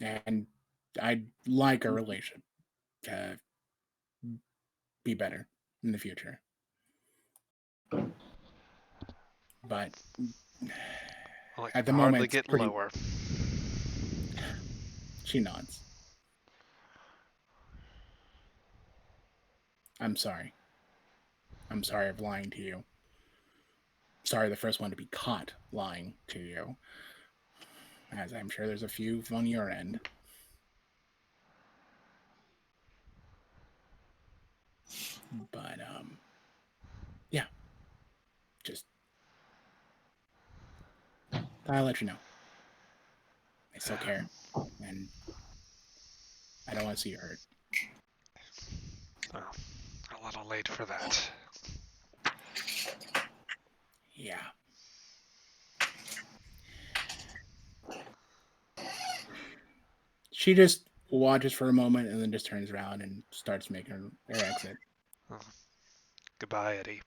And I'd like our relation to be better in the future. But Well, I at can the hardly moment, get lower. She nods. I'm sorry. I'm sorry of lying to you. Sorry, the first one to be caught lying to you. As I'm sure there's a few on your end. But, yeah. Just I'll let you know. I still care. And I don't want to see you hurt. Oh, a little late for that. Yeah. She just watches for a moment and then just turns around and starts making her exit. Oh. Goodbye, Eddie.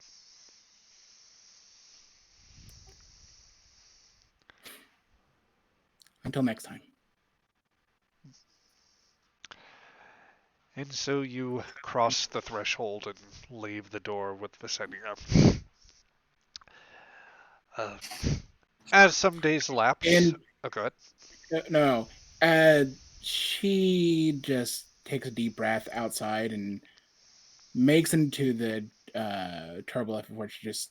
Until next time. And so you cross the threshold and leave the door with Visenia. As some days lapse... And oh, go ahead. no, she just takes a deep breath outside and makes into the turbo lift before she just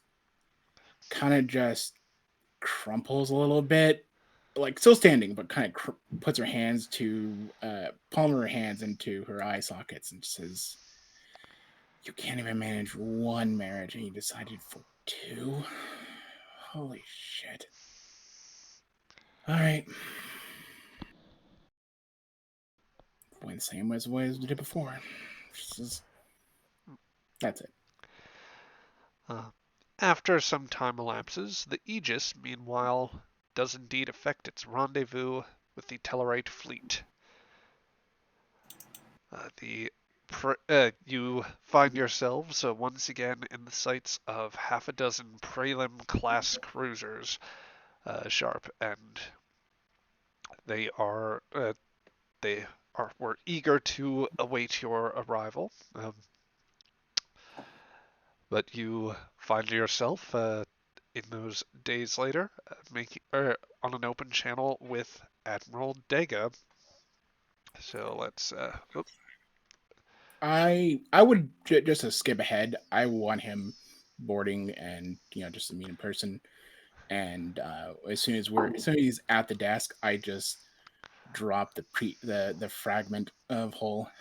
kind of just crumples a little bit, like still standing, but kind of puts her hands to palm of her hands into her eye sockets and says, "You can't even manage one marriage, and you decided for two? Holy shit! All right, went the same way as we did before. That's it." After some time elapses, the Aegis, meanwhile, does indeed effect its rendezvous with the Tellarite fleet. The you find yourselves once again in the sights of half a dozen Prelim class cruisers, Sharp, and they are were eager to await your arrival. But you find yourself in those days later on an open channel with Admiral Dega. So let's. I would just to skip ahead. I want him boarding and just to meet in person. And as soon as he's at the desk, I just drop the fragment of hull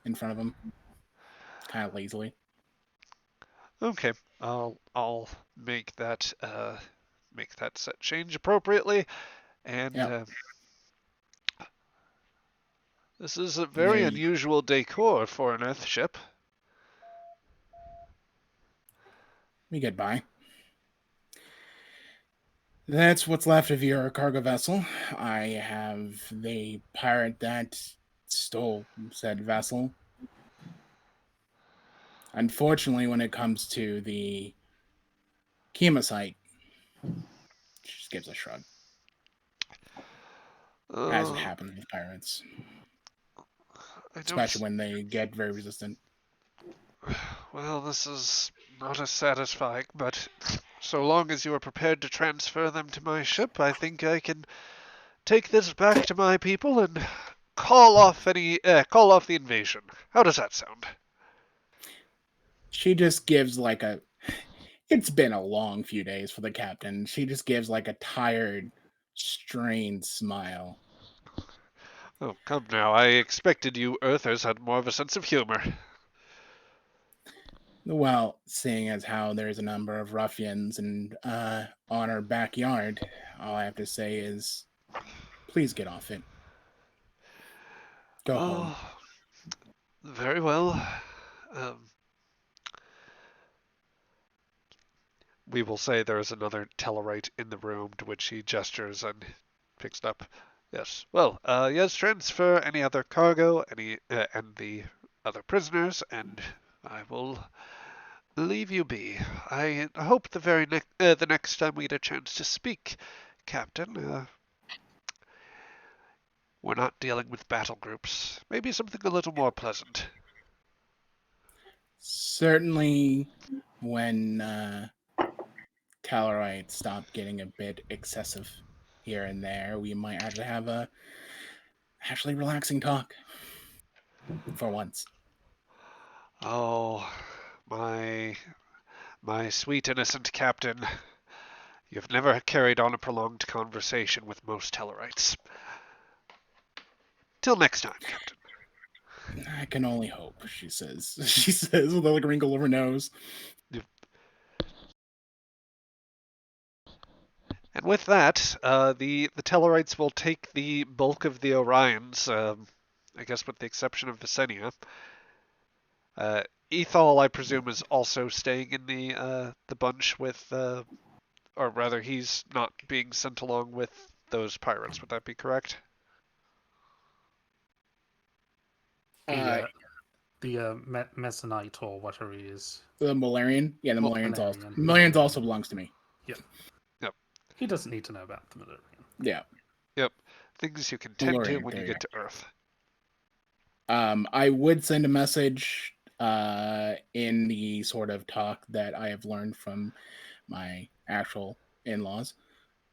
in front of him, kind of lazily. Okay, I'll make that set change appropriately, and Yep. this is a There very you unusual decor for an Earth ship. we get by. That's what's left of your cargo vessel. I have the pirate that stole said vessel. Unfortunately, when it comes to the Kima site, she just gives a shrug. As it Uh, happens with pirates, I especially don't. when they get very resistant. Well, this is not as satisfying, but so long as you are prepared to transfer them to my ship, I think I can take this back to my people and call off the invasion. How does that sound? She just gives like a. It's been a long few days for the captain. She just gives like a tired, strained smile. Oh, come now. I expected you Earthers had more of a sense of humor. Well, seeing as how there's a number of ruffians and on our backyard, all I have to say is, please get off it. Go home. Oh, very well. Um, we will say there is another Tellarite in the room, to which he gestures and picks it up. Yes. Well, yes, transfer any other cargo, and the other prisoners, and I will leave you be. I hope the next time we get a chance to speak, Captain, we're not dealing with battle groups. Maybe something a little more pleasant. Certainly, when Tallarite stopped getting a bit excessive here and there, we might actually have a actually relaxing talk for once. Oh, my sweet innocent captain. You've never carried on a prolonged conversation with most Tellarites. Till next time, Captain. I can only hope, she says. She says with a like, wrinkle of her nose. And with that, the Tellarites will take the bulk of the Orions, I guess with the exception of Visenia. Ethol, I presume, is also staying in the bunch with, or rather, he's not being sent along with those pirates. Would that be correct? Uh, The Mezzanite or whatever he is. the Malarian? Yeah, the Oh, Malarian's Malarian. also belongs to me. Yep. Yep. He doesn't need to know about the Malarian. Yeah. Yep. Things you can tend to Malarian, when you there you get to Earth. I would send a message in the sort of talk that I have learned from my actual in-laws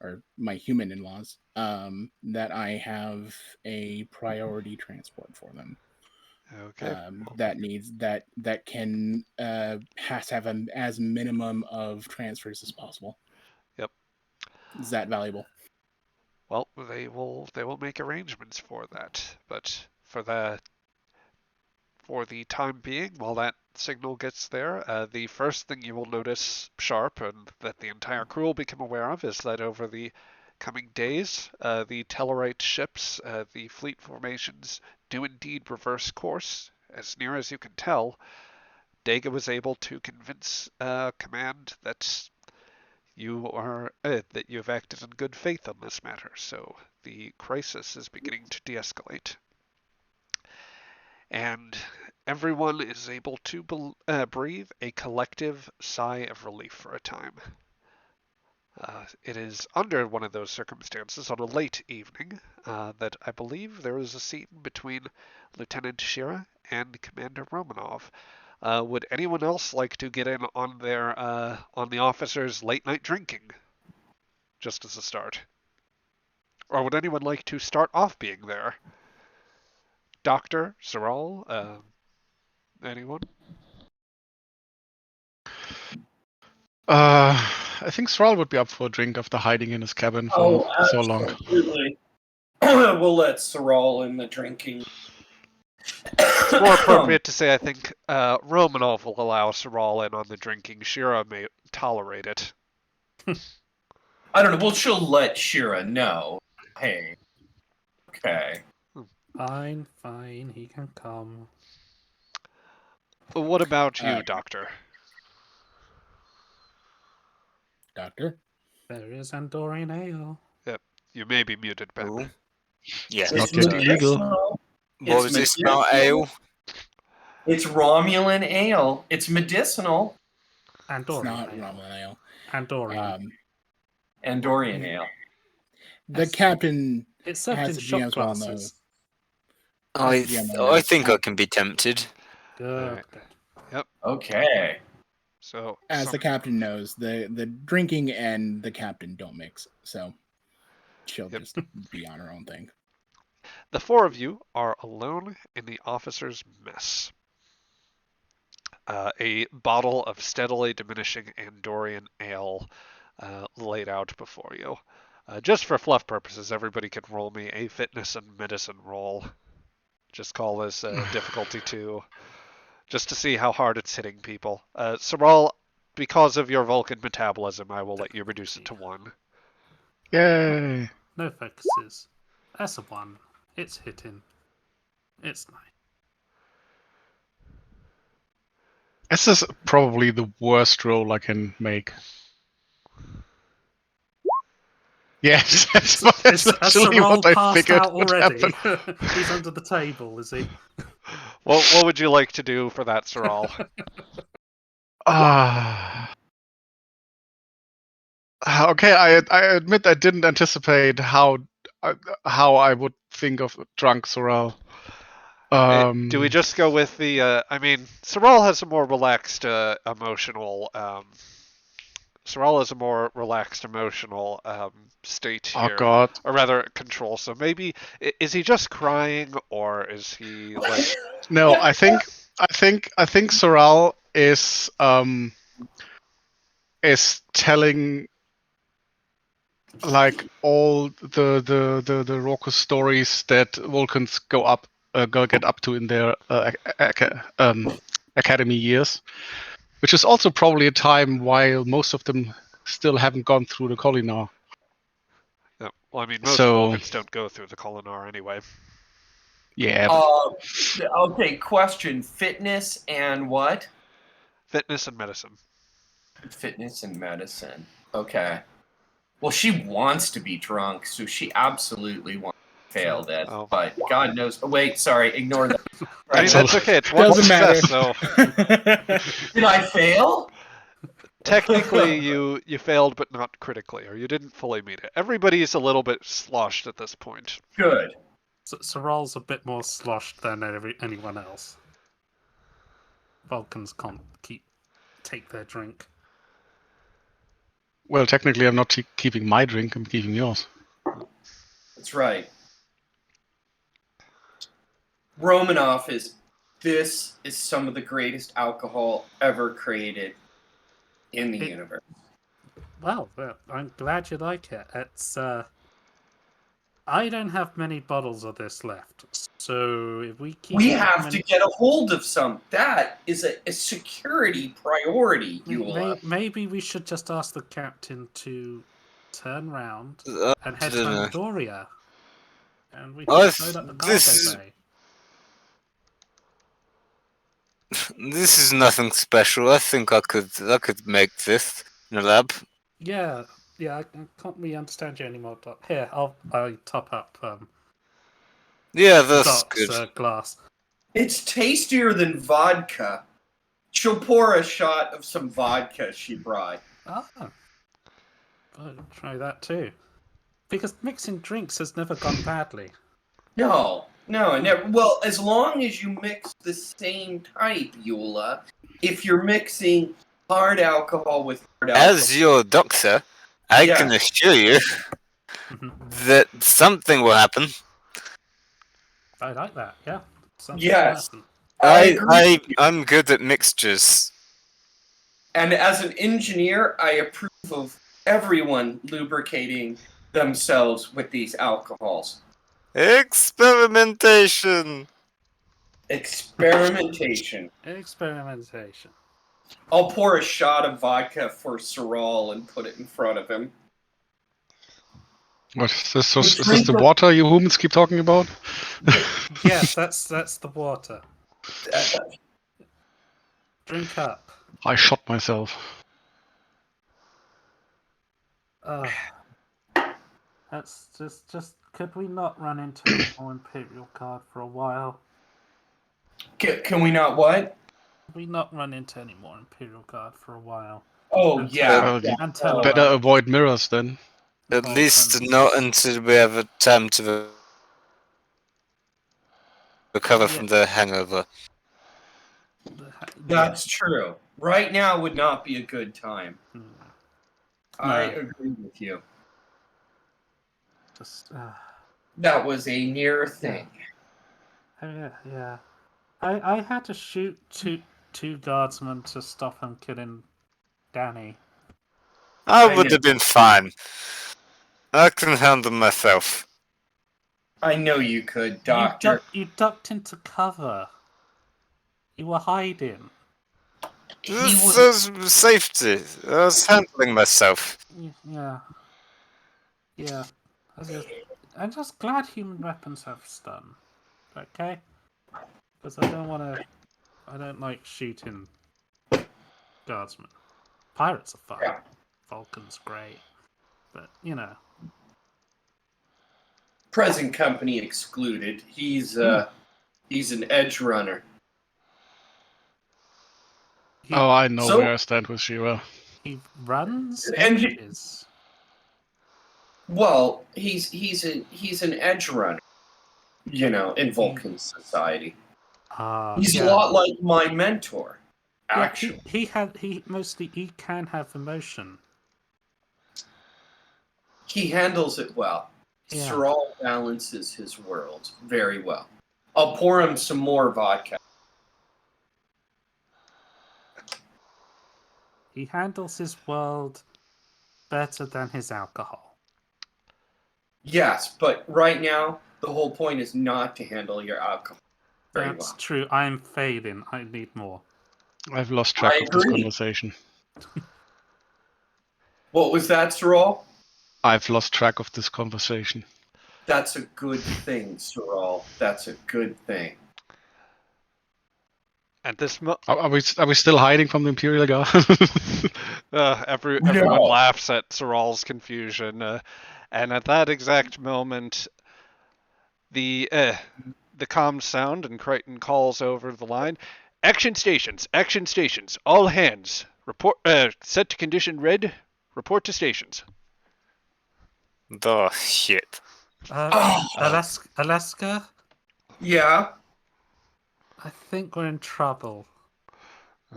or my human in-laws that I have a priority transport for them. Okay. That can has to have as minimum of transfers as possible. Yep. Is that valuable? Well, they will make arrangements for that, but for the time being, while that signal gets there, the first thing you will notice sharp and that the entire crew will become aware of is that over the coming days, the Tellarite ships, the fleet formations, do indeed reverse course. As near as you can tell, Dega was able to convince command that that you have acted in good faith on this matter. So the crisis is beginning to de-escalate. and everyone is able to breathe a collective sigh of relief for a time. It is under one of those circumstances on a late evening that I believe there is a scene between Lieutenant Shira and Commander Romanov. Would anyone else like to get in on the officers' late night drinking, just as a start? Or would anyone like to start off being there? Doctor, Saral, anyone? I think Thrall would be up for a drink after hiding in his cabin for so long. Absolutely. We'll let Saral in the drinking. It's more appropriate to say I think Romanov will allow Saral in on the drinking. Shira may tolerate it. I don't know. Well, she'll let Shira know. Hey. Okay. Fine, he can come. What about you, Doctor? Doctor? There is Andorian ale. Yep, you may be muted, Ben. Ooh. Yes. Not yet illegal. What was this about ale? It's Romulan ale. It's medicinal. It's Andorian not ale. Romulan ale. Andorian. Andorian ale. The captain It's served has in the shot GM's well know. glasses. I think I can be tempted. Good. Right. Yep. Okay. So, As the captain knows, the drinking and the captain don't mix, so she'll just be on her own thing. the four of you are alone in the officers' mess. A bottle of steadily diminishing Andorian ale laid out before you. Just for fluff purposes, everybody can roll me a fitness and medicine roll. Just call this difficulty 2, just to see how hard it's hitting people. Saral, because of your Vulcan metabolism, I will let you reduce it to 1. Yay! No focuses. That's a 1. It's hitting. It's nice. This is probably the worst roll I can make. Yes, that's actually what I figured would happen. He's under the table, is he? What would you like to do for that, Saral? Okay, I admit I didn't anticipate how I would think of drunk Sorrel. Do we just go with the? I mean, Saral has a more relaxed emotional. Saral has a more relaxed emotional state here, Oh God! or rather control. So maybe is he just crying, or is he like? No, I think Sorrel is telling like all the raucous stories that Vulcans go get up to in their academy years, which is also probably a time while most of them still haven't gone through the Kolinar. No, well, I mean, most Vulcans don't go through the Kolinar anyway. Yeah. Okay, question. Fitness and what? Fitness and medicine. Fitness and medicine. Okay. Well, she wants to be drunk, so she absolutely wants to fail this. Oh. But God knows. Oh, wait, sorry, ignore that. I mean, that's okay. It's one success, so. Did I fail? Technically, you failed, but not critically, or you didn't fully meet it. Everybody's a little bit sloshed at this point. Good. Sorrel's a bit more sloshed than anyone else. Vulcans can't take their drink. Well, technically, I'm not keeping my drink. I'm keeping yours. That's right. Romanov this is some of the greatest alcohol ever created in the universe. Well, I'm glad you like it. It's I don't have many bottles of this left, so if we keep... We have to get a hold of some. That is a security priority, Maybe we should just ask the captain to turn round and head to Andoria. And we can load up the cargo bay. This is nothing special. I think I could make this in a lab. Yeah, I can't really understand you anymore, Doc. Here, I'll top up. Yeah, that's good. Glass. It's tastier than vodka. She'll pour a shot of some vodka she brought. Ah, I'll try that too. Because mixing drinks has never gone badly. No, never. Well, as long as you mix the same type, Eula. If you're mixing hard alcohol with hard alcohol. As your doctor, I can assure you that something will happen. I like that, yeah. Something Yes. will happen. I agree. I'm good at mixtures. And as an engineer, I approve of everyone lubricating themselves with these alcohols. Experimentation. Experimentation. Experimentation. I'll pour a shot of vodka for Sorrel and put it in front of him. What is this? Is this the water you humans keep talking about? Yes, that's the water. Drink up. I shot myself. That's just. Could we not run into a more Imperial Guard for a while? Can we not what? Could we not run into any more Imperial Guard for a while? Oh, yeah. Until Better avoid mirrors then. At least not until we have a time to recover from the hangover. That's true. Right now would not be a good time. I agree with you. That was a near thing. Yeah. I had to shoot two guardsmen to stop him killing Danny. I would have been fine. I can handle myself. I know you could, Doctor. You ducked into cover. You were hiding. This is safety. I was handling myself. Yeah. I'm just glad human weapons have stun. Okay? Because I don't like shooting guardsmen. Pirates are fun. Yeah. Vulcan's great. But, you know. Present company excluded. He's an edge runner. I know where I stand with Shira. He runs And edges. Well, he's an edge runner. You know, in Vulcan society. He's a lot like my mentor. Actually, he can have emotion. He handles it well. Yeah. Sorrel balances his world very well. I'll pour him some more vodka. He handles his world better than his alcohol. Yes, but right now, the whole point is not to handle your alcohol very That's well. true. I'm failing. I need more. I've lost track of this conversation. What was that, Sorrel? I've lost track of this conversation. That's a good thing, Sorrel. That's a good thing. At this are we still hiding from the Imperial Guard? Everyone laughs at Sorrel's confusion, and at that exact moment, the comms sound and Crichton calls over the line. Action stations, all hands. Report. Set to condition red. Report to stations. Oh shit. Alaska? Yeah? I think we're in trouble.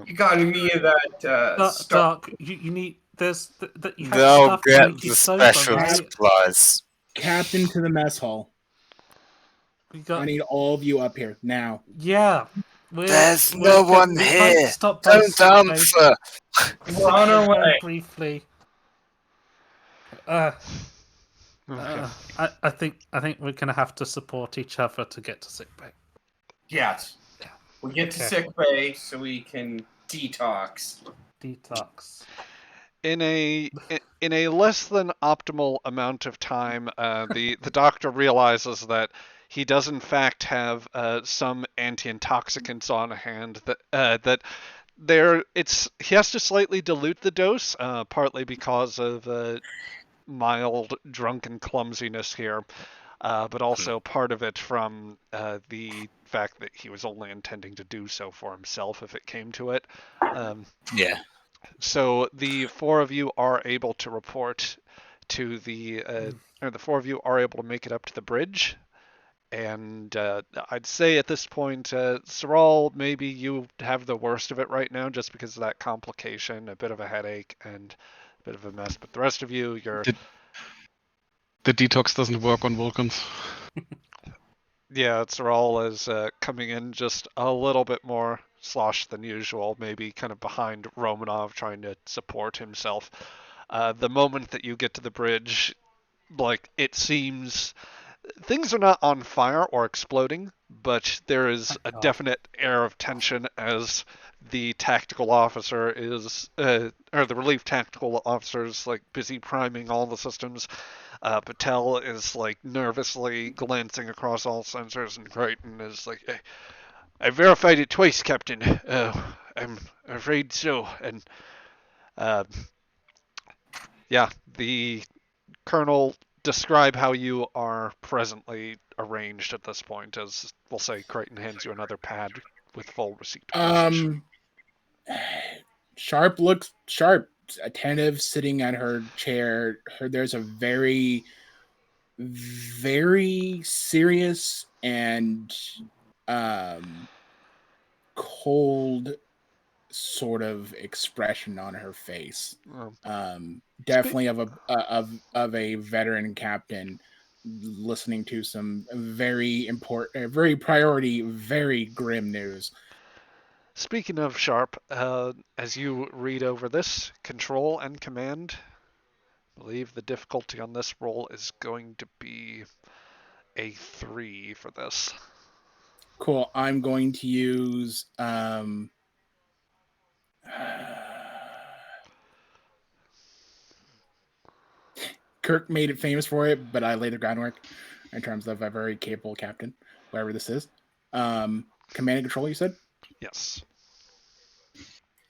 You got any of that Doc, you need... you have They'll stuff to get make you the sober, special right? supplies. Captain to the mess hall. I need all of you up here now. Yeah. There's no one here. Don't answer. We're on our way. Briefly. I think we're gonna have to support each other to get to sickbay. Yes. We get to sickbay so we can detox. In a less than optimal amount of time, the doctor realizes that he does in fact have some anti-intoxicants on hand that he has to slightly dilute the dose, partly because of mild drunken clumsiness here. but also part of it from the fact that he was only intending to do so for himself if it came to it. Yeah. So the four of you are able to report to or the four of you are able to make it up to the bridge. And I'd say at this point, Saral, maybe you have the worst of it right now just because of that complication, a bit of a headache, and a bit of a mess. But the rest of you, you're... The detox doesn't work on Vulcans. Yeah, Saral is coming in just a little bit more sloshed than usual, maybe kind of behind Romanov trying to support himself. The moment that you get to the bridge, like, it seems things are not on fire or exploding, but there is a definite air of tension as the tactical officer is, or the relief tactical officer is like busy priming all the systems. Patel is like nervously glancing across all sensors, and Crichton is like, I verified it twice, Captain. I'm afraid so. And uh, yeah, the Colonel, describe how you are presently arranged at this point, as we'll say Crichton hands you another pad with full receipt message. Sharp looks sharp, attentive, sitting at her chair. There's a very, very serious and cold sort of expression on her face. Definitely of a veteran captain listening to some very important, very priority, very grim news. Speaking of Sharp, as you read over this, control and command, I believe the difficulty on this roll is going to be a 3 for this. Cool. I'm going to use Kirk made it famous for it, but I laid the groundwork in terms of a very capable captain, whoever this is. Command and control, you said? Yes.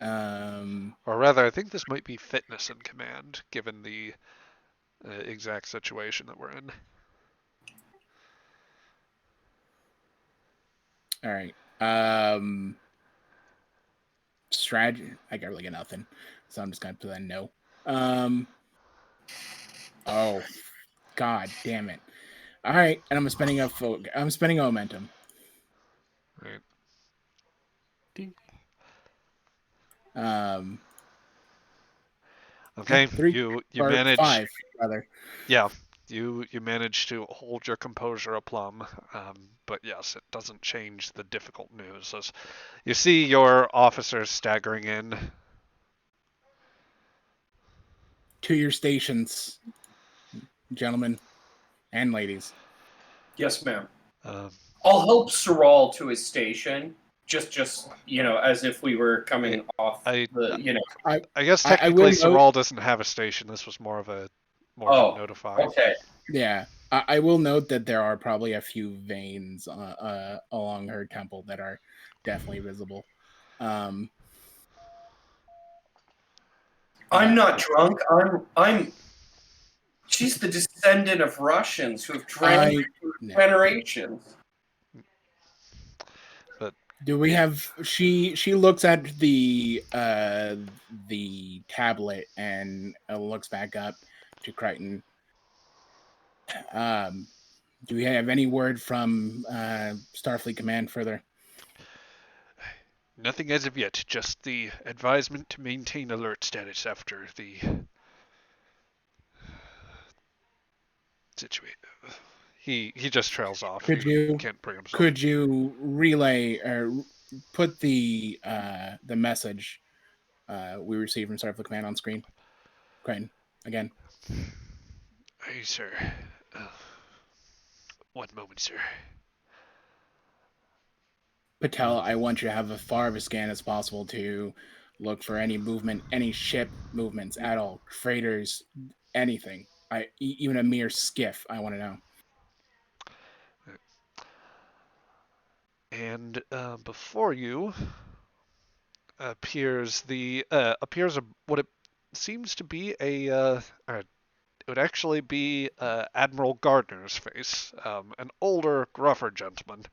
Or Or rather, I think this might be fitness and command, given the exact situation that we're in. all right. Strategy. I got really got nothing, so I'm just gonna put that no. Oh, god damn it! All right, and I'm spending a momentum. Right. Okay, 3 you or manage 5 rather. Yeah, you manage to hold your composure aplomb, but yes, it doesn't change the difficult news. As you see your officers staggering in. To your stations, gentlemen and ladies. Yes, ma'am. Um, I'll help Saral to his station. Just as if we were coming off I I guess I will technically note- Saral doesn't have a station. This was more of a notify. Okay. Yeah, I will note that there are probably a few veins along her temple that are definitely visible. I'm not drunk. I'm. She's the descendant of Russians who have drank for generations. But do we have? She looks at the tablet and looks back up to Crichton. Do we have any word from Starfleet Command further? nothing as of yet. Just the advisement to maintain alert status after the situation. He just trails off. He can't bring himself. Could you relay or put the message we received from Starfleet Command on screen? Crichton, again. Hey, sir. One moment, sir. Patel, I want you to have as far of a scan as possible to look for any movement, any ship movements at all, freighters, anything. Even a mere skiff. I want to know. And before you appears what it seems to be a it would actually be Admiral Gardner's face, an older, gruffer gentleman,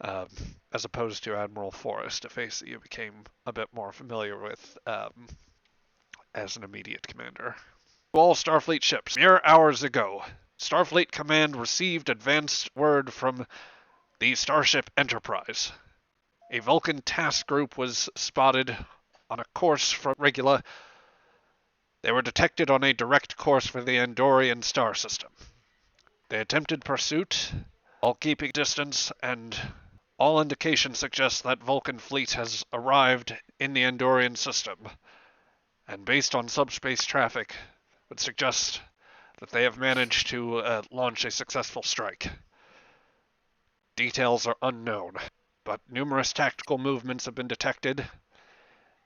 as opposed to Admiral Forrest, a face that you became a bit more familiar with as an immediate commander. To all Starfleet ships, mere hours ago, Starfleet Command received advanced word from the Starship Enterprise. A Vulcan task group was spotted on a course from Regula. They were detected on a direct course for the Andorian star system. They attempted pursuit, while keeping distance, and all indications suggest that Vulcan fleet has arrived in the Andorian system, and based on subspace traffic, would suggest that they have managed to launch a successful strike. Details are unknown, but numerous tactical movements have been detected.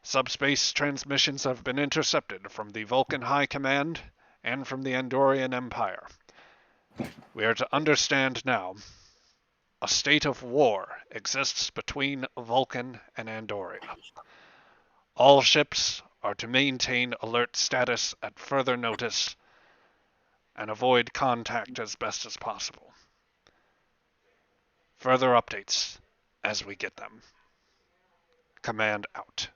Subspace transmissions have been intercepted from the Vulcan High Command and from the Andorian Empire. We are to understand now, a state of war exists between Vulcan and Andoria. All ships are to maintain alert status at further notice and avoid contact as best as possible. Further updates as we get them. Command out.